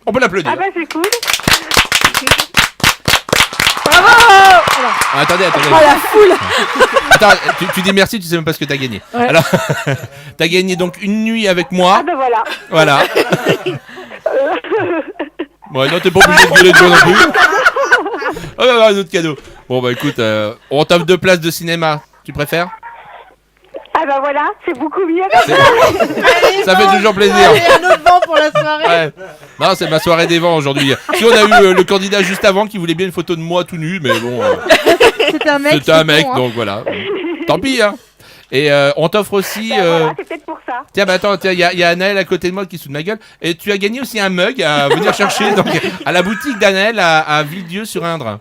On peut l'applaudir. Ah bah c'est cool. Ah, attendez. Oh la foule. Attends, tu dis merci, tu sais même pas ce que t'as gagné. Ouais. Alors, t'as gagné donc une nuit avec moi. Ah ben voilà. Voilà. Ouais, non, t'es pas obligé de gueuler de toi non plus. Oh, bah, un autre cadeau. Bon, bah écoute, on t'offre 2 places de cinéma. Tu préfères? Ah bah voilà, c'est beaucoup mieux. Ça fait toujours plaisir. Allez, un autre vent pour la soirée. Ouais. Non, c'est ma soirée des vents aujourd'hui. Si on a eu le candidat juste avant qui voulait bien une photo de moi tout nu, mais bon. C'était un mec. C'était un mec, donc voilà. Tant pis, hein. Et on t'offre aussi. Voilà, c'est peut-être pour ça. Tiens, bah attends, il y a Anaël à côté de moi qui se fout de ma gueule. Et tu as gagné aussi un mug à venir chercher donc, à la boutique d'Anaël à Villedieu-sur-Indre.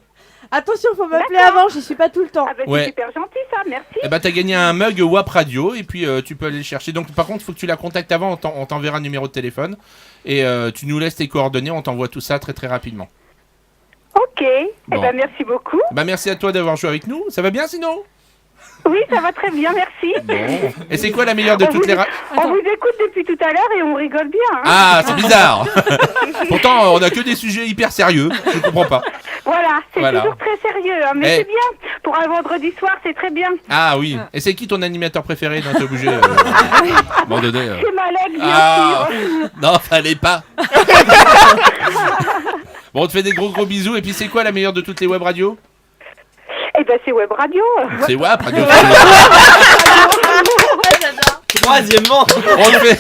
Attention, faut m'appeler avant, je suis pas tout le temps. Ah bah Ouais. c'est super gentil ça, merci. Et bah t'as gagné un mug WAP Radio et puis tu peux aller le chercher. Donc par contre, il faut que tu la contactes avant, on t'enverra un numéro de téléphone. Et tu nous laisses tes coordonnées, on t'envoie tout ça très très rapidement. Ok, Bon. eh ben merci beaucoup. Bah merci à toi d'avoir joué avec nous. Ça va bien sinon? Oui, ça va très bien, merci. Bon. Et c'est quoi la meilleure de toutes les On vous écoute depuis tout à l'heure et on rigole bien. Hein. Ah, c'est bizarre. Pourtant, on a que des sujets hyper sérieux. Je comprends pas. Voilà, c'est Voilà. toujours très sérieux, hein, mais Eh. c'est bien. Pour un vendredi soir, c'est très bien. Ah oui. Et c'est qui ton animateur préféré? Non, t'es obligé. À un moment donné, C'est Malek, bien Ah sûr. non, fallait pas. Bon, on te fait des gros bisous. Et puis c'est quoi la meilleure de toutes les web radios? Eh ben c'est Web Radio. C'est WAP Radio. Troisièmement. On te fait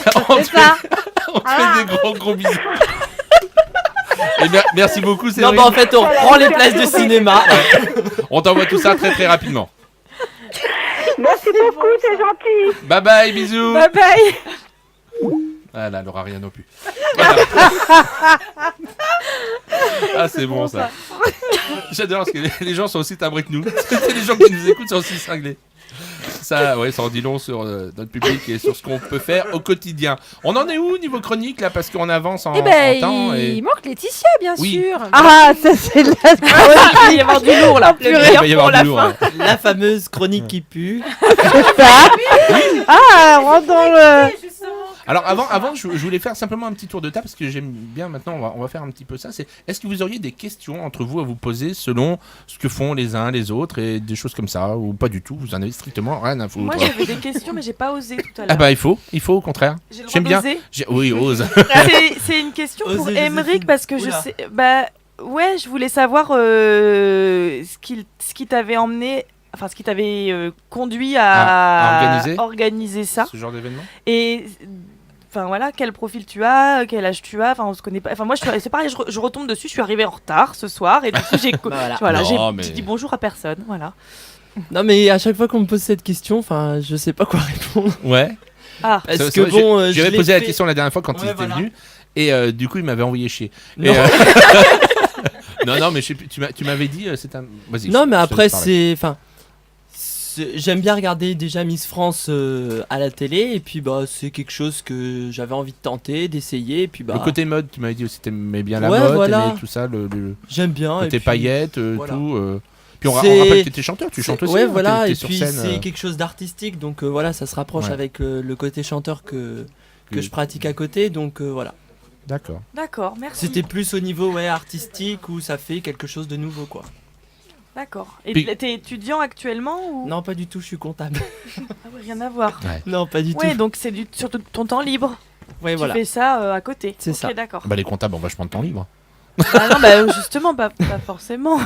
des gros bisous. Et merci beaucoup, Non, Séverine. bah en fait, on reprend les places de cinéma. On t'envoie tout ça très très rapidement. Merci beaucoup, c'est gentil. Bye bye, bisous. Bye bye. Ah là, elle aura rien non plus. Voilà. Ah, c'est bon ça. J'adore parce que les gens sont aussi timbrés que nous. Les gens qui nous écoutent sont aussi cinglés. ça en dit long sur notre public et sur ce qu'on peut faire au quotidien. On en est où niveau chronique là, parce qu'on avance en, Eh ben, en temps il manque Laetitia, bien Oui. sûr. Ah, ça c'est la Il va y avoir du lourd là. Il va y avoir du lourd. Ouais. La fameuse chronique qui pue. Ah, on rentre dans le... Alors avant je voulais faire simplement un petit tour de table parce que j'aime bien maintenant, on va faire un petit peu ça. Est-ce que vous auriez des questions entre vous à vous poser selon ce que font les uns les autres et des choses comme ça, ou pas du tout, vous en avez strictement rien à foutre? Moi j'avais des questions mais j'ai pas osé tout à l'heure. Ah bah il faut au contraire. J'ai le droit J'aime bien. d'oser Oui, ose. C'est une question pour Osez, Émeric Joséphine. parce que je Oula. sais. Bah ouais, je voulais savoir ce qui t'avait emmené. Enfin, ce qui t'avait conduit À organiser ça. Ce genre d'événement. Et enfin voilà, quel profil tu as, quel âge tu as. Enfin, on se connaît pas. Enfin, moi, c'est pareil. Je retombe dessus. Je suis arrivée en retard ce soir et du coup, Voilà. j'ai dit bonjour à personne. Voilà. Non, mais à chaque fois qu'on me pose cette question, enfin, je sais pas quoi répondre. Ouais. Ah. Parce C'est que vrai, bon, j'avais je l'ai posé la fait- question la dernière fois quand Ouais, il était voilà. venu et du coup il m'avait envoyé chier. Non. Et, non, mais je sais plus, tu m'avais dit c'est un. Vas-y. Non, mais je te après, laisse parler. j'aime bien regarder déjà Miss France à la télé, et puis bah c'est quelque chose que j'avais envie de tenter, d'essayer, et puis bah. Le côté mode, tu m'avais dit aussi, t'aimais bien la Ouais, mode, voilà. t'aimais tout ça, le J'aime bien. côté et puis, paillettes, voilà. tout. Puis on C'est- rappelle que t'étais chanteur, tu chantes aussi. Ouais, hein, voilà, t'es et sur puis scène, c'est quelque chose d'artistique, donc voilà, ça se rapproche Ouais. avec le côté chanteur que Oui. je pratique à côté, donc voilà. D'accord. D'accord, merci. C'était plus au niveau artistique où ça fait quelque chose de nouveau, quoi. D'accord. Et Puis- t'es étudiant actuellement ou Non, pas du tout, je suis comptable. Ah ouais, rien à voir. Ouais. Non, pas du Ouais, tout. donc c'est sur ton temps libre. Ouais, Tu voilà. fais ça à côté. C'est Ok, ça. d'accord. Bah les comptables ont vachement de temps libre. Ah non, bah justement, pas forcément.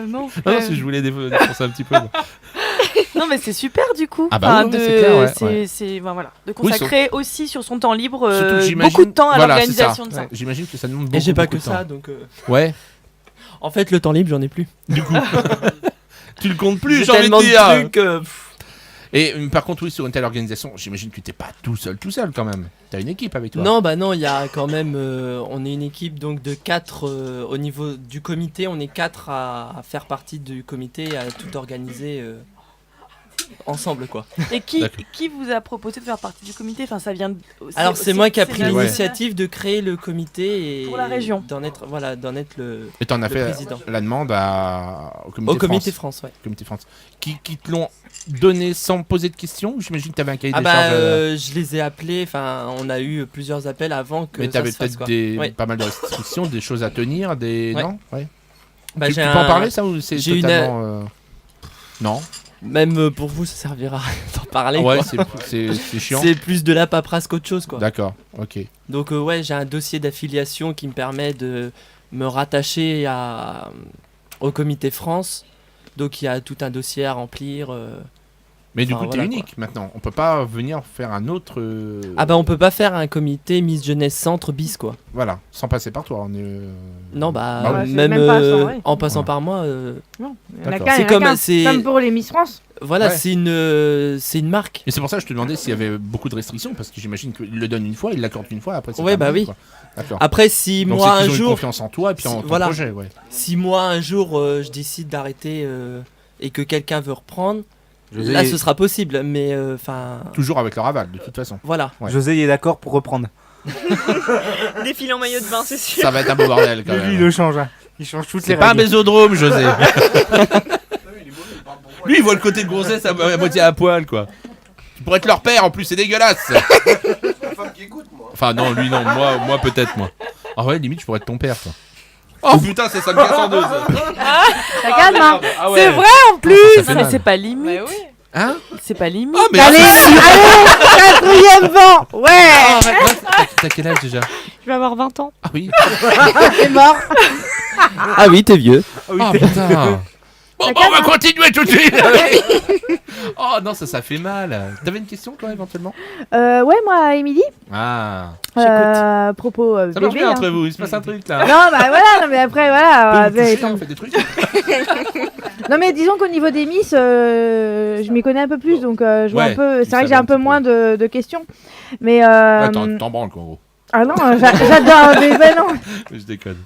Non. Non, si je voulais défoncer un petit peu. Non, mais c'est super du coup. Ah bah oui, ouais, c'est clair, ouais, ben voilà, de Oui, consacrer aussi sur son temps libre Surtout que j'imagine- beaucoup de temps à voilà, c'est l'organisation ça. de ça. Ouais, j'imagine que ça demande beaucoup. Et j'ai pas beaucoup que de temps. ça, donc. Ouais. En fait, le temps libre, j'en ai plus. Du coup. Tu le comptes plus, J'ai j'ai envie tellement de de dire. trucs. Et par contre, oui, sur une telle organisation, j'imagine que t'es pas tout seul quand même. T'as une équipe avec toi. Non, bah non, il y a quand même. On est une équipe donc de 4 au niveau du comité. On est 4 à faire partie du comité, à tout organiser ensemble, quoi. Et qui D'accord. vous a proposé de faire partie du comité? Enfin, ça vient. Alors c'est moi qui a pris la- l'initiative de créer le comité et Pour la région. d'en être le. Et t'en as le fait président. la demande au Comité France, ouais. Comité France. Qui te l'ont donné sans poser de questions? J'imagine que t'avais un cahier Ah des bah charges. je les ai appelés. Enfin, on a eu plusieurs appels avant que Mais ça t'avais se fasse, peut-être quoi. Ouais. pas mal de restrictions, des choses à tenir, des. Ouais. Non ouais. Bah, tu j'ai peux en parler ça ou c'est j'ai totalement. Non. Même pour vous, ça servira à rien d'en parler. Ouais, quoi. c'est chiant. C'est plus de la paperasse qu'autre chose, quoi. D'accord, ok. Donc ouais, j'ai un dossier d'affiliation qui me permet de me rattacher au comité France. Donc il y a tout un dossier à remplir. Mais du enfin, coup, t'es voilà, unique maintenant. On peut pas venir faire un autre. Ah bah on peut pas faire un comité Miss Jeunesse Centre bis, quoi. Voilà, sans passer par toi. On est. Non bah, Bah oui. même, même pas sans, ouais. en passant Ouais. par moi. Non, il y en a D'accord. qu'un, C'est il y en a comme- qu'un. c'est- Comme pour les Miss France. Voilà, Ouais. c'est une marque. Et c'est pour ça que je te demandais s'il y avait beaucoup de restrictions, parce que j'imagine qu'il le donne une fois, il l'accorde une fois, après c'est Ouais, bah terminé, oui. quoi. D'accord. Après, si Donc moi c'est qu'ils un ont une jour, confiance en toi et puis en ton voilà. projet, ouais. si moi un jour je décide d'arrêter et que quelqu'un veut reprendre, José là est- ce sera possible. Mais enfin. Toujours avec leur aval, de toute façon. Voilà. Ouais. José il est d'accord pour reprendre. Défilé en maillot de bain, c'est sûr. Ça va être un beau bordel quand Lui, même. il le change. Hein. Il change toutes les C'est pas un règles. bésodrome, José. Lui, il voit le côté grossesse à moitié à poil, quoi. Tu pourrais être leur père en plus, c'est dégueulasse. Enfin, non, lui, non, moi peut-être, moi. Ah ouais, limite, je pourrais être ton père, quoi. Oh putain, ça me casse en deux. Ça. Ça calme, hein. Ah ouais. C'est vrai en plus. Ça fait Non, mais mal. c'est pas limite. Bah oui. Hein? C'est pas limite. Oh, mais Allez, quatrième vent. Ouais. T'as quel âge déjà? Je vais avoir 20 ans. Ah oui. C'est mort. Ah oui, t'es vieux. Oh putain. Bon, on va continuer tout de suite. Oh non, ça fait mal. T'avais une question, toi, éventuellement? Ouais, moi, Émilie. Ah. À propos Ça marche bébé. bien hein. entre vous, il se passe un truc là. Non, bah voilà, non, mais après, voilà. Vous touchez, attends. on fait des trucs. Non, mais disons qu'au niveau des Miss, je m'y connais un peu plus, donc je vois Ouais, un peu. tu C'est vrai que savais j'ai un un peu petit peu. moins de questions. Mais. Attends, t'en branles quoi, en gros. Ah non, j'adore, mais ben non. Je déconne.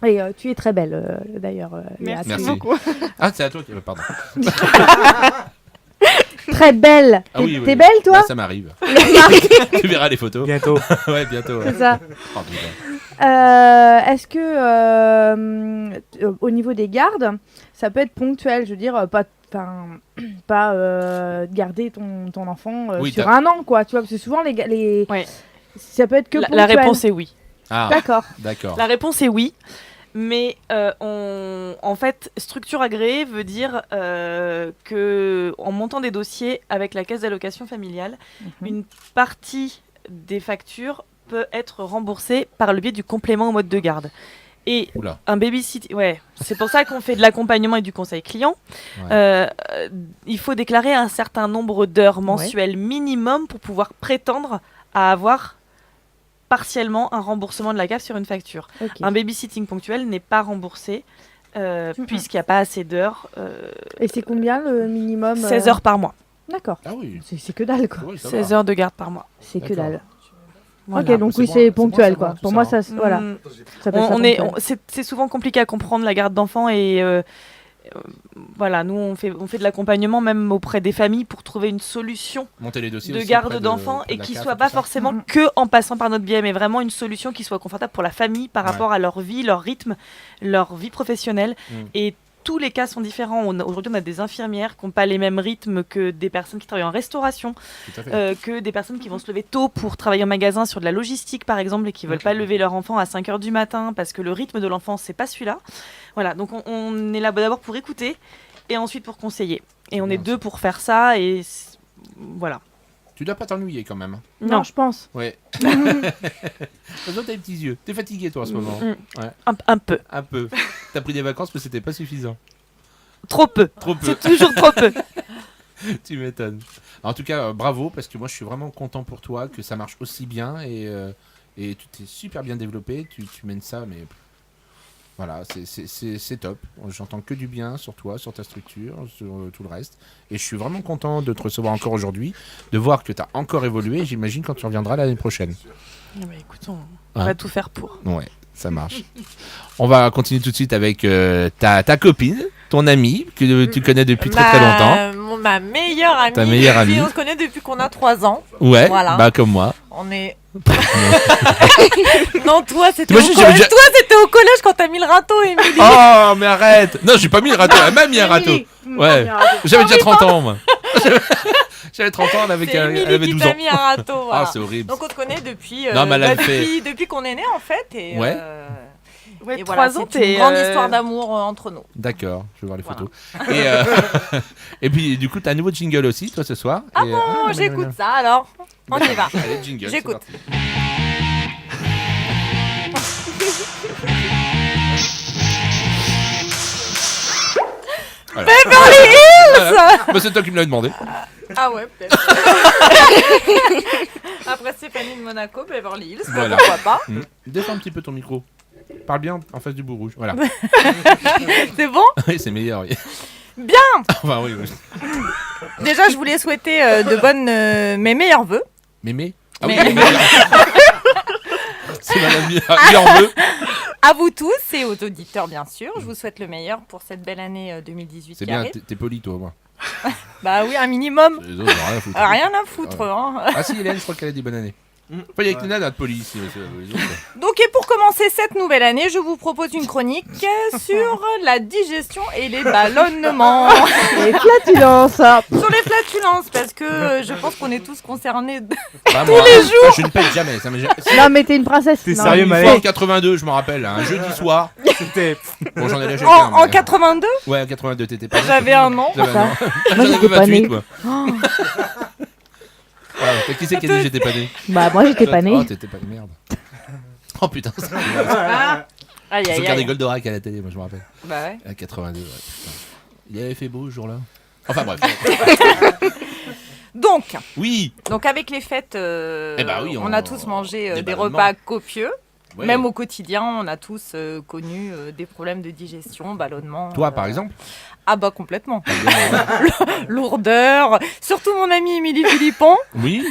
Et tu es très belle, d'ailleurs. Léa. Merci beaucoup. Ah, c'est à toi qui... Pardon. Très belle. Ah oui, T'es oui. belle, toi? Bah, ça m'arrive. Tu verras les photos. Bientôt. Ouais, bientôt. C'est ça. Oh, putain. Est-ce que au niveau des gardes, ça peut être ponctuel, je veux dire, pas garder ton enfant Oui, sur t'as- un an, quoi, tu vois, parce que souvent ça peut être que La ponctuel. réponse est oui. Ah, D'accord. D'accord. La réponse est oui. Mais en fait, structure agréée veut dire que en montant des dossiers avec la caisse d'allocation familiale, une partie des factures peut être remboursée par le biais du complément au mode de garde. Et Oula. un babysitter, ouais, c'est pour ça qu'on fait de l'accompagnement et du conseil client. Il faut déclarer un certain nombre d'heures mensuelles minimum pour pouvoir prétendre à avoir partiellement un remboursement de la CAF sur une facture. Okay. Un babysitting ponctuel n'est pas remboursé puisqu'il n'y a pas assez d'heures. Et c'est combien le minimum 16 heures par mois. D'accord. Ah oui. C'est que dalle, quoi. Oui, ça 16 va. heures de garde par mois. C'est que dalle. Voilà. Ok, donc C'est oui, bon, c'est c'est ponctuel, bon, quoi. tout Pour ça, moi, hein. ça, voilà. Ça peut être On ça est, ponctuel. c'est souvent compliqué à comprendre la garde d'enfants et voilà, nous on fait de l'accompagnement même auprès des familles pour trouver une solution Monter les dossiers de aussi garde auprès d'enfants auprès et de la qui CAF soit et pas tout ça. forcément que en passant par notre biais, mais vraiment une solution qui soit confortable pour la famille par Ouais. rapport à leur vie, leur rythme, leur vie professionnelle. Et tous les cas sont différents. Aujourd'hui, on a des infirmières qui n'ont pas les mêmes rythmes que des personnes qui travaillent en restauration, Tout à fait. que des personnes qui vont se lever tôt pour travailler en magasin sur de la logistique, par exemple, et qui ne veulent pas lever leur enfant à 5 h du matin parce que le rythme de l'enfant, c'est pas celui-là. Voilà, donc on est là d'abord pour écouter et ensuite pour conseiller. Et on est deux pour faire ça et voilà. Tu dois pas t'ennuyer quand même. Non, je pense. Ouais. T'as tes petits yeux. T'es fatigué toi en ce moment. Ouais. Un peu. Un peu. T'as pris des vacances mais c'était pas suffisant. Trop peu. Trop peu. C'est toujours trop peu. Tu m'étonnes. En tout cas, bravo parce que moi je suis vraiment content pour toi que ça marche aussi bien et tu t'es super bien développé. Tu mènes ça mais voilà, c'est top. J'entends que du bien sur toi, sur ta structure, sur tout le reste. Et je suis vraiment content de te recevoir encore aujourd'hui, de voir que tu as encore évolué. J'imagine quand tu reviendras l'année prochaine. Ah bah écoute, on va tout faire pour. Ouais, ça marche. On va continuer tout de suite avec ta copine, ton amie, que tu connais depuis très très longtemps. Ma meilleure amie. Ta meilleure amie. On se connaît depuis qu'on a 3 ans. Ouais, Voilà. bah comme moi. On est. Non, toi c'était Moi, au, j'avais déjà- toi, c'était au collège quand t'as mis le râteau, Émilie. Oh, mais arrête! Non, j'ai pas mis le râteau, elle m'a mis un râteau. Ouais, j'avais déjà 30 ans, moi. J'avais 30 ans, elle avait, C'est elle Émilie avait qui 12 t'a ans. mis un râteau. Voilà. Ah, c'est horrible. Donc on te connaît depuis, Non, mais elle a fait- depuis qu'on est né en fait. Et, Ouais. Ouais, et voilà, 3 ans, c'est une t'es, grande histoire d'amour entre nous. D'accord, je vais voir les Voilà. photos. Et, et puis, du coup, t'as un nouveau jingle aussi, toi, ce soir. Ah Et, bon, j'écoute ça alors. On y va. Allez, jingle. c'est J'écoute. parti. Voilà. Beverly Hills. Bah, c'est toi qui me l'as demandé. Ah ouais, peut-être. Après Stéphanie de Monaco, Beverly Hills, Voilà. pourquoi pas. Descends un petit peu ton micro. Parle bien en face du bout rouge. Voilà. C'est bon? Oui, c'est meilleur. Oui. Bien. Enfin, oui, oui. Déjà, je voulais souhaiter de bonnes, mes meilleurs vœux. Mémé. Ah Mais- oui, Mémé. C'est madame meilleur vœu. À vous tous et aux auditeurs, bien sûr. Je vous souhaite le meilleur pour cette belle année 2018 C'est qui bien, arrive. t'es poli, toi, moi. Bah oui, un minimum. Les autres, rien à foutre. Rien à foutre. Ah, ouais. Hein. Ah si, Hélène, je crois qu'elle a dit bonne année. Pas avec Nina, notre poli ici. Les autres. Donc, et pour commencer cette nouvelle année, je vous propose une chronique sur la digestion et les ballonnements. Les flatulences. Sur les flatulences, parce que je pense qu'on est tous concernés Bah, tous moi, les jours. Je ne pète jamais. Ça Non, mais t'es une princesse. T'es Non, sérieux, il Malek faut- En 82, je me rappelle, un jeudi soir. C'était. Bon, j'en ai lâché En, qu'un, en mais- 82, Ouais, en 82, t'étais pas né. j'avais un an. J'avais un an. Moi, J'en avais j'étais pas 28, née. moi. Oh. Ouais, t'as qui c'est qui a dit que j'étais pas né? Bah, moi, j'étais pas Oh, née. t'étais pas né, merde. Oh putain, ça. Aïe, Je aïe, regardais aïe. Goldorak à la télé, moi je me rappelle. Bah ouais. À 82, ouais, putain. Il avait fait beau ce jour-là. Enfin bref. Donc, Oui. avec les fêtes, Eh bah oui, on a tous mangé des des ballonnements. repas copieux. Ouais. Même au quotidien, on a tous connu des problèmes de digestion, ballonnement. Toi, par exemple? Ah bah complètement. Lourdeur. Surtout mon amie Émilie Philippon. Oui.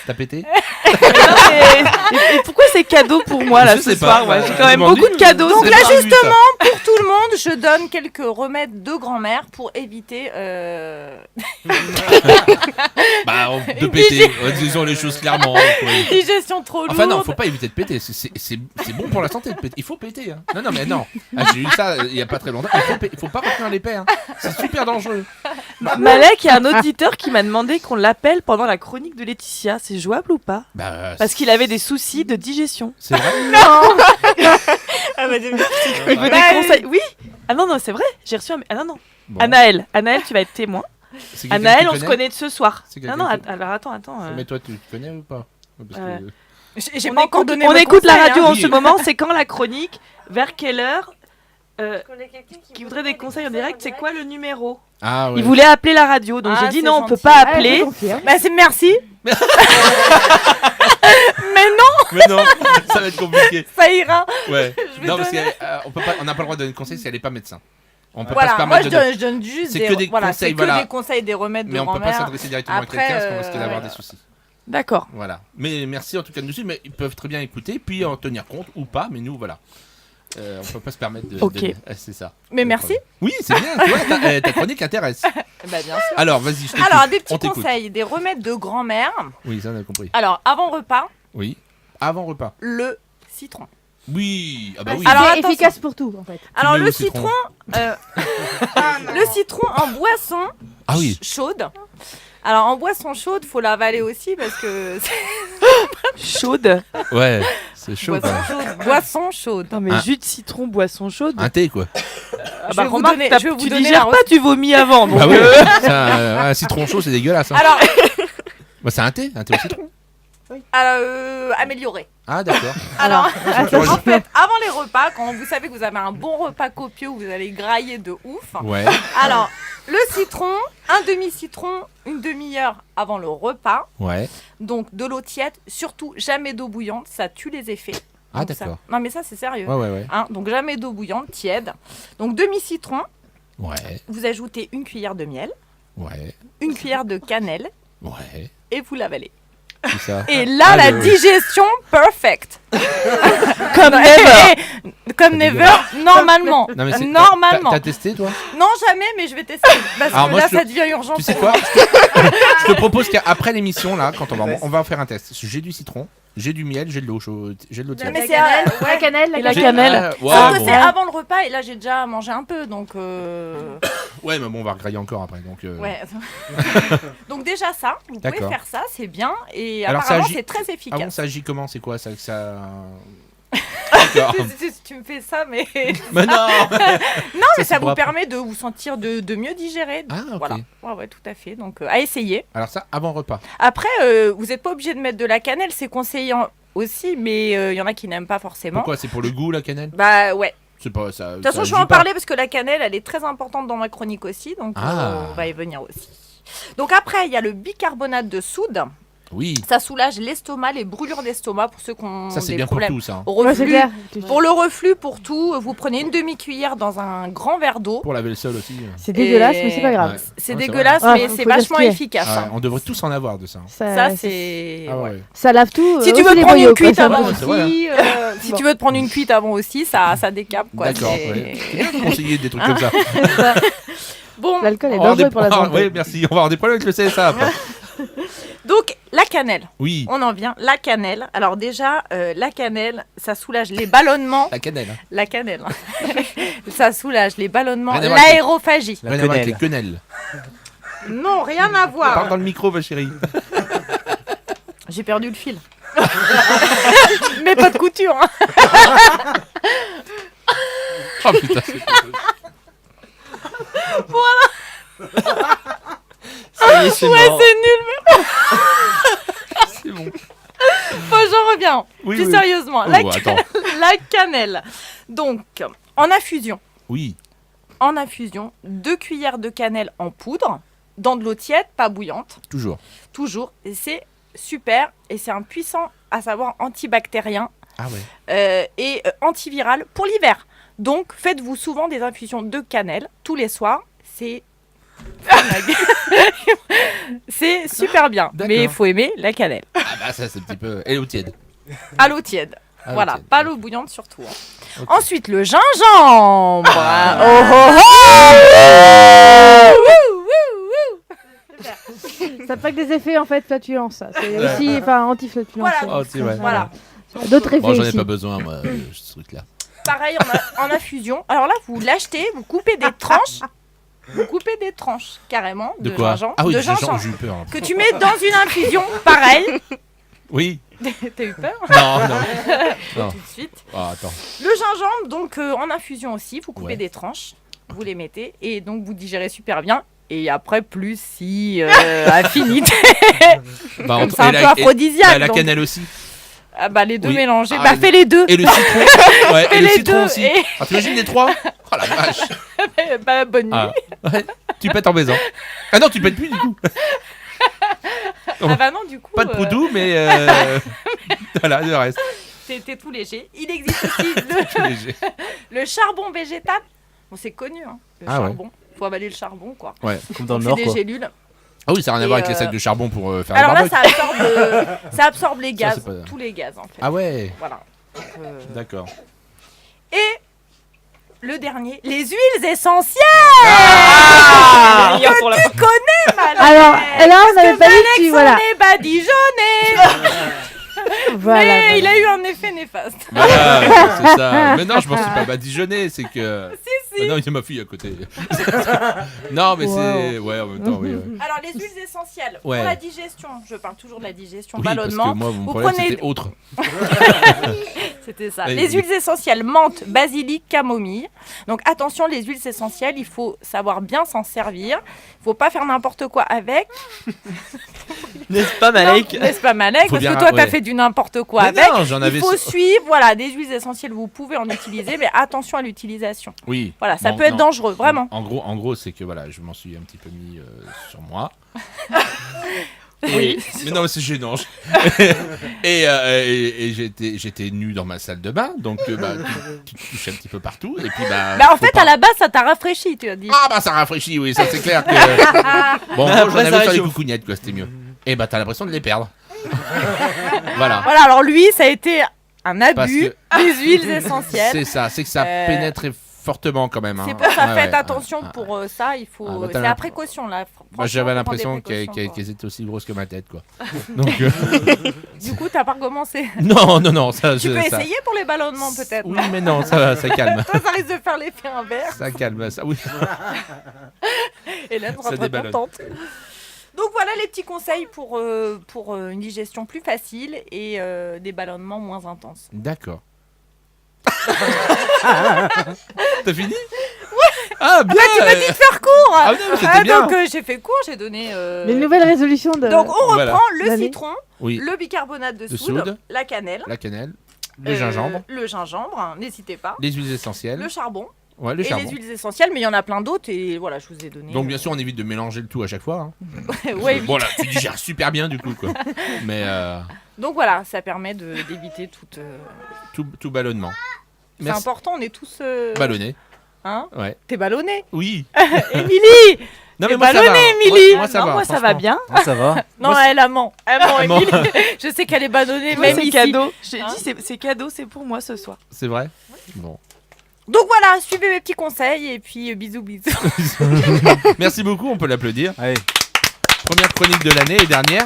T'as pété? Et pourquoi c'est cadeau pour moi là Je ce sais soir pas, ouais, bah, j'ai quand même demande-lui. beaucoup de cadeaux. Donc ce là soir. justement, pour tout le monde, je donne quelques remèdes de grand-mère pour éviter... De péter. Disons les choses clairement. Digestion trop lourde. Enfin non, faut pas éviter de péter. C'est bon pour la santé de péter. Il faut péter. Hein. Non, mais non. Ah, j'ai eu ça il y a pas très longtemps. Il faut pas retenir l'épée. Hein. C'est super dangereux. Malek, il y a un auditeur qui m'a demandé qu'on l'appelle pendant la chronique de Laetitia. C'est jouable ou pas? Parce qu'il avait des soucis de digestion. C'est vrai? Non. Ah bah, Il veut des conseils. Oui. Ah non, c'est vrai. J'ai reçu un... Ah non. Bon. Anaël, tu vas être témoin. C'est quelqu'un Anaël, que tu on se connais connaît de ce soir. C'est Non, quelqu'un alors attends. Mais toi, tu connais ou pas? Parce que- J'ai pas encore donné On mes écoute la conseils, radio hein. en ce moment. C'est quand la chronique? Vers quelle heure? Qui voudrait des conseils en direct, c'est quoi le numéro? Ah ouais. Il voulait appeler la radio, donc j'ai dit c'est non, on peut gentil. pas Ah, appeler. je confirme. Bah c'est merci. Mais non. Mais non, ça va être compliqué. Ça ira. Ouais. Je vais Non, parce donner- qu'on n'a pas le droit de donner de conseils si elle n'est pas médecin. On peut Voilà, pas se moi permettre je donne juste C'est des, que des voilà, conseils, c'est que voilà. des conseils, des remèdes Mais de on peut pas grand-mère. s'adresser directement Après, à quelqu'un parce qu'on risque d'avoir des soucis. D'accord. Voilà. Mais merci en tout cas de nous suivre. Mais ils peuvent très bien écouter, puis en tenir compte ou pas. Mais nous, voilà. On peut pas se permettre de. Ok. C'est ça. Mais merci. Oui, c'est bien. Tu vois, ta chronique intéresse. Bah, bien sûr. Alors, vas-y, je t'écoute. Alors, des On petits t'écoute. conseils, des remèdes de grand-mère. Oui, ça on a compris. Alors, avant repas, Oui. Avant repas. le citron. Oui. Ah bah oui. Alors, C'est attention. efficace pour tout en fait. Alors, mets le au citron. le citron en boisson Ah oui. chaude. Alors, en boisson chaude, faut l'avaler aussi parce que Chaude. Ouais. C'est chaud. boisson quoi. chaude. Boisson chaude. Non mais Un- jus de citron, boisson chaude. Un thé quoi. Je vais vous donner- je vais vous tu donner digères la pas, tu vomis avant. Donc Bah oui. Un citron chaud, c'est dégueulasse. Hein. Alors, Bah, c'est un thé au citron. améliorer. Ah d'accord. Alors, Tu en rajoutes- fait, avant les repas, quand vous savez que vous avez un bon repas copieux où vous allez grailler de ouf, Ouais. alors le citron, un demi-citron, une demi-heure avant le repas, Ouais. donc de l'eau tiède, surtout jamais d'eau bouillante, ça tue les effets. Ah Donc ça- d'accord. Non mais ça c'est sérieux. Ouais. Hein, donc jamais d'eau bouillante, tiède. Donc demi-citron, Ouais. vous ajoutez une cuillère de miel, Ouais. une cuillère de cannelle Ouais. et vous l'avalez. C'est ça. Et là, Ah, la le- digestion perfect. Comme never. Comme never, normalement. Non, mais c'est- Normalement. T'as testé toi? Non, jamais, mais je vais tester. Parce Alors, que moi, là, je te- ça devient urgent. Tu sais quoi? Je te propose qu'après l'émission là, quand on va faire un test. J'ai du citron, j'ai du miel, j'ai de l'eau chaude, j'ai de l'eau Non, tiède. mais La c'est cannelle, ouais. la cannelle, Et la J'ai- cannelle. Ouais, Sauf que bon. c'est avant le repas et là j'ai déjà mangé un peu donc Ouais, mais bon, on va regrailler encore après donc. ouais. Donc déjà ça, vous pouvez D'accord. faire ça, c'est bien et Alors, ça apparemment agit- c'est très Ah bon, efficace. ça agit comment? C'est quoi ça? D'accord. Tu me fais ça mais Mais non. non mais c'est ça pour vous après. permet de vous sentir de mieux digérer. Ah, ok. Voilà. Ouais, tout à fait. Donc à essayer. Alors ça, avant repas. Après vous n'êtes pas obligé de mettre de la cannelle, c'est conseillé aussi mais il y en a qui n'aiment pas forcément. Pourquoi? C'est pour le goût la cannelle? Bah ouais. C'est pas ça. De toute façon, je vais en parler parce que la cannelle, elle est très importante dans ma chronique aussi, donc Ah. on va y venir aussi. Donc après, il y a le bicarbonate de soude. Oui. Ça soulage l'estomac, les brûlures d'estomac pour ceux qui ont Ça c'est des bien pour problèmes tout ça. hein. au Ouais, c'est reflux. clair. Pour le reflux, pour tout, vous prenez une demi-cuillère dans un grand verre d'eau. Pour laver le sol aussi. C'est dégueulasse, mais c'est pas grave. Ouais. C'est Ouais, dégueulasse, vrai. mais Ah, c'est faut dire vachement ce qu'il y a. efficace. Ah, hein. on devrait tous en avoir de ça. hein. Ça, c'est... Ah ouais. ouais. Ça lave tout. Si tu aussi veux te les prendre une boyaux, cuite quoi, ça avant va. c'est vrai, aussi, si Bon. tu veux te prendre une cuite avant aussi, ça décape quoi. D'accord. c'est- Ouais. C'est bien de conseiller des trucs comme ça. Bon, L'alcool est On va avoir dangereux des- pour la santé. Oui, merci. On va avoir des problèmes avec le CSA après. donc la cannelle. Oui. On en vient, la cannelle. Alors déjà, la cannelle, ça soulage les ballonnements. La cannelle. Hein. La cannelle. Ça soulage les ballonnements, Rien à voir avec- l'aérophagie. Rien à voir avec les quenelles. Non, rien à Parle voir. dans le micro, ma chérie. J'ai perdu le fil. Mais pas de couture. Hein. Oh putain, c'est pas possible. Ça y est, c'est Ouais, mort. c'est nul. C'est bon. Bon, j'en reviens. Oui, Plus oui. sérieusement, Oh, attends. la cannelle. Donc, en infusion. Oui. En infusion, 2 cuillères de cannelle en poudre, dans de l'eau tiède, pas bouillante. Toujours. Toujours. Et c'est super. Et c'est un puissant, à savoir antibactérien. Ah ouais. Et antiviral pour l'hiver. Donc, faites-vous souvent des infusions de cannelle tous les soirs. C'est super bien. D'accord. Mais il faut aimer la cannelle. Ah bah ça c'est un petit peu... Et l'eau tiède. À l'eau tiède. À l'eau Voilà, tiède, pas l'eau bouillante surtout. Hein. Ok. Ensuite, le gingembre. Ah. Ça n'a pas que des effets en fait flatulence, ça. C'est Ouais. aussi anti-flatulence. Voilà. Oh, c'est vrai. Voilà. D'autres effets Bon, j'en ai aussi. pas besoin, moi, ce truc-là. Pareil en infusion. Alors là, vous l'achetez, vous coupez des tranches. Vous coupez des tranches, carrément, De de quoi gingembre. Ah oui, de de gingembre, gingembre. j'ai eu peur. Que tu mets dans une infusion, pareil. Oui. T'as eu peur? Non, non. Non. Tout de suite. Oh, attends. Le gingembre, donc en infusion aussi, vous coupez Ouais. des tranches, vous les mettez et donc vous digérez super bien. Et après, plus si affinité. Bah, Comme entre- c'est un et peu la- aphrodisiaque. la donc. cannelle aussi. Ah bah les deux Oui. mélangés. Ah, Bah fais les deux. Et le citron. Ouais, Fais et le les citron deux aussi. et- Ah, t'imagines les trois? Oh la vache. Bah bonne nuit. Ah, ouais. Tu pètes en baisant. Ah non, tu pètes plus du coup. Ah bah non, du coup. Pas de poudou, mais voilà, le reste. T'es tout léger. Il existe aussi Tout léger. le charbon végétal. Bon, c'est connu, hein, le Ah ouais. charbon. Faut avaler le charbon, quoi. Ouais, comme dans le C'est Nord, des quoi. gélules. Ah oui, ça n'a rien à Et, voir avec les sacs de charbon pour faire Alors le là, ça absorbe les gaz, c'est pas- tous les gaz, en fait. Ah ouais. Voilà. Donc, D'accord. Et le dernier, les huiles essentielles. Ah Que tu connais, Malek. Alors, là, on avait pas dit que tu. Voilà. Voilà. On est badigeonné. Voilà, Mais voilà. il a eu un effet néfaste. Voilà, c'est ça. Mais non, je m'en suis pas badigeonné, c'est que. Si, si. Ah non, il y a ma fille à côté. Non, mais Wow. c'est. Ouais, en même temps, oui. Ouais. Alors, les huiles essentielles Ouais. pour la digestion. Je parle toujours de la digestion, Oui, parce ballonnement. que moi, mon Vous problème, prenez- c'était autre. C'était ça. Oui, Les oui. huiles essentielles, menthe, basilic, camomille. Donc attention, les huiles essentielles, il faut savoir bien s'en servir. Il faut pas faire n'importe quoi avec. N'est-ce pas, Malek? Non, n'est-ce pas, Malek? Faut Parce bien- que toi, t'as ouais. fait du n'importe quoi Mais avec. non, j'en avais Il faut so- suivre, voilà, des huiles essentielles, vous pouvez en utiliser, mais attention à l'utilisation. Oui. Voilà, ça Bon, peut être non. dangereux, vraiment. En gros, c'est que voilà, je m'en suis un petit peu mis sur moi. Oui. Mais non, mais c'est gênant. et j'étais nu dans ma salle de bain, donc bah, tu te touches un petit peu partout. Et puis bah. Bah, en faut fait, pas- à la base, ça t'a rafraîchi, tu as dit. Ah bah ça rafraîchit, oui, ça c'est clair que. Bon, en gros, j'en Après, ça avais sur les réchauffe. coucougnettes, quoi, c'était mieux. Et bah t'as l'impression de les perdre. Voilà. Voilà, alors lui, ça a été un abus Parce des huiles essentielles. C'est ça, c'est que ça pénètre fortement quand même. Hein. C'est pour ça, Ouais, faites ouais. attention pour ça, il faut. Ah, bah, t'as c'est à précaution là. Moi j'avais Franchement, l'impression prends des précautions, quoi. qu'elles étaient aussi grosses que ma tête, quoi. Donc. Du coup, t'as pas recommencé. Non, ça. Tu peux ça... essayer pour les ballonnements peut-être. Oui, mais non, ça calme. Toi, ça risque de faire l'effet inverse. Ça calme, ça. Oui. Hélène sera Ça très déballonne. contente. Donc voilà les petits conseils pour une digestion plus facile et des ballonnements moins intenses. D'accord. T'as fini? Ouais. Ah bien. Bah, tu m'as dit de faire court. Ah non, mais c'était bien. Donc j'ai fait court, j'ai donné. Les nouvelles résolutions de. Donc on reprend Voilà. le L'année. citron, Oui. le bicarbonate de De soude, soude. la cannelle, La cannelle, le gingembre, le gingembre, hein, n'hésitez pas, les huiles essentielles. le charbon Ouais, le et charbon. les huiles essentielles, mais il y en a plein d'autres et voilà, je vous ai donné. Donc bien sûr, on évite de mélanger le tout à chaque fois. Hein. Ouais, Bon là, tu digères super bien du coup, quoi. Mais Donc voilà, ça permet d'éviter toute. tout ballonnement. C'est Merci. important, on est tous. Ballonné. Hein? Ouais. T'es ballonné? Oui. Émilie! Non T'es mais moi ça va. ballonnée, Émilie! Moi ça Non, va. moi ça va franchement. bien. Ah, ça va. Non, Moi, elle ment. Elle ment, Elle ment. Émilie. Je sais qu'elle est ballonnée, Moi, même c'est ici. cadeau. J'ai Hein? dit c'est cadeau, c'est pour moi ce soir. C'est vrai. Bon. Donc voilà, suivez mes petits conseils et puis bisous, bisous. Merci beaucoup, on peut l'applaudir. Allez, Première chronique de l'année et dernière.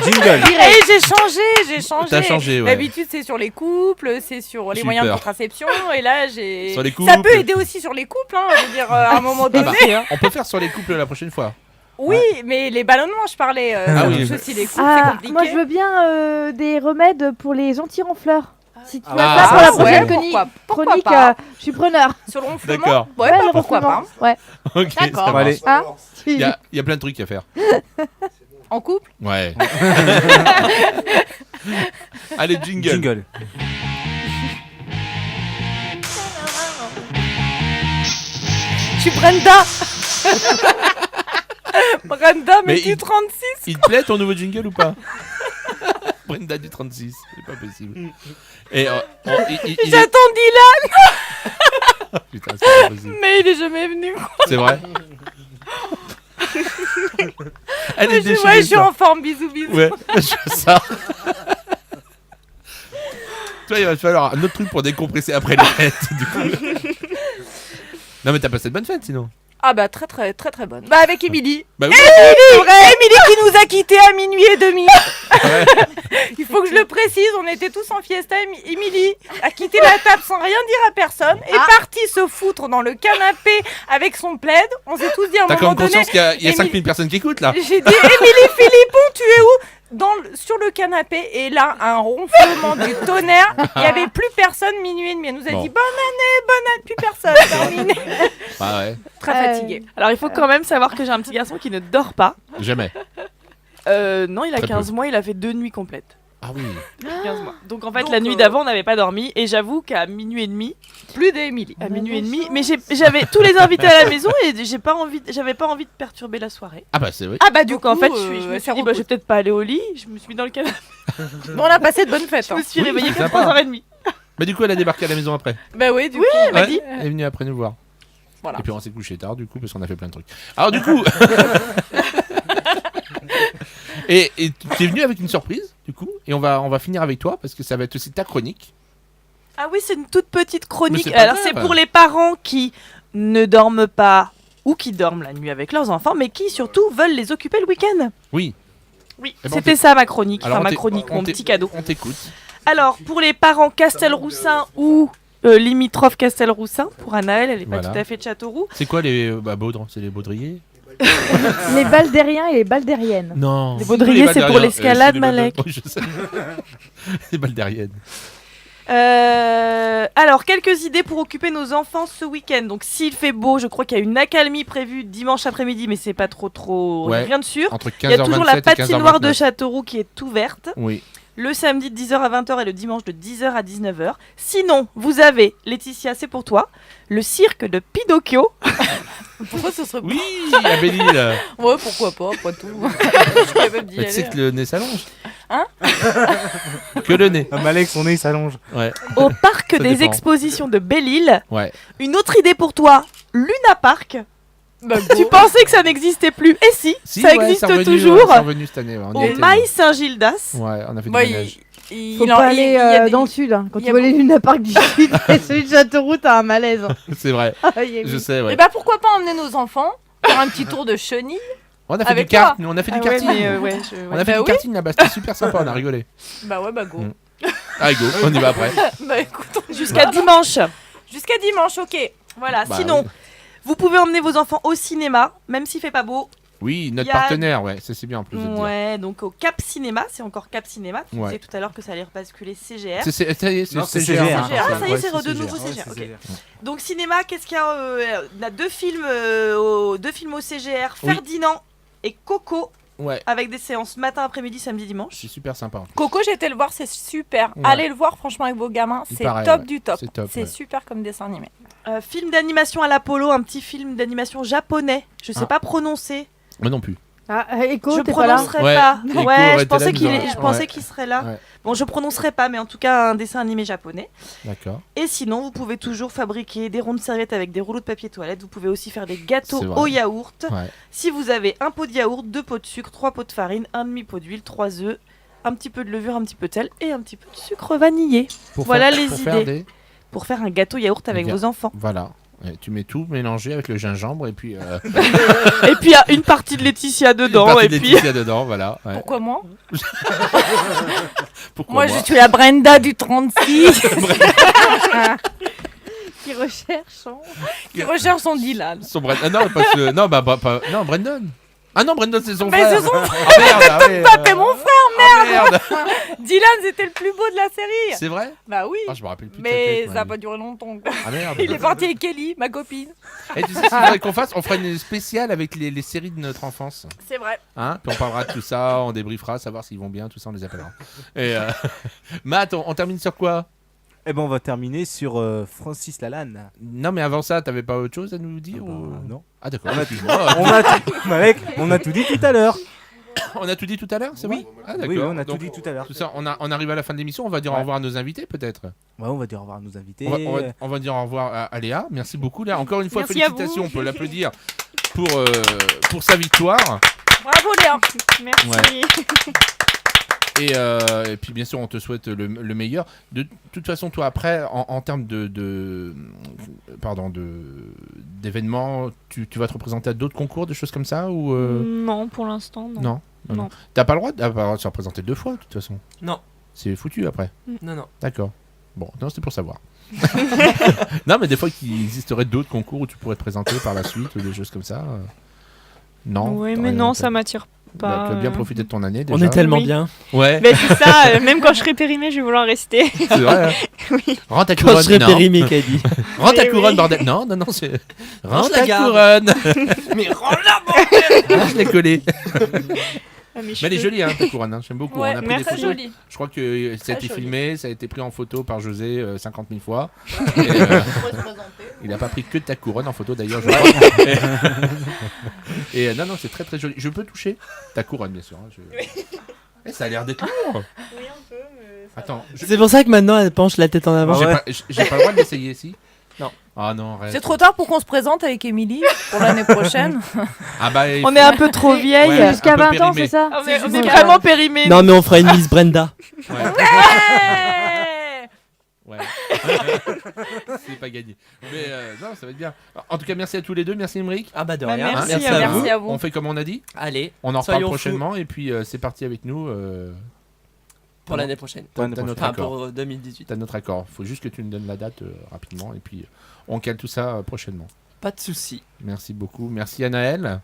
jingle. Et j'ai changé. T'as changé, ouais. D'habitude, c'est sur les couples, c'est sur les J'ai eu moyens de peur. contraception. Et là, j'ai. Sur les Ça couples. peut aider aussi sur les couples, hein, je veux dire, à un moment Ah donné. bah, on peut faire sur les couples la prochaine fois. Oui, mais les ballonnements, je parlais. Ah oui. touche aussi les couples, c'est Ah, compliqué. moi je veux bien des remèdes pour les anti-ronfleurs. Si tu Ah, as ça pour la prochaine ouais, pourquoi chronique, pas. Je suis preneur. Sur le ronflement. D'accord. Ouais, bah, le pourquoi pas. ronflement. Ouais. Ok, D'accord. ça Bon, allez. marche. Hein Il y a plein de trucs à faire. En couple. Ouais. Allez, jingle. Jingle. Je suis Brenda. Brenda, Mais mais tu il- 36. Il te plaît ton nouveau jingle ou pas? Brenda du 36, c'est pas possible. Et J'attends Dylan. Putain, c'est pas possible. Mais il est jamais venu. C'est vrai. Elle est Ouais, déchaînée, je suis toi. en forme, bisous, bisous. Ouais, je fais ça. Toi, il va te falloir un autre truc pour décompresser après les fêtes, du coup. Non, mais t'as passé de bonnes fêtes, sinon. Ah bah très très très très bonne. Bah avec Émilie. Bah oui. Émilie qui nous a quittés à minuit et demi. Ouais. Il faut que je le précise, on était tous en fiesta. Émilie a quitté la table sans rien dire à personne, est partie se foutre dans le canapé avec son plaid. On s'est tous dit à un T'as quand moment même donné. conscience qu'il y a 5000 personnes qui écoutent, là. J'ai dit Émilie Philippon, tu es où sur le canapé, et là un ronflement du tonnerre. Il n'y avait plus personne, minuit et demi. Elle nous a Bon. dit bonne année, plus personne. Terminé. Bah ouais. Très fatiguée. Alors il faut quand même savoir que j'ai un petit garçon qui ne dort pas. Jamais. Non, il a Très 15 peu. mois, il a fait 2 nuits complètes. Ah oui. 15 mois. Donc en fait, la nuit d'avant, on n'avait pas dormi. Et j'avoue qu'à minuit et demi, plus d'Émilie. À minuit et demi, mais j'avais tous les invités à la maison et j'avais pas envie de perturber la soirée. Ah bah c'est vrai. Ah bah du Donc en coup, fait, je me suis dit, bah, je vais peut-être pas aller au lit. Je me suis mis dans le canapé. Bon, on a passé de bonnes fêtes. Je me suis Oui, réveillée c'est qu'à sympa. 3h30. Bah du coup, elle a débarqué à la maison après. Bah oui, du coup. elle m'a dit. Elle est venue après nous voir. Voilà. Et puis on s'est couché tard, du coup, parce qu'on a fait plein de trucs. Alors du coup... Et tu es venu avec une surprise, du coup, et on va finir avec toi, parce que ça va être aussi ta chronique. Ah oui, c'est une toute petite chronique. Mais c'est pas Alors grave. c'est pour les parents qui ne dorment pas ou qui dorment la nuit avec leurs enfants, mais qui surtout veulent les occuper le week-end. Oui. Oui, Eh ben, c'était ça ma chronique, Alors, enfin ma on chronique, t'é- mon on t'é- petit cadeau. On t'écoute. Alors, pour les parents Castelroussin ou limitrophe Castelroussin, pour Anaël, elle n'est pas Voilà. tout à fait de Châteauroux. C'est quoi les baudres? C'est les baudriers? Les baldériens et les baldériennes. Non. Les baudriers, c'est pour l'escalade, Malek. Oui, je sais. Les baldériennes. Alors, quelques idées pour occuper nos enfants ce week-end. Donc, s'il fait beau, je crois qu'il y a une accalmie prévue dimanche après-midi, mais c'est pas trop Ouais, rien de sûr. entre Il y a toujours la 15h27 et patinoire de 15h29. Châteauroux qui est ouverte. Oui. Le samedi de 10h à 20h et le dimanche de 10h à 19h. Sinon, vous avez, Laetitia, c'est pour toi, le cirque de Pinocchio. Pourquoi ce serait Oui, à Belle-Île. Ouais, pourquoi pas, après tout. Je suis capable d'y Mais tu sais aller. que le nez s'allonge. Hein Que le nez. Ah, Malek, son nez il s'allonge. Ouais. Au parc Ça des dépend. expositions de Belle-Île. Ouais. Une autre idée pour toi, Luna Park. Tu pensais que ça n'existait plus. Et si, Si, ça ouais, existe c'est revenu, toujours. c'est revenu cette année. Ouais, on y Au était, Maïs Saint-Gildas. Ouais, on a fait Bah, du ménage. Faut pas aller dans le sud. Hein. Quand il y tu a vois les Luna Park du sud et celui de Châteauroux, t'as un malaise. C'est vrai. Aïe, aïe, Je oui. sais, ouais. Et bah pourquoi pas emmener nos enfants faire un petit tour de chenilles. On a fait avec du kart, toi. nous, on a fait du Ah ouais, karting. mais, ouais, On a fait Bah du oui. karting là-bas, c'était super sympa, on a rigolé. Bah ouais, bah go. Allez, go, on y va après. Bah écoute, Jusqu'à dimanche. Jusqu'à dimanche, ok. Voilà, Bah, sinon, oui. vous pouvez emmener vos enfants au cinéma, même s'il fait pas beau. Oui, notre Il y a- partenaire, ouais, ça c'est bien en plus de le dire. Ouais, donc au Cap Cinéma, c'est encore Cap Cinéma. Tu Ouais. disais tout à l'heure que ça allait basculer CGR. Ça y est, c'est Non, c'est CGR, CGR, hein. CGR. Ah, ça y est, Ouais, c'est de nouveau Ouais, CGR. c'est ok. CGR. Donc cinéma, qu'est-ce qu'il y a On a deux films au CGR, Oui. Ferdinand et Coco, Ouais, avec des séances matin, après-midi, samedi, dimanche. c'est super sympa. Coco, j'ai été le voir, c'est super. Ouais. Allez le voir, franchement, avec vos gamins, Il c'est paraît, top ouais. du top. C'est top, ouais. super comme dessin animé. Film d'animation à l'Apollo, un petit film d'animation japonais. Je sais Ah. pas prononcer. Moi non plus. Ah, Echo, Je t'es pas là prononcerai Ouais, pas. Echo Ouais, aurait je été pensais là, qu'il nous est- aurait- je pensais ouais. qu'il serait là. Ouais. Bon, je prononcerai pas, mais en tout cas un dessin animé japonais. D'accord. Et sinon, vous pouvez toujours fabriquer des rondes serviettes avec des rouleaux de papier toilette. Vous pouvez aussi faire des gâteaux C'est vrai. au yaourt. Ouais. Si vous avez un pot de yaourt, 2 pots de sucre, 3 pots de farine, un demi-pot d'huile, 3 œufs, un petit peu de levure, un petit peu de sel et un petit peu de sucre vanillé. Pour Voilà faire- les pour idées. faire des- Pour faire un gâteau yaourt avec Ga- vos enfants. Voilà. Ouais, tu mets tout mélangé avec le gingembre et puis Et puis il y a une partie de Laetitia dedans. une partie Et de puis Laetitia dedans, voilà. Ouais. Pourquoi moi Pourquoi Moi, je suis la Brenda du 36 qui recherche. Hein. qui recherche son Dylan. Son Ah non, parce que non, bah pas non, Brandon. Ah non, Brandon c'est son Mais frère. c'est son frère. Ah merde, ah ouais, T'es mon frère, merde. merde. Dylan, c'était le plus beau de la série. C'est vrai? Bah oui. Ah, je me rappelle plus de Mais sa tête, ça n'a ouais. pas duré longtemps. quoi. Ah merde. Il est parti avec Kelly, ma copine. Et tu sais ce qu'il faudrait qu'on fasse? On fera une spéciale avec les séries de notre enfance. C'est vrai. Hein? Puis on parlera de tout ça, on débriefera, savoir s'ils vont bien, tout ça, on les appellera. Et Matt, on termine sur quoi? Eh ben, on va terminer sur Francis Lalanne. Non, mais avant ça, t'avais pas autre chose à nous dire ou... Non. Ah d'accord, On a- excuse-moi. on a tout, Malek, on a tout dit tout à l'heure. On a tout dit tout à l'heure, c'est bon? Ah, d'accord. Oui, on a tout Donc, dit tout à l'heure. Tout ça, on arrive à la fin de l'émission, on va dire au revoir à nos invités peut-être. Ouais, on va dire au revoir à nos invités. On va dire au revoir à Léa. Merci beaucoup Léa. Encore une fois, Merci à félicitations, vous. on peut l'applaudir pour sa victoire. Bravo Léa. Merci. Et puis bien sûr, on te souhaite le meilleur. De toute façon, toi après, en termes d'événements, tu vas te représenter à d'autres concours, des choses comme ça ou Non, pour l'instant, non. Non. T'as pas le droit de se représenter 2 fois de toute façon. Non. C'est foutu après. Non. D'accord. Bon, non, c'était pour savoir. Non, mais des fois qu'il existerait d'autres concours où tu pourrais te présenter par la suite ou des choses comme ça. Non. Oui, t'as mais rien non, en ça tête. m'attire Bah, pas. tu as bien profité de ton année déjà. On est tellement Oui. bien. Ouais. Mais c'est ça, même quand je serai périmée, je vais vouloir rester. C'est vrai. Oui. Rends ta Quand couronne. je serai non. périmé, qu'a dit. Rends ta Mais couronne, oui. bordel. Non, c'est. Rends Range la ta garde. couronne. Mais rends-la, bordel. Je l'ai collée. Ah, mes Mais elle est cheveux. jolie, hein, ta couronne. Hein. J'aime beaucoup. Ouais, On a pris merci. des photos. Joli. Je crois que ça a Très été joli. filmé, ça a été pris en photo par José 50 000 fois. Et, il n'a pas pris que ta couronne en photo d'ailleurs, je crois. Et non, c'est très très joli. Je peux toucher ta couronne, bien sûr. Hein, Eh, ça a l'air d'être lourd. Oui, un peu, mais. Attends, C'est pour ça que maintenant elle penche la tête en avant. j'ai pas le droit de l'essayer ici. Non. Ah non, arrête. C'est trop tard pour qu'on se présente avec Émilie pour l'année prochaine. Ah bah, On est un peu trop vieille. Ouais, Jusqu'à un peu 20 ans, périmé. c'est ça? Ah, mais on est jusqu'à- vraiment périmés. Non, mais on fera une Miss Brenda. Ouais. C'est pas gagné. Mais non, ça va être bien. En tout cas, merci à tous les deux. Merci Émeric. Ah bah de Bah, rien. merci, Merci à à vous. vous. à vous. On fait comme on a dit. Allez, On en reparle soyons prochainement. Et puis c'est parti avec nous. pour l'année prochaine. T'as notre Enfin, accord. pour 2018. T'as notre accord. Faut juste que tu nous donnes la date rapidement. Et puis on cale tout ça prochainement. Pas de soucis. Merci beaucoup. Merci Anaël.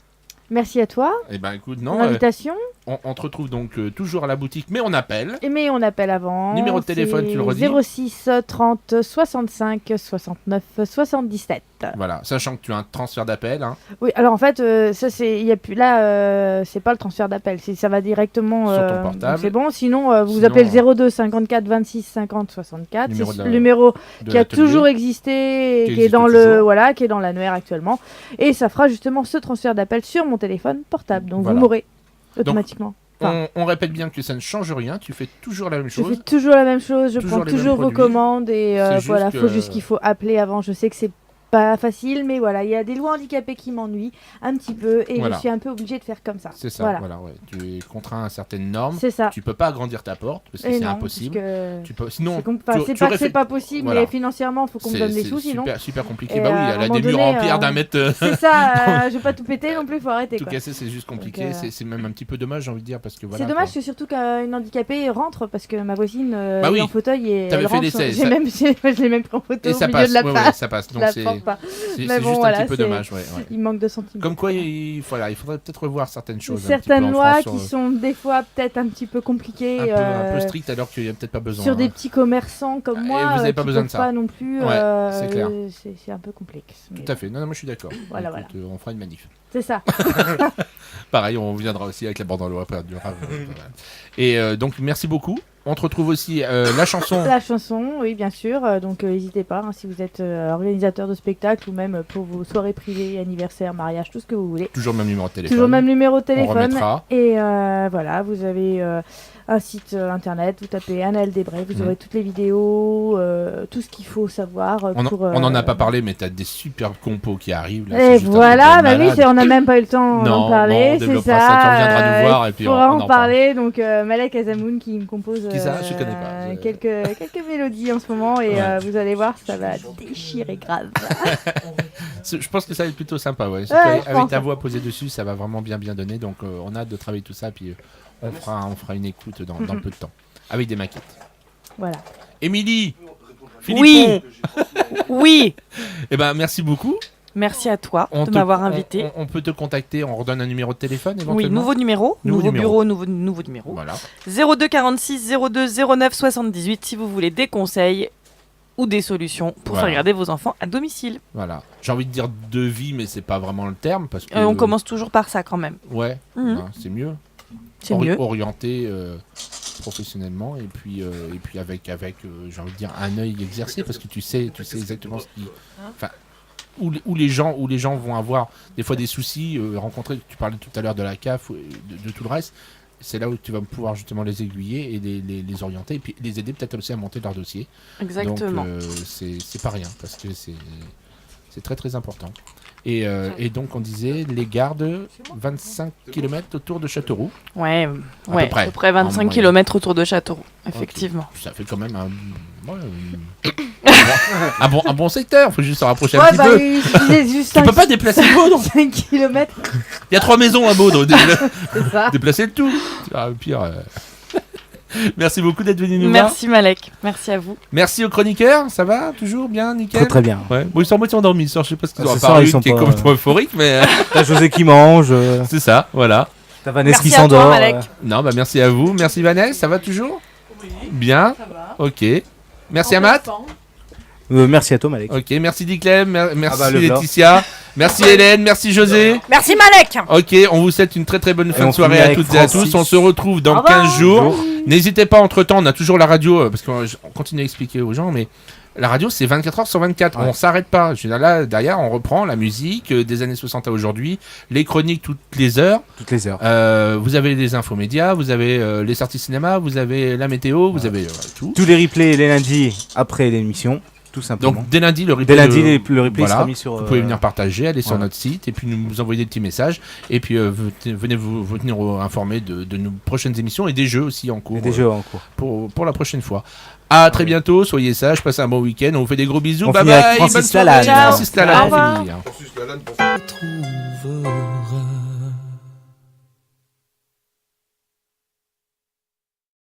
Merci à toi. Et ben écoute, Pour non. l'invitation. On te retrouve donc toujours à la boutique, mais on appelle. Mais on appelle avant. Numéro de téléphone, tu le redis. 06 30 65 69 77. Voilà, sachant que tu as un transfert d'appel. Hein, Oui, alors en fait, ça c'est, il y a plus là, c'est pas le transfert d'appel, ça va directement Sur ton portable. donc c'est bon. Sinon, vous Sinon, appelez le 02 54 26 50 64. Numéro C'est de le numéro de qui a l'atelier. toujours existé, Qui qui est existe dans le toujours. voilà, qui est dans l'annuaire actuellement, et ça fera justement ce transfert d'appel sur mon téléphone portable. Donc Voilà. vous m'aurez automatiquement. Enfin, On répète bien que ça ne change rien, tu fais toujours la même je chose. fais toujours la même chose, je Toujours prends les mêmes toujours vos produits. commandes et C'est juste voilà, que- faut juste qu'il faut appeler avant. Je sais que c'est pas facile, mais voilà, il y a des lois handicapées qui m'ennuient un petit peu et Voilà. je suis un peu obligée de faire comme ça. C'est ça, voilà, ouais. Tu es contraint à certaines normes. C'est ça. Tu peux pas agrandir ta porte parce que Et c'est non, impossible. parce que Tu peux, sinon, c'est enfin, c'est tu pas aurais que c'est fait- pas possible, Voilà. mais financièrement, il faut qu'on me donne des sous, sinon. super compliqué. Et, Bah oui, à un elle a moment des murs donné, en pierre d'un mètre. C'est ça, je vais pas tout péter non plus, faut arrêter. Tout quoi. casser, c'est juste compliqué. Donc, C'est même un petit peu dommage, j'ai envie de dire, parce que voilà. c'est dommage quoi. que surtout qu'une handicapée rentre parce que ma voisine Bah oui. est en fauteuil et T'avais elle fait rentre. l'essai, J'ai ça- même, je l'ai même pris en photo Et au ça milieu passe, de la ouais, place. ça passe. Je Donc la c'est porte pas. c'est Mais bon, juste voilà, un petit peu c'est- dommage. Ouais. Il manque de sentiments. Comme quoi, il faudrait peut-être revoir certaines choses. un petit peu Certaines en lois France, qui sur- sont des fois peut-être un petit peu compliquées. un peu strict alors qu'il n'y a peut-être pas besoin. Sur des hein. petits commerçants comme Et moi, vous avez pas qui besoin de peuvent ça. pas non plus. Ouais, c'est clair. C'est un peu complexe. mais Tout à fait. Non, moi je suis d'accord. Voilà, Écoute, on fera une manif. C'est ça. Pareil, on viendra aussi avec la bande en loi du rap. Et donc merci beaucoup. On te retrouve aussi la chanson. La chanson, oui, bien sûr. Donc n'hésitez pas hein, si vous êtes organisateur de spectacle ou même pour vos soirées privées, anniversaires, mariages, tout ce que vous voulez. Toujours le même numéro de téléphone. Toujours le même numéro de On téléphone. remettra. Et voilà, vous avez un site internet, vous tapez Anaël Desbray, vous aurez toutes les vidéos, tout ce qu'il faut savoir. On en a pas parlé, mais t'as des super compos qui arrivent. Là, Et c'est juste un voilà, truc de bah oui, malade. on n'a même pas eu le temps Non, d'en parler, on c'est développera ça. ça, tu reviendras nous voir et puis on pourra on en en parler. Donc Malek Azamoun qui me compose Qui ça Je connais pas. quelques mélodies en ce moment et Ouais. vous allez voir, ça va déchirer grave. Je pense que ça va être plutôt sympa, ouais. Ouais, Surtout je avec pense. ta voix posée dessus, ça va vraiment bien donner. Donc on a hâte de travailler tout ça, puis on fera une écoute dans peu de temps, avec des maquettes. Voilà. Émilie, Oui. Oui. Eh ben merci beaucoup. Merci à toi de m'avoir invité. On peut te contacter, on redonne un numéro de téléphone Oui, éventuellement. nouveau numéro, nouveau bureau, nouveau numéro. Voilà. 02 46 02 09 78 si vous voulez des conseils ou des solutions pour Voilà. faire garder vos enfants à domicile. Voilà. J'ai envie de dire devis, mais c'est pas vraiment le terme parce que. On commence toujours par ça quand même. Ouais. Mhm. Ben, c'est mieux. C'est mieux. Orienté professionnellement et puis avec j'ai envie de dire un œil exercé parce que tu sais exactement ce qui. Enfin, où les gens vont avoir des fois des soucis, rencontrer, tu parlais tout à l'heure de la CAF, de tout le reste, c'est là où tu vas pouvoir justement les aiguiller et les orienter et puis les aider peut-être aussi à monter leur dossier. Exactement. Donc c'est pas rien parce que c'est très très important. Et donc on disait les gardes 25 km autour de Châteauroux. Ouais, à peu près 25 km autour de Châteauroux, effectivement. Okay. Ça fait quand même un bon secteur, faut juste se rapprocher un petit peu. Juste tu peux pas déplacer Baudre. 5 km. Il y a 3 maisons à Baudre. C'est ça. Déplacer le tout. Pire. Merci beaucoup d'être venu nous voir. Merci Malek, merci à vous. Merci aux chroniqueurs, ça va toujours bien, nickel. Très bien. Ouais. Bon, ils sont moitié endormis, je sais pas ce qu'ils ont Ce apparu, soir, qui est complètement euphorique, mais t'as José qui mange. C'est ça, voilà. T'as Vanessa qui s'endort. Non, bah merci à vous, merci Vanessa, ça va toujours? Bien. Ça va. Ok. Merci à Matt. Merci à toi Malek. Ok, merci Diclem, merci Laetitia, merci Hélène, merci José. Merci Malek. Ok, on vous souhaite une très très bonne fin de soirée à toutes et à tous. On se retrouve dans 15 jours. N'hésitez pas entre temps, on a toujours la radio, parce qu'on continue à expliquer aux gens, mais la radio c'est 24 heures sur 24, on s'arrête pas. Je veux dire, là derrière on reprend la musique des années 60 à aujourd'hui, les chroniques toutes les heures. Vous avez les infos médias, vous avez les sorties cinéma, vous avez la météo, vous avez tout. Tous les replays les lundis après l'émission. Tout simplement. Donc dès lundi, le replay, sera mis sur. Vous pouvez venir partager, aller sur notre site et puis nous envoyer des petits messages. Et puis venez vous tenir informés de nos prochaines émissions et des jeux aussi en cours. Pour la prochaine fois. À très bientôt, soyez sages, passez un bon week-end. On vous fait des gros bisous. Bye bye. Francis Lalanne. Francis Lalanne.